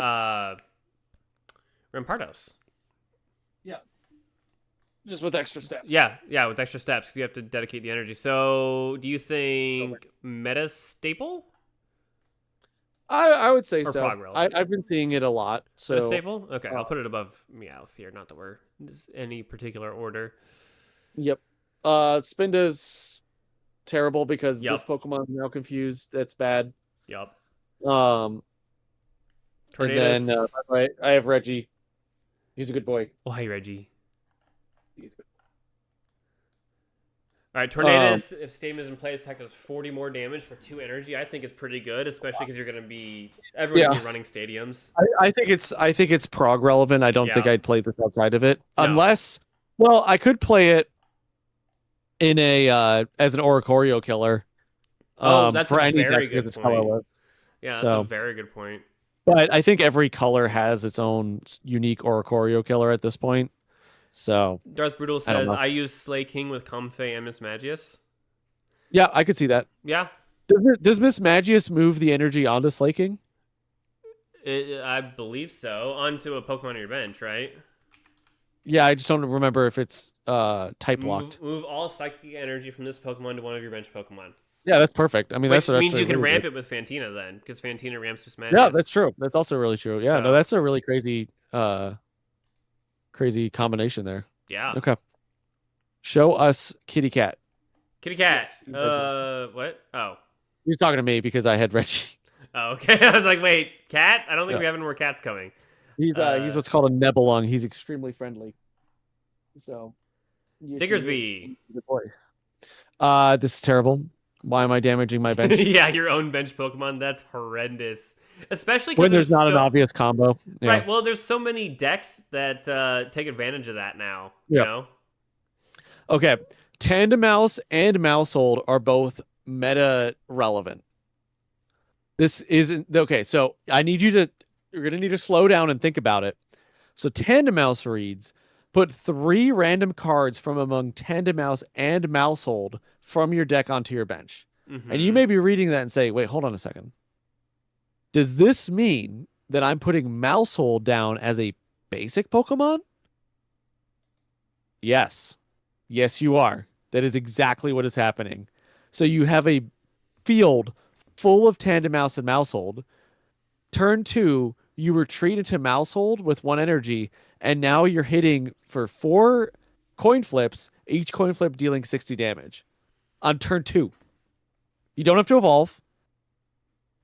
Rampardos. Yeah. Just with extra steps. Yeah, with extra steps because you have to dedicate the energy. So, do you think meta staple? I would say or so. Prog I've been seeing it a lot. So meta staple? Okay, I'll put it above Meowth here. Not that we're in any particular order. Yep. Spinda's terrible because this Pokemon is now confused. That's bad. Yep. And then I have Reggie. He's a good boy. Oh, hi, Reggie. All right, Tornadus, if Stadium is in place, attack does 40 more damage for 2 energy. I think is pretty good, especially because you're going to be everyone will be running stadiums. I think it's prog relevant. I don't think I'd play this outside of it unless, well, I could play it in a as an Oricorio killer. That's for a any very deck good it's point. colorless. Yeah, that's a very good point. But I think every color has its own unique Oricorio killer at this point. So Darth Brutal says, I use Slay King with Comfey and Miss Magius. Yeah, I could see that. Yeah. Does Miss Magius move the energy onto Slay King? I believe so. Onto a Pokemon on your bench, right? Yeah, I just don't remember if it's type locked. Move all psychic energy from this Pokemon to one of your bench Pokemon. Yeah, that's perfect. I mean, Which that's means you can really ramp good. it with Fantina then, because Fantina ramps Miss Magius. Yeah, that's true. That's also really true. Yeah, no, that's a really crazy crazy combination there. Yeah. Okay. Show us Kitty Cat. Kitty Cat. What? Oh. He was talking to me because I had Reggie. Oh, okay. I was like, wait, cat? I don't think we have any more cats coming. He's what's called a Nebelung. He's extremely friendly. So Diggersby. Good boy. This is terrible. Why am I damaging my bench? Yeah, your own bench Pokemon. That's horrendous. Especially when there's not an obvious combo. Yeah. Right. Well, there's so many decks that take advantage of that now. Yeah. You know? Okay. Tandemaus and Mousehold are both meta relevant. This isn't okay. So you're going to need to slow down and think about it. So Tandemaus reads, put 3 random cards from among Tandemaus and Mousehold from your deck onto your bench. And you may be reading that and say, wait, hold on a second. Does this mean that I'm putting Mousehold down as a basic Pokemon? Yes. Yes, you are. That is exactly what is happening. So you have a field full of Tandemaus and Mousehold. Turn 2, you retreat into Mousehold with 1 energy, and now you're hitting for 4 coin flips, each coin flip dealing 60 damage. On turn 2. You don't have to evolve.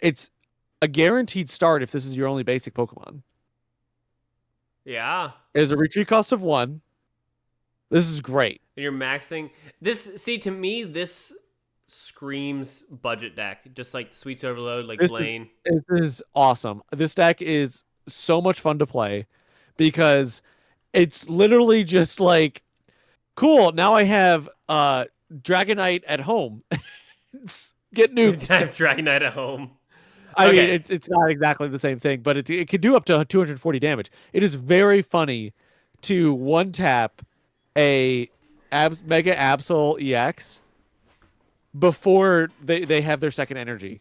It's a guaranteed start if this is your only basic Pokemon. Yeah. There's a retreat cost of 1. This is great. And you're maxing this. See, to me, this screams budget deck, just like Sweets Overload, like Blaine. This is awesome. This deck is so much fun to play because it's literally just like, cool, now I have Dragonite at home. Get nuked. I have Dragonite at home. I mean, it's not exactly the same thing, but it can do up to 240 damage. It is very funny to one-tap a Mega Absol EX before they have their second energy.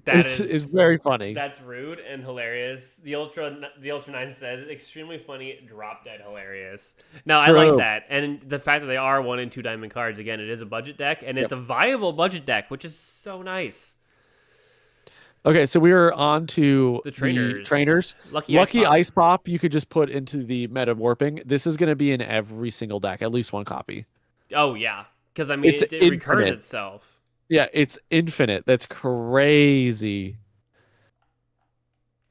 That is very funny. That's rude and hilarious. The Ultra 9 says extremely funny, drop dead hilarious. Now I like that, and the fact that they are 1 and 2 diamond cards. Again, it is a budget deck, and it's a viable budget deck, which is so nice. Okay, so we are on to the trainers. Lucky Ice Pop you could just put into the meta warping. This is going to be in every single deck, at least 1 copy. Oh yeah, because I mean it recurs itself. Yeah, it's infinite. That's crazy.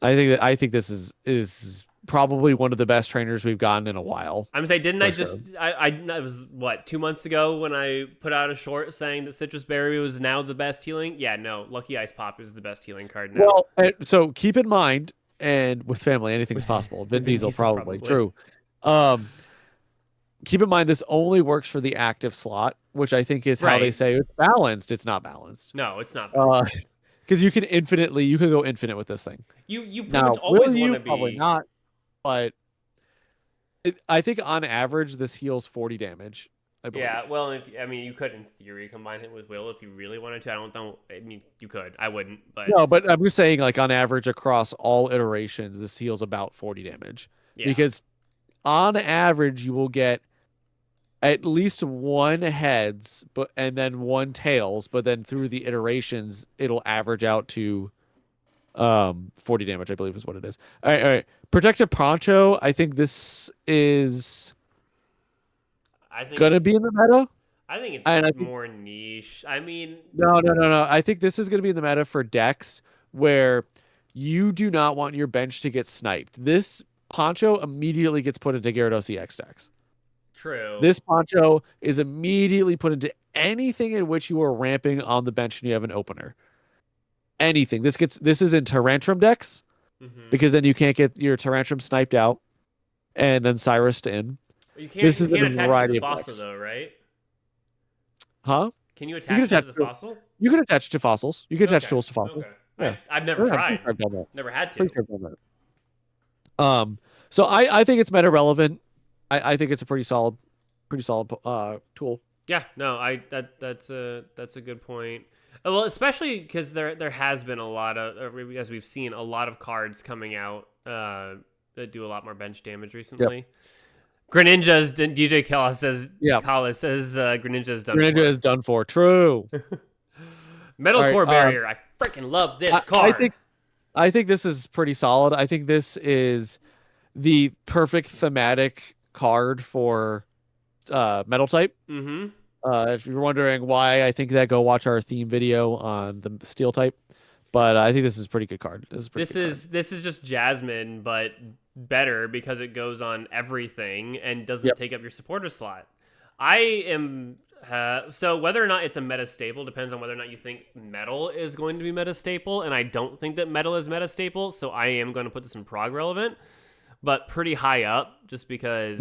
I think this is probably one of the best trainers we've gotten in a while. I'm saying, didn't For I sure. just I it was what 2 months ago when I put out a short saying that Citrus Berry was now the best healing? Yeah, no, Lucky Ice Pop is the best healing card now. Well, so keep in mind, and with family, anything's possible. Vin Vin Diesel, Diesel probably. probably. True. Um, keep in mind, this only works for the active slot, which I think is how they Right. say it's balanced. It's not balanced. No, it's not Uh, balanced. because you can go infinite with this thing. You pretty much Now, will always want you? to Probably be. not. But I think on average, this heals 40 damage, I believe. Yeah, well, if I mean, you could in theory combine it with Will if you really wanted to. I don't know. I mean, you could. I wouldn't, but No, but I'm just saying, like, on average, across all iterations, this heals about 40 damage. yeah, Because on average, you will get at least one heads, and then one tails, but then through the iterations, it'll average out to 40 damage, I believe is what it is. All right. Protective Poncho, I think this is I think gonna be in the meta. I think it's And I think more niche. I mean, no. I think this is gonna be in the meta for decks where you do not want your bench to get sniped. This Poncho immediately gets put into Gyarados EX decks. true. This Poncho is immediately put into anything in which you are ramping on the bench and you have an opener. Anything. This is in Tyrantrum decks Hmm. because then you can't get your Tyrantrum sniped out and then Cyrus in. You This is in can't a attach it to variety the of fossil decks. though, right? Huh? Can you You can attach it to attach the to fossil? you can attach to fossils. You can attach Okay. tools to fossils. Okay. Yeah. I've never Yeah, I'm tried. pretty sure I've done that. Never had to. Pretty sure I've done that. So I think it's meta relevant. I think it's a pretty solid tool. Yeah, no, that's a good point. Well, especially because there has been a lot of, as we've seen, a lot of cards coming out that do a lot more bench damage recently. Greninja's DJ Yep. Kala says Greninja's done Greninja for. is done for. True. Metal All right, Core Barrier. I freaking love this card. I think this is pretty solid. I think this is the perfect thematic card for metal type. Mm-hmm. If you're wondering why I think that, go watch our theme video on the steel type. But I think this is a pretty good card. This is just Jasmine, but better because it goes on everything and doesn't take up your supporter slot. I am so whether or not it's a meta staple depends on whether or not you think metal is going to be meta staple, and I don't think that metal is meta staple, so I am going to put this in prog relevant, but pretty high up just because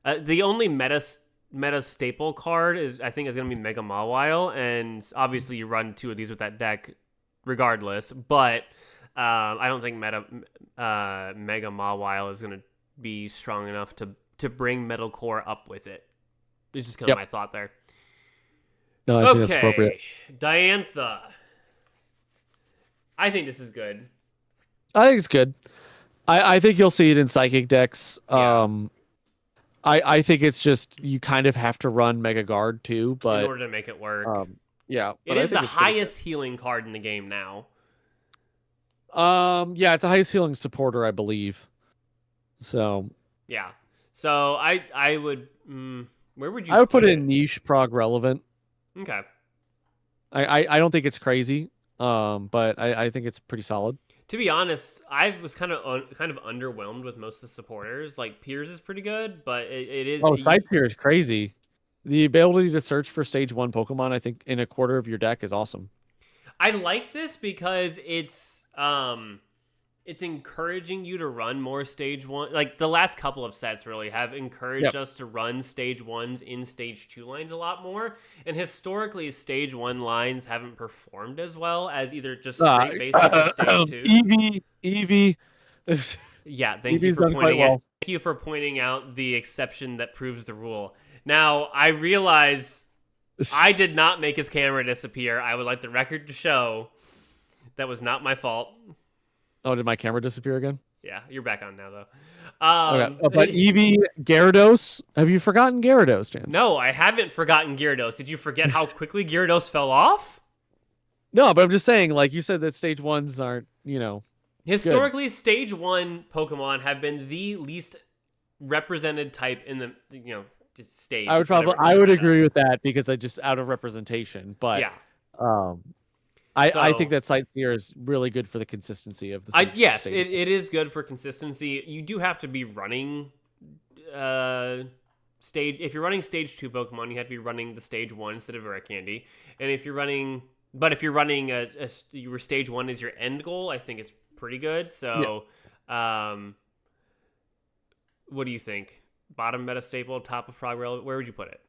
the only meta staple card is I think is going to be Mega Mawile, and obviously you run two of these with that deck regardless, but I don't think Mega Mawile is going to be strong enough to bring Metal Core up with it. It's just kind of my thought there. No, I think that's appropriate. Diantha. I think this is good. I think it's good. I think you'll see it in psychic decks. Yeah. I think it's just you kind of have to run Mega Guard too, but in order to make it work. yeah. It is the highest healing card in the game now. Yeah, it's a highest healing supporter, I believe. So yeah. So I would where would you I would put it it in niche prog relevant. Okay. I don't think it's crazy. But I think it's pretty solid. To be honest, I was kind of underwhelmed with most of the supporters. Like Piers is pretty good, but it is. Oh, Side Pier is crazy. The ability to search for stage 1 Pokemon, I think, in a quarter of your deck is awesome. I like this because it's encouraging you to run more stage 1. Like the last couple of sets really have encouraged us to run stage 1s in stage 2 lines a lot more. And historically, stage 1 lines haven't performed as well as either just straight basics or stage 2. Eevee. Yeah, thank you for pointing out the exception that proves the rule. Now, I realize I did not make his camera disappear. I would like the record to show that was not my fault. Oh, did my camera disappear again? Yeah, you're back on now, though. Okay. But Eevee, Gyarados, have you forgotten Gyarados, James? No, I haven't forgotten Gyarados. Did you forget how quickly Gyarados fell off? No, but I'm just saying, like you said, that stage 1s aren't, Historically, stage 1 Pokemon have been the least represented type in the, stage. I would agree with that because I just out of representation, but yeah. I think So that Sightseer is really good for the consistency of the yes, stage. it is good for consistency. You do have to be running uh stage if you're running stage 2 Pokemon, you have to be running the stage 1 instead of Rare Candy. And if you're running your stage 1 is your end goal, I think it's pretty good. Yeah. So what do you think? Bottom meta staple, top of prog relevant, where would you put it?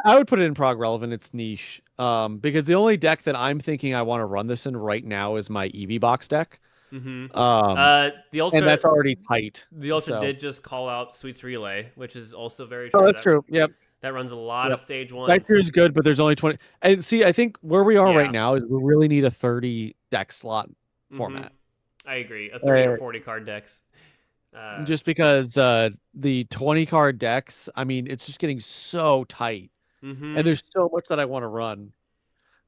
I would put it in prog relevant. It's niche. Because the only deck that I'm thinking I want to run this in right now is my EV box deck. Mm-hmm. The And Ultra that's already tight. the Ultra So. did just call out Sweets Relay, which is also very Oh, true. that's true. Yep. That runs a lot Yep. of stage Sightseer ones. is good, but there's only 20. And see, I think where we are right Yeah. now is we really need a 30 deck slot Mm-hmm. format. I agree. A 30 or Uh, 40 card decks. just because the 20 card decks, I mean, it's just getting so tight. And Mm-hmm. there's so much that I want to run.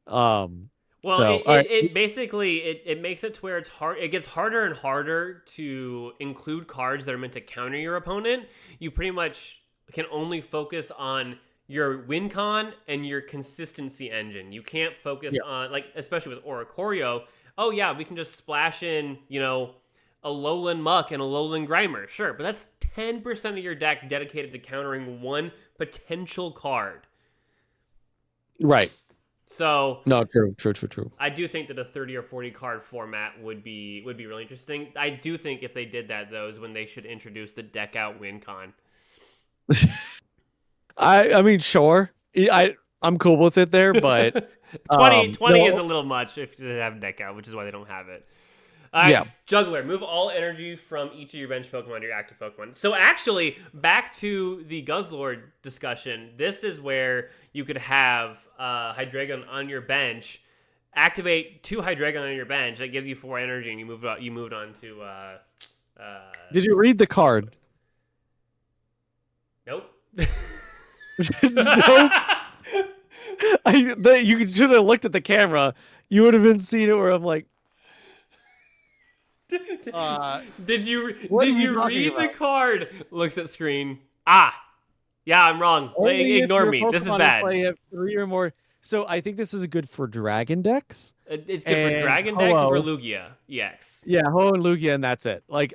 Well, So all right. it basically it makes it to where it's hard. It gets harder and harder to include cards that are meant to counter your opponent. You pretty much can only focus on your win con and your consistency engine. You can't focus Yeah. on, like, especially with Oricorio. Oh yeah, we can just splash in, a Lowland Muck and a Lowland Grimer. Sure, but that's 10% of your deck dedicated to countering one potential card. Right. So No, true. I do think that a 30 or 40 card format would be really interesting. I do think if they did that, though, is when they should introduce the deck out win con. I mean, sure. I'm cool with it there, but 20 is no, a little much if they have deck out, which is why they don't have it. All right, yeah. Juggler, move all energy from each of your bench Pokemon to your active Pokemon. So actually, back to the Guzzlord discussion, this is where you could have Hydreigon on your bench, activate 2 Hydreigon on your bench, that gives you 4 energy, and you moved on to... Did you read the card? Nope. Nope. You should have looked at the camera. You would have been seeing it where I'm like, did you what are we talking read the about? card? Looks at screen. Yeah, I'm wrong. Only if Ignore your me. This is Pokemon in bad. play have 3 or more. So I think this is good for Dragon decks. It's good for And Dragon decks and for Ho-Oh. Lugia EX. Yeah, Ho and Lugia, and that's it. Like,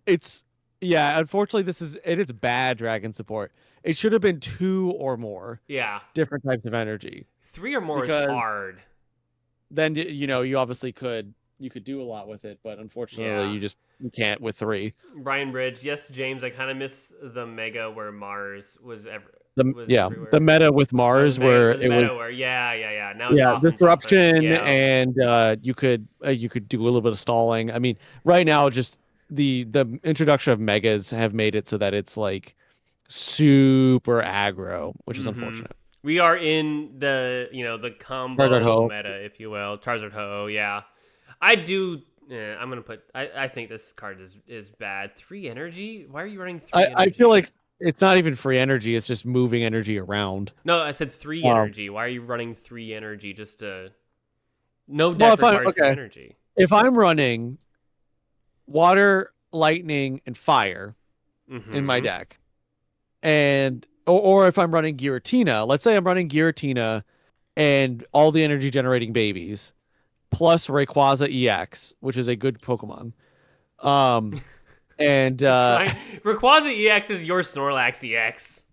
it's unfortunately, it's bad Dragon support. It should have been 2 or more Yeah. different types of energy. 3 or more Because is hard. Then you obviously could do a lot with it, but unfortunately, Yeah. you can't with 3. Brian Bridge, yes, James. I kind of miss the Mega where Mars was everywhere. The meta with Mars where it was Now it's offense, disruption, offense. Yeah. and you could do a little bit of stalling. I mean, right now just the introduction of megas have made it so that it's like super aggro, which is unfortunate. We are in the combo Charizard Ho. meta, if you will. Charizard Ho, yeah. I do. I'm gonna put. I think this card is bad. 3 energy. Why are you running 3? I feel like it's not even free energy. It's just moving energy around. No, I said 3 energy. Why are you running 3 energy just to? No deck requires 3 energy. If I'm running water, lightning, and fire in my deck, and or if I'm running Giratina, let's say I'm running Giratina and all the energy generating babies, plus Rayquaza EX, which is a good Pokemon. And Rayquaza EX is your Snorlax EX.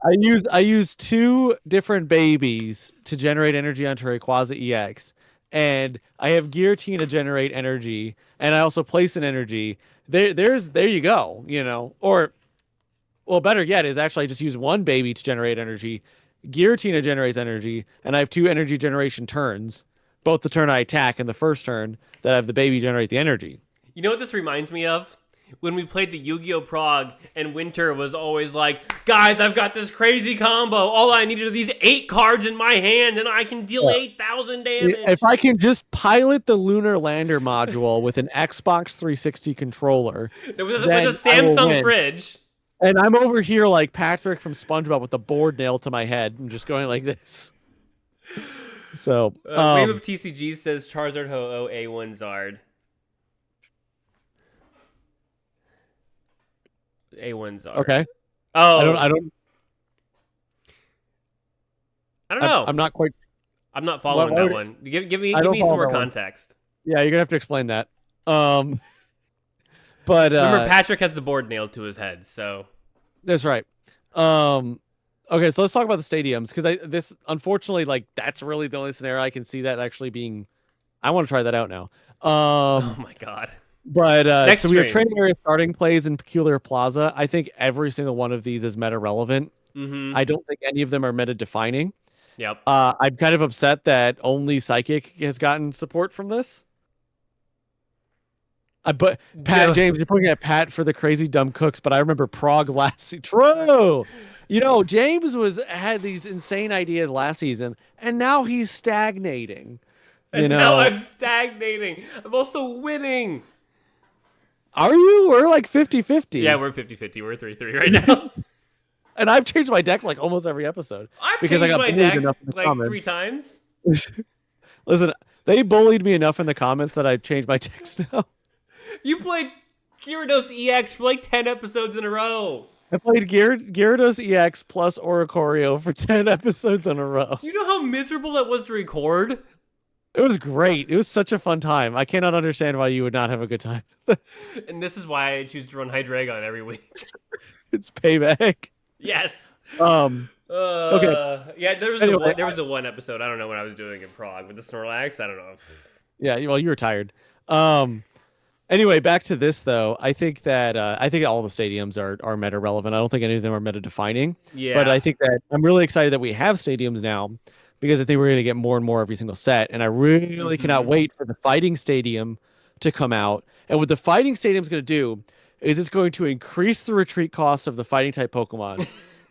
I use 2 different babies to generate energy onto Rayquaza EX, and I have Giratina generate energy, and I also place an energy. There you go. Or, well, better yet is actually I just use 1 baby to generate energy. Giratina generates energy, and I have 2 energy generation turns, both the turn I attack and the first turn that I have the baby generate the energy. You know what this reminds me of? When we played the Yu-Gi-Oh! Prague, and Winter was always like, guys, I've got this crazy combo. All I needed are these 8 cards in my hand, and I can deal 8,000 damage. If I can just pilot the Lunar Lander module with an Xbox 360 controller, with a Samsung fridge. And I'm over here like Patrick from SpongeBob with the board nailed to my head and just going like this. So, Wave of TCG says Charizard Ho-Oh A1 Zard. A1 Zard. Okay. Oh. I don't know. I'm not quite. I'm not following that one. Give I give don't me some follow more that one. context. Yeah, you're gonna have to explain that. Um, but Remember, Patrick has the board nailed to his head, so that's right. Um, okay, so let's talk about the stadiums because this unfortunately like that's really the only scenario I can see that actually being. I want to try that out now. oh my god. But Next so we have stream. training area starting plays in Peculiar Plaza. I think every single one of these is meta relevant. Mm-hmm. I don't think any of them are meta defining. Yep. I'm kind of upset that only Psychic has gotten support from this. But Pat James, you're pointing at Pat for the crazy dumb cooks, but I remember Prague last season. True. You know, James had these insane ideas last season, and now he's stagnating. And now I'm stagnating. I'm also winning. Are you? We're like 50-50. Yeah, we're 50-50. We're 3-3 right now. And I've changed my deck like almost every episode. I've changed my deck like comments. 3 times. Listen, they bullied me enough in the comments that I changed my decks now. You played Gyarados EX for like 10 episodes in a row. I played Gyarados EX plus Oricorio for 10 episodes in a row. Do you know how miserable that was to record? It was great. It was such a fun time. I cannot understand why you would not have a good time. And this is why I choose to run Hydreigon every week. It's payback. Yes. Okay. Yeah, there was the one episode. I don't know what I was doing in Prague with the Snorlax. I don't know. Yeah, well, you were tired. Anyway, back to this though. I think that I think all the stadiums are meta relevant. I don't think any of them are meta defining. Yeah. But I think that I'm really excited that we have stadiums now because I think we're going to get more and more every single set. And I really cannot wait for the fighting stadium to come out. And what the fighting stadium is going to do is it's going to increase the retreat cost of the fighting type Pokemon,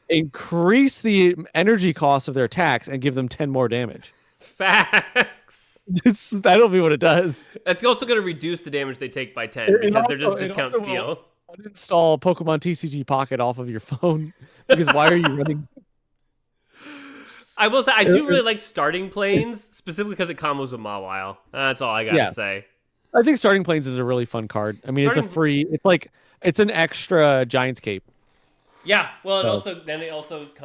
increase the energy cost of their attacks, and give them 10 more damage. Facts. That'll be what it does. It's also going to reduce the damage they take by 10 because they're just discount steel. Uninstall Pokemon TCG Pocket off of your phone because why are you running? I will say I do really like starting planes specifically because it combos with Mawile. That's all I got to say. I think starting planes is a really fun card. I mean, it's an extra Giant's Cape. Yeah, well, it also goes with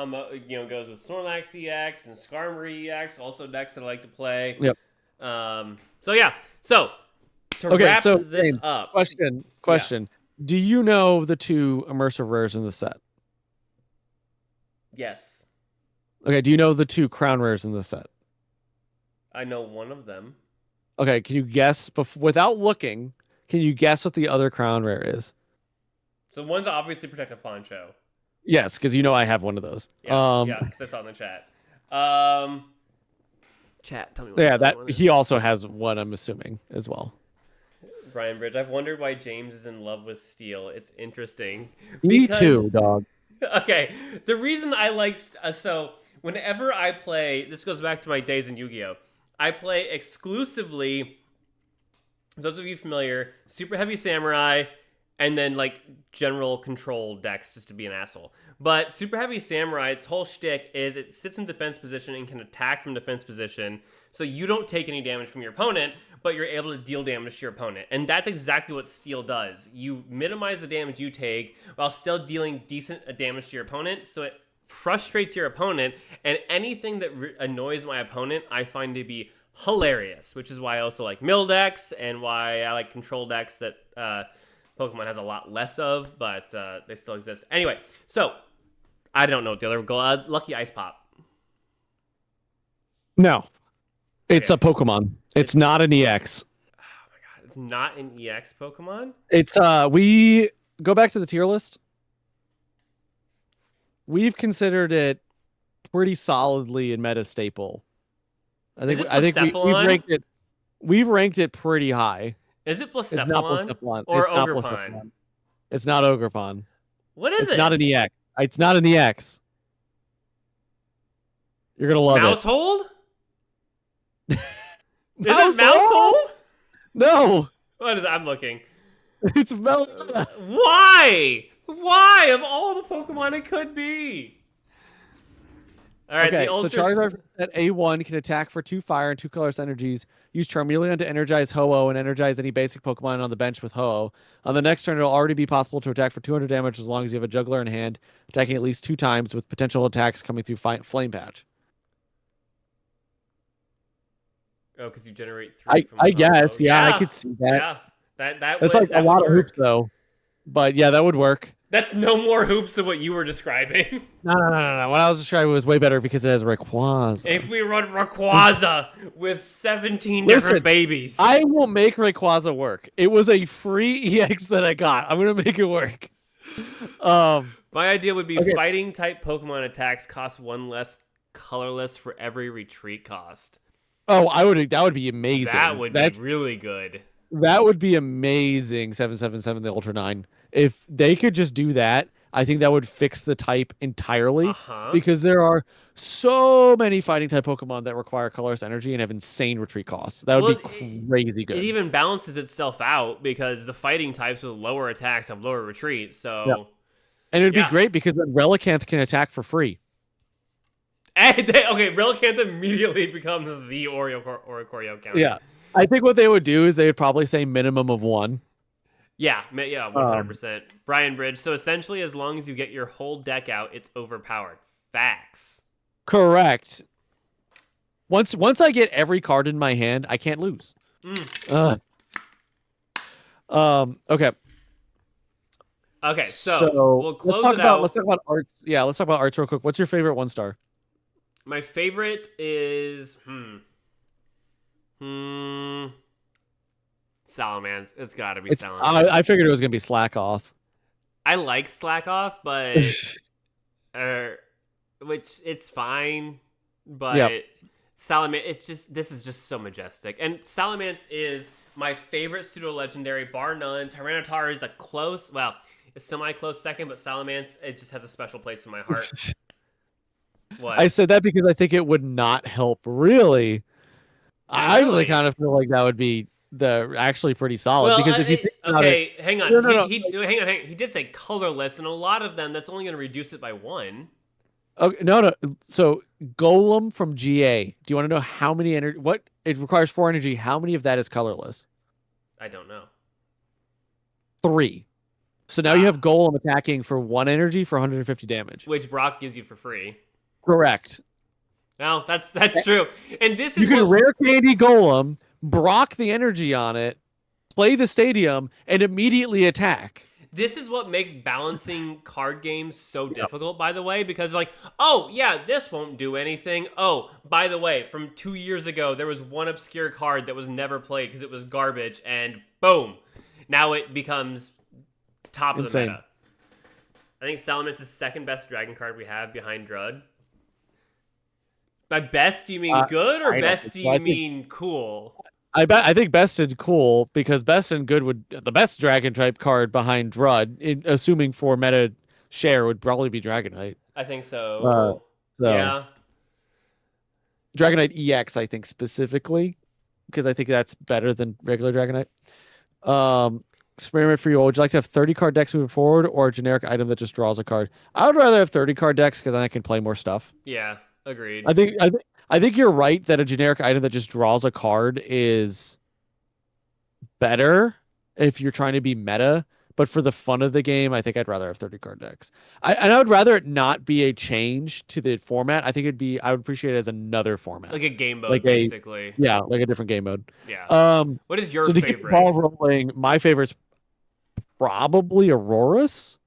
Snorlax EX and Skarmory EX, also decks that I like to play. Yep. So to wrap this up. Question. Yeah. Do you know the 2 immersive rares in the set? Yes. Okay, do you know the 2 crown rares in the set? I know one of them. Okay, can you guess without looking? Can you guess what the other crown rare is? So one's obviously Protective Poncho. Yes, because you know I have one of those. Yeah, because I saw in the chat. Chat, tell me what. Yeah, that he also has one. I'm assuming as well. Brian Bridge, I've wondered why James is in love with steel. It's interesting. Me too, dog. Okay, the reason I like so whenever I play, this goes back to my days in Yu-Gi-Oh. I play exclusively, for those of you familiar, Super Heavy Samurai, and then like general control decks just to be an asshole. But Super Heavy Samurai, its whole shtick is it sits in defense position and can attack from defense position, so you don't take any damage from your opponent, but you're able to deal damage to your opponent. And that's exactly what Steel does. You minimize the damage you take while still dealing decent damage to your opponent, so it frustrates your opponent, and anything that annoys my opponent I find to be hilarious, which is why I also like mill decks and why I like control decks that Pokemon has a lot less of, but they still exist. Anyway, so I don't know what the other goal. Lucky Ice Pop. No, it's a Pokemon. It's not an EX. Oh my god, it's not an EX Pokemon. It's we go back to the tier list. We've considered it pretty solidly in meta staple. I think we've ranked it pretty high. Is it Blacephalon? It's not Blacephalon. Or Ogerpon? It's not Ogerpon. What is it? It's not an EX. It's not an EX. You're gonna love Mousehold? it. Is it Mousehold? No. What is it? I'm looking. It's Melta. Why? Why? Of all the Pokemon it could be. All right, okay, so Charizard at A1 can attack for 2 fire and 2 colorless energies. Use Charmeleon to energize Ho-Oh and energize any basic Pokemon on the bench with Ho-Oh. On the next turn, it'll already be possible to attack for 200 damage as long as you have a Juggler in hand, attacking at least 2 times with potential attacks coming through Flame Patch. Oh, because you generate 3 from I combo. guess, yeah, I could see that. Yeah. That's like a That would lot of hoops work. though. But yeah, that would work. That's no more hoops than what you were describing. No. What I was trying was way better because it has Rayquaza. If we run Rayquaza with 17 Listen, different babies. I will make Rayquaza work. It was a free EX that I got. I'm gonna make it work. My idea would be okay. fighting type Pokemon attacks cost 1 less colorless for every retreat cost. Oh, that would be amazing. That would be really good. That would be amazing. 777 the Ultra 9. If they could just do that, I think that would fix the type entirely. Because there are so many fighting type Pokemon that require colorless energy and have insane retreat costs. That would be crazy good. It even balances itself out because the fighting types with lower attacks have lower retreat. So, yeah. And it would be great because then Relicanth can attack for free. Okay, Relicanth immediately becomes the Oricorio counter. Yeah. I think what they would do is they would probably say minimum of 1. Yeah, 100%. Brian Bridge. So essentially, as long as you get your whole deck out, it's overpowered. Facts. Correct. Once I get every card in my hand, I can't lose. Okay. Okay, so we'll close it out. Let's talk about arts. Yeah, let's talk about arts real quick. What's your favorite 1-star? My favorite is Salamence. It's got to be Salamence. I figured it was gonna be Slack Off. I like Slack Off, but which it's fine, but Salamence. This is just so majestic, and Salamence is my favorite pseudo legendary, bar none. Tyranitar is a close, a semi-close second, but Salamence, it just has a special place in my heart. What? I said that because I think it would not help really. I really kind of feel like that would be actually pretty solid. Well, because if you think about hang on. No. Hang on. He did say colorless, and a lot of them, that's only going to reduce it by 1. Okay, no. So Golem from GA. Do you want to know how many energy? What it requires 4 energy? How many of that is colorless? I don't know. 3. So now you have Golem attacking for 1 energy for 150 damage, which Brock gives you for free. Correct. No, that's true. And this is you can rare candy Golem, Brock the energy on it, play the stadium, and immediately attack. This is what makes balancing card games so difficult, by the way, because oh, yeah, this won't do anything. Oh, by the way, from 2 years ago, there was one obscure card that was never played because it was garbage, and boom. Now it becomes top of the meta. I think Salamence is second best dragon card we have behind Drud. By best, do you mean good, or best do you mean cool? I think best and cool, because best and good would the best dragon type card behind Drud, assuming for meta share, would probably be Dragonite. I think so. Yeah. Dragonite EX, I think specifically, because I think that's better than regular Dragonite. Experiment for you all. Would you like to have 30 card decks moving forward, or a generic item that just draws a card? I would rather have 30 card decks because then I can play more stuff. Yeah, agreed. I think you're right that a generic item that just draws a card is better if you're trying to be meta. But for the fun of the game, I think I'd rather have 30 card decks. I would rather it not be a change to the format. I think I would appreciate it as another format. Like a game mode, basically. Yeah, like a different game mode. Yeah. What is your favorite? To get the ball rolling, my favorite's probably Auroras.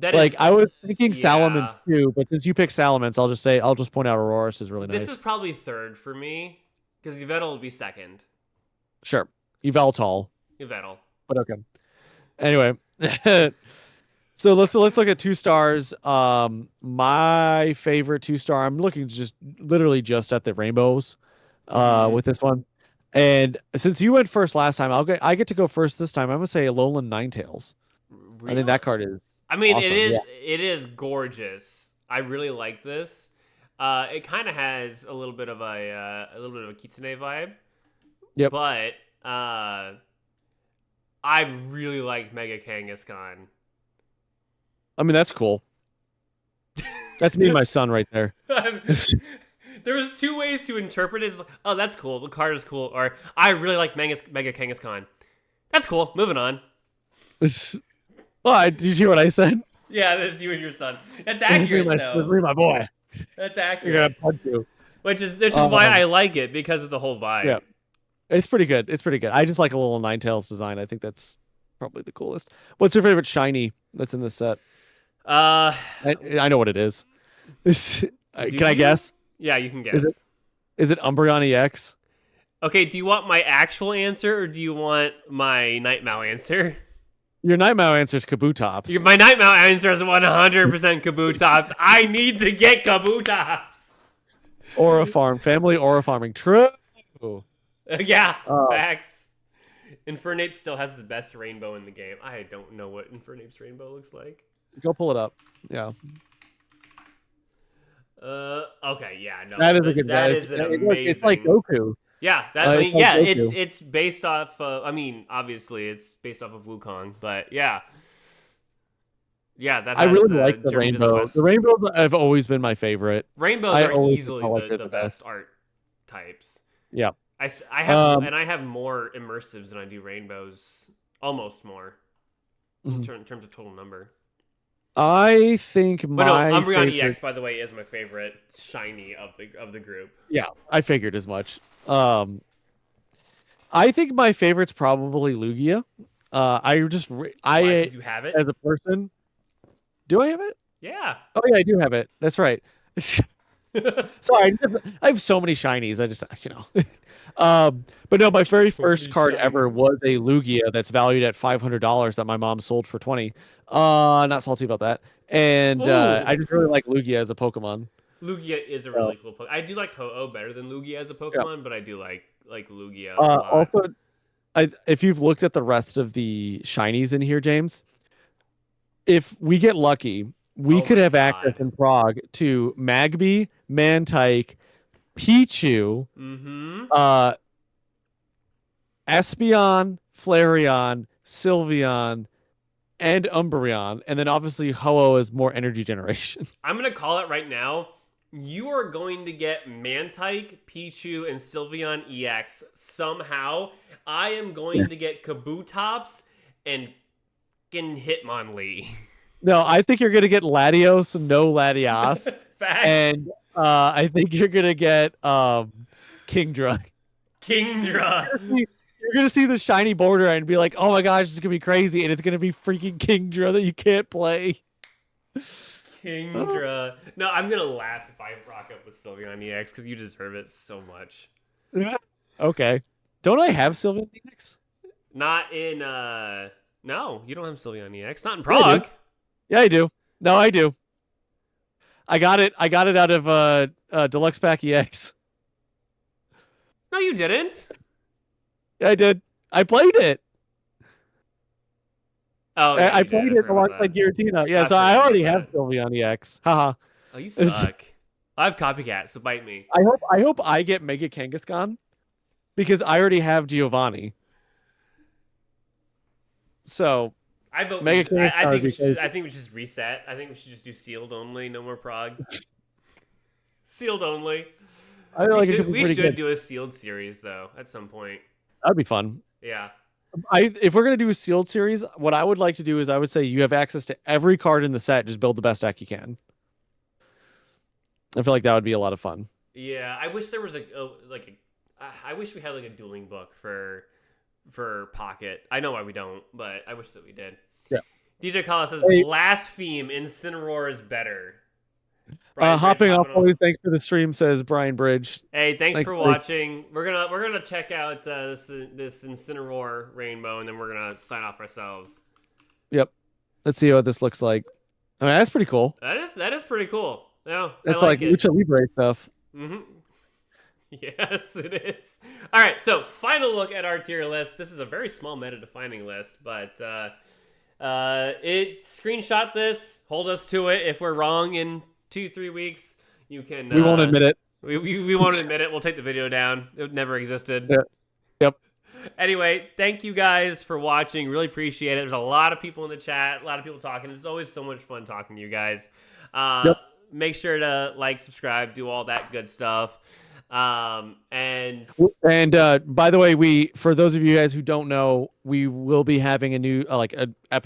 I was thinking Salamence too, but since you picked Salamence, I'll just point out Auroras is really nice. This is probably third for me, because Yveltal will be second. Sure. Yveltal. But okay. Anyway. So let's look at 2-stars. My favorite 2-star, I'm looking literally just at the rainbows with this one. And since you went first last time, I get to go first this time. I'm gonna say Alolan Ninetales. Really? I think that card is. I mean, awesome. It is gorgeous. I really like this. It kind of has a little bit of a Kitsune vibe. Yep. But I really like Mega Kangaskhan. I mean, that's cool. That's me and my son right there. There was 2 ways to interpret it. Oh, that's cool. The card is cool. Or, I really like Mega Kangaskhan. That's cool. Moving on. Did you hear what I said? Yeah, that's you and your son. That's accurate, though. My boy. That's accurate. You're gonna punch you. which is why I like it, because of the whole vibe. Yeah. It's pretty good. It's pretty good. I just like a little Ninetales design. I think that's probably the coolest. What's your favorite shiny that's in this set? Uh, I know what it is. Can I guess? Yeah, you can guess. Is it Umbreon EX? Okay, do you want my actual answer or do you want my Nightmare answer? Your Nightmare answer is Kabutops. My Nightmare answer is 100% Kabutops. I need to get Kabutops. Aura Farm. Family Aura Farming. True. Yeah, facts. Infernape still has the best rainbow in the game. I don't know what Infernape's rainbow looks like. Go pull it up. Yeah. Okay, yeah, no. That is a good. That is an amazing. It's like Goku. Yeah, it's based off. I mean, obviously, it's based off of Wukong, but yeah, that. I really like the rainbow. The rainbows have always been my favorite. Rainbows are easily the best art types. Yeah. I have more immersives than I do rainbows, almost more in terms of total number. I think Umbreon favorite... EX, by the way, is my favorite shiny of the group. Yeah, I figured as much. I think my favorite's probably Lugia. Because you have it as a person. Do I have it? Yeah. Oh yeah, I do have it. That's right. Sorry, I have so many shinies. I just but no, my very first card ever was a Lugia that's valued at $500 that my mom sold for 20. Not salty about that. And I just really like Lugia as a Pokemon. Lugia is a really cool Pokemon. I do like Ho-Oh better than Lugia as a Pokemon, but I do like Lugia a lot. Also, if you've looked at the rest of the shinies in here, James, if we get lucky, we could have access in Prague to Magby, Mantike, Pichu, Espeon, Flareon, Sylveon, and Umbreon, and then obviously Ho-Oh is more energy generation. I'm gonna call it right now. You are going to get Mantike, Pichu, and Sylveon EX somehow. I am going to get Kabutops and fucking Hitmonlee. No, I think you're gonna get Latios, no Latias, and I think you're gonna get Kingdra. You're gonna see the shiny border and be like, "Oh my gosh, it's gonna be crazy," and it's gonna be freaking Kingdra that you can't play. Kingdra. No, I'm gonna laugh if I rock up with Sylveon EX because you deserve it so much. Okay. Don't I have Sylveon EX? Not in no, you don't have Sylveon EX. Not in Prague. Yeah, I do. No, I do. I got it out of Deluxe Pack EX. No, you didn't. Yeah, I did. I played it. Oh, yeah, I played it alongside Giratina. Yeah, so I already have Sylveon EX. Haha. Oh, you suck. I have Copycat, so bite me. I hope I get Mega Kangaskhan because I already have Giovanni. So I think we should just reset. I think we should just do sealed only, no more Prague. Sealed only. We should do a sealed series though at some point. That'd be fun. Yeah. If we're gonna do a sealed series, what I would like to do is I would say you have access to every card in the set. Just build the best deck you can. I feel like that would be a lot of fun. Yeah, I wish there was I wish we had like a dueling book for Pocket. I know why we don't, but I wish that we did. Yeah. DJ Kala says blaspheme. Incineroar is better. Hopping off. Always thanks for the stream, says Brian Bridge. Hey, thanks for watching. We're gonna check out this Incineroar rainbow, and then we're gonna sign off ourselves. Yep. Let's see what this looks like. I mean, that's pretty cool. That is pretty cool. No, it's like Lucha Libre stuff. Mm-hmm. Yes, it is. All right, so final look at our tier list. This is a very small meta-defining list, but it screenshot this. Hold us to it. If we're wrong in 2-3 weeks, you can. We won't admit it. We won't admit it. We'll take the video down. It never existed. Yeah. Yep. Anyway, thank you guys for watching. Really appreciate it. There's a lot of people in the chat. A lot of people talking. It's always so much fun talking to you guys. Yep. Make sure to like, subscribe, do all that good stuff. And by the way, for those of you guys who don't know, we will be having a new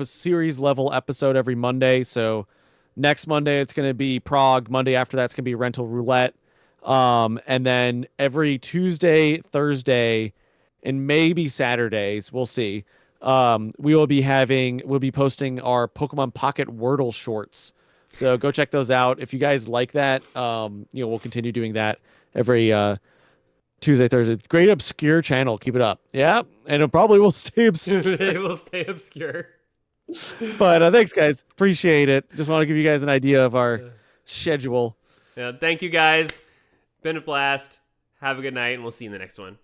series level episode every Monday. So next Monday it's going to be Prague. Monday after that's going to be Rental Roulette. And then every Tuesday, Thursday, and maybe Saturdays, we'll see. We'll be posting our Pokemon Pocket Wordle shorts. So go check those out. If you guys like that, we'll continue doing that every Tuesday, Thursday. Great obscure channel. Keep it up. Yeah, and it probably will stay obscure. It will stay obscure. But thanks, guys. Appreciate it. Just want to give you guys an idea of our schedule. Yeah, thank you guys. Been a blast. Have a good night, and we'll see you in the next one.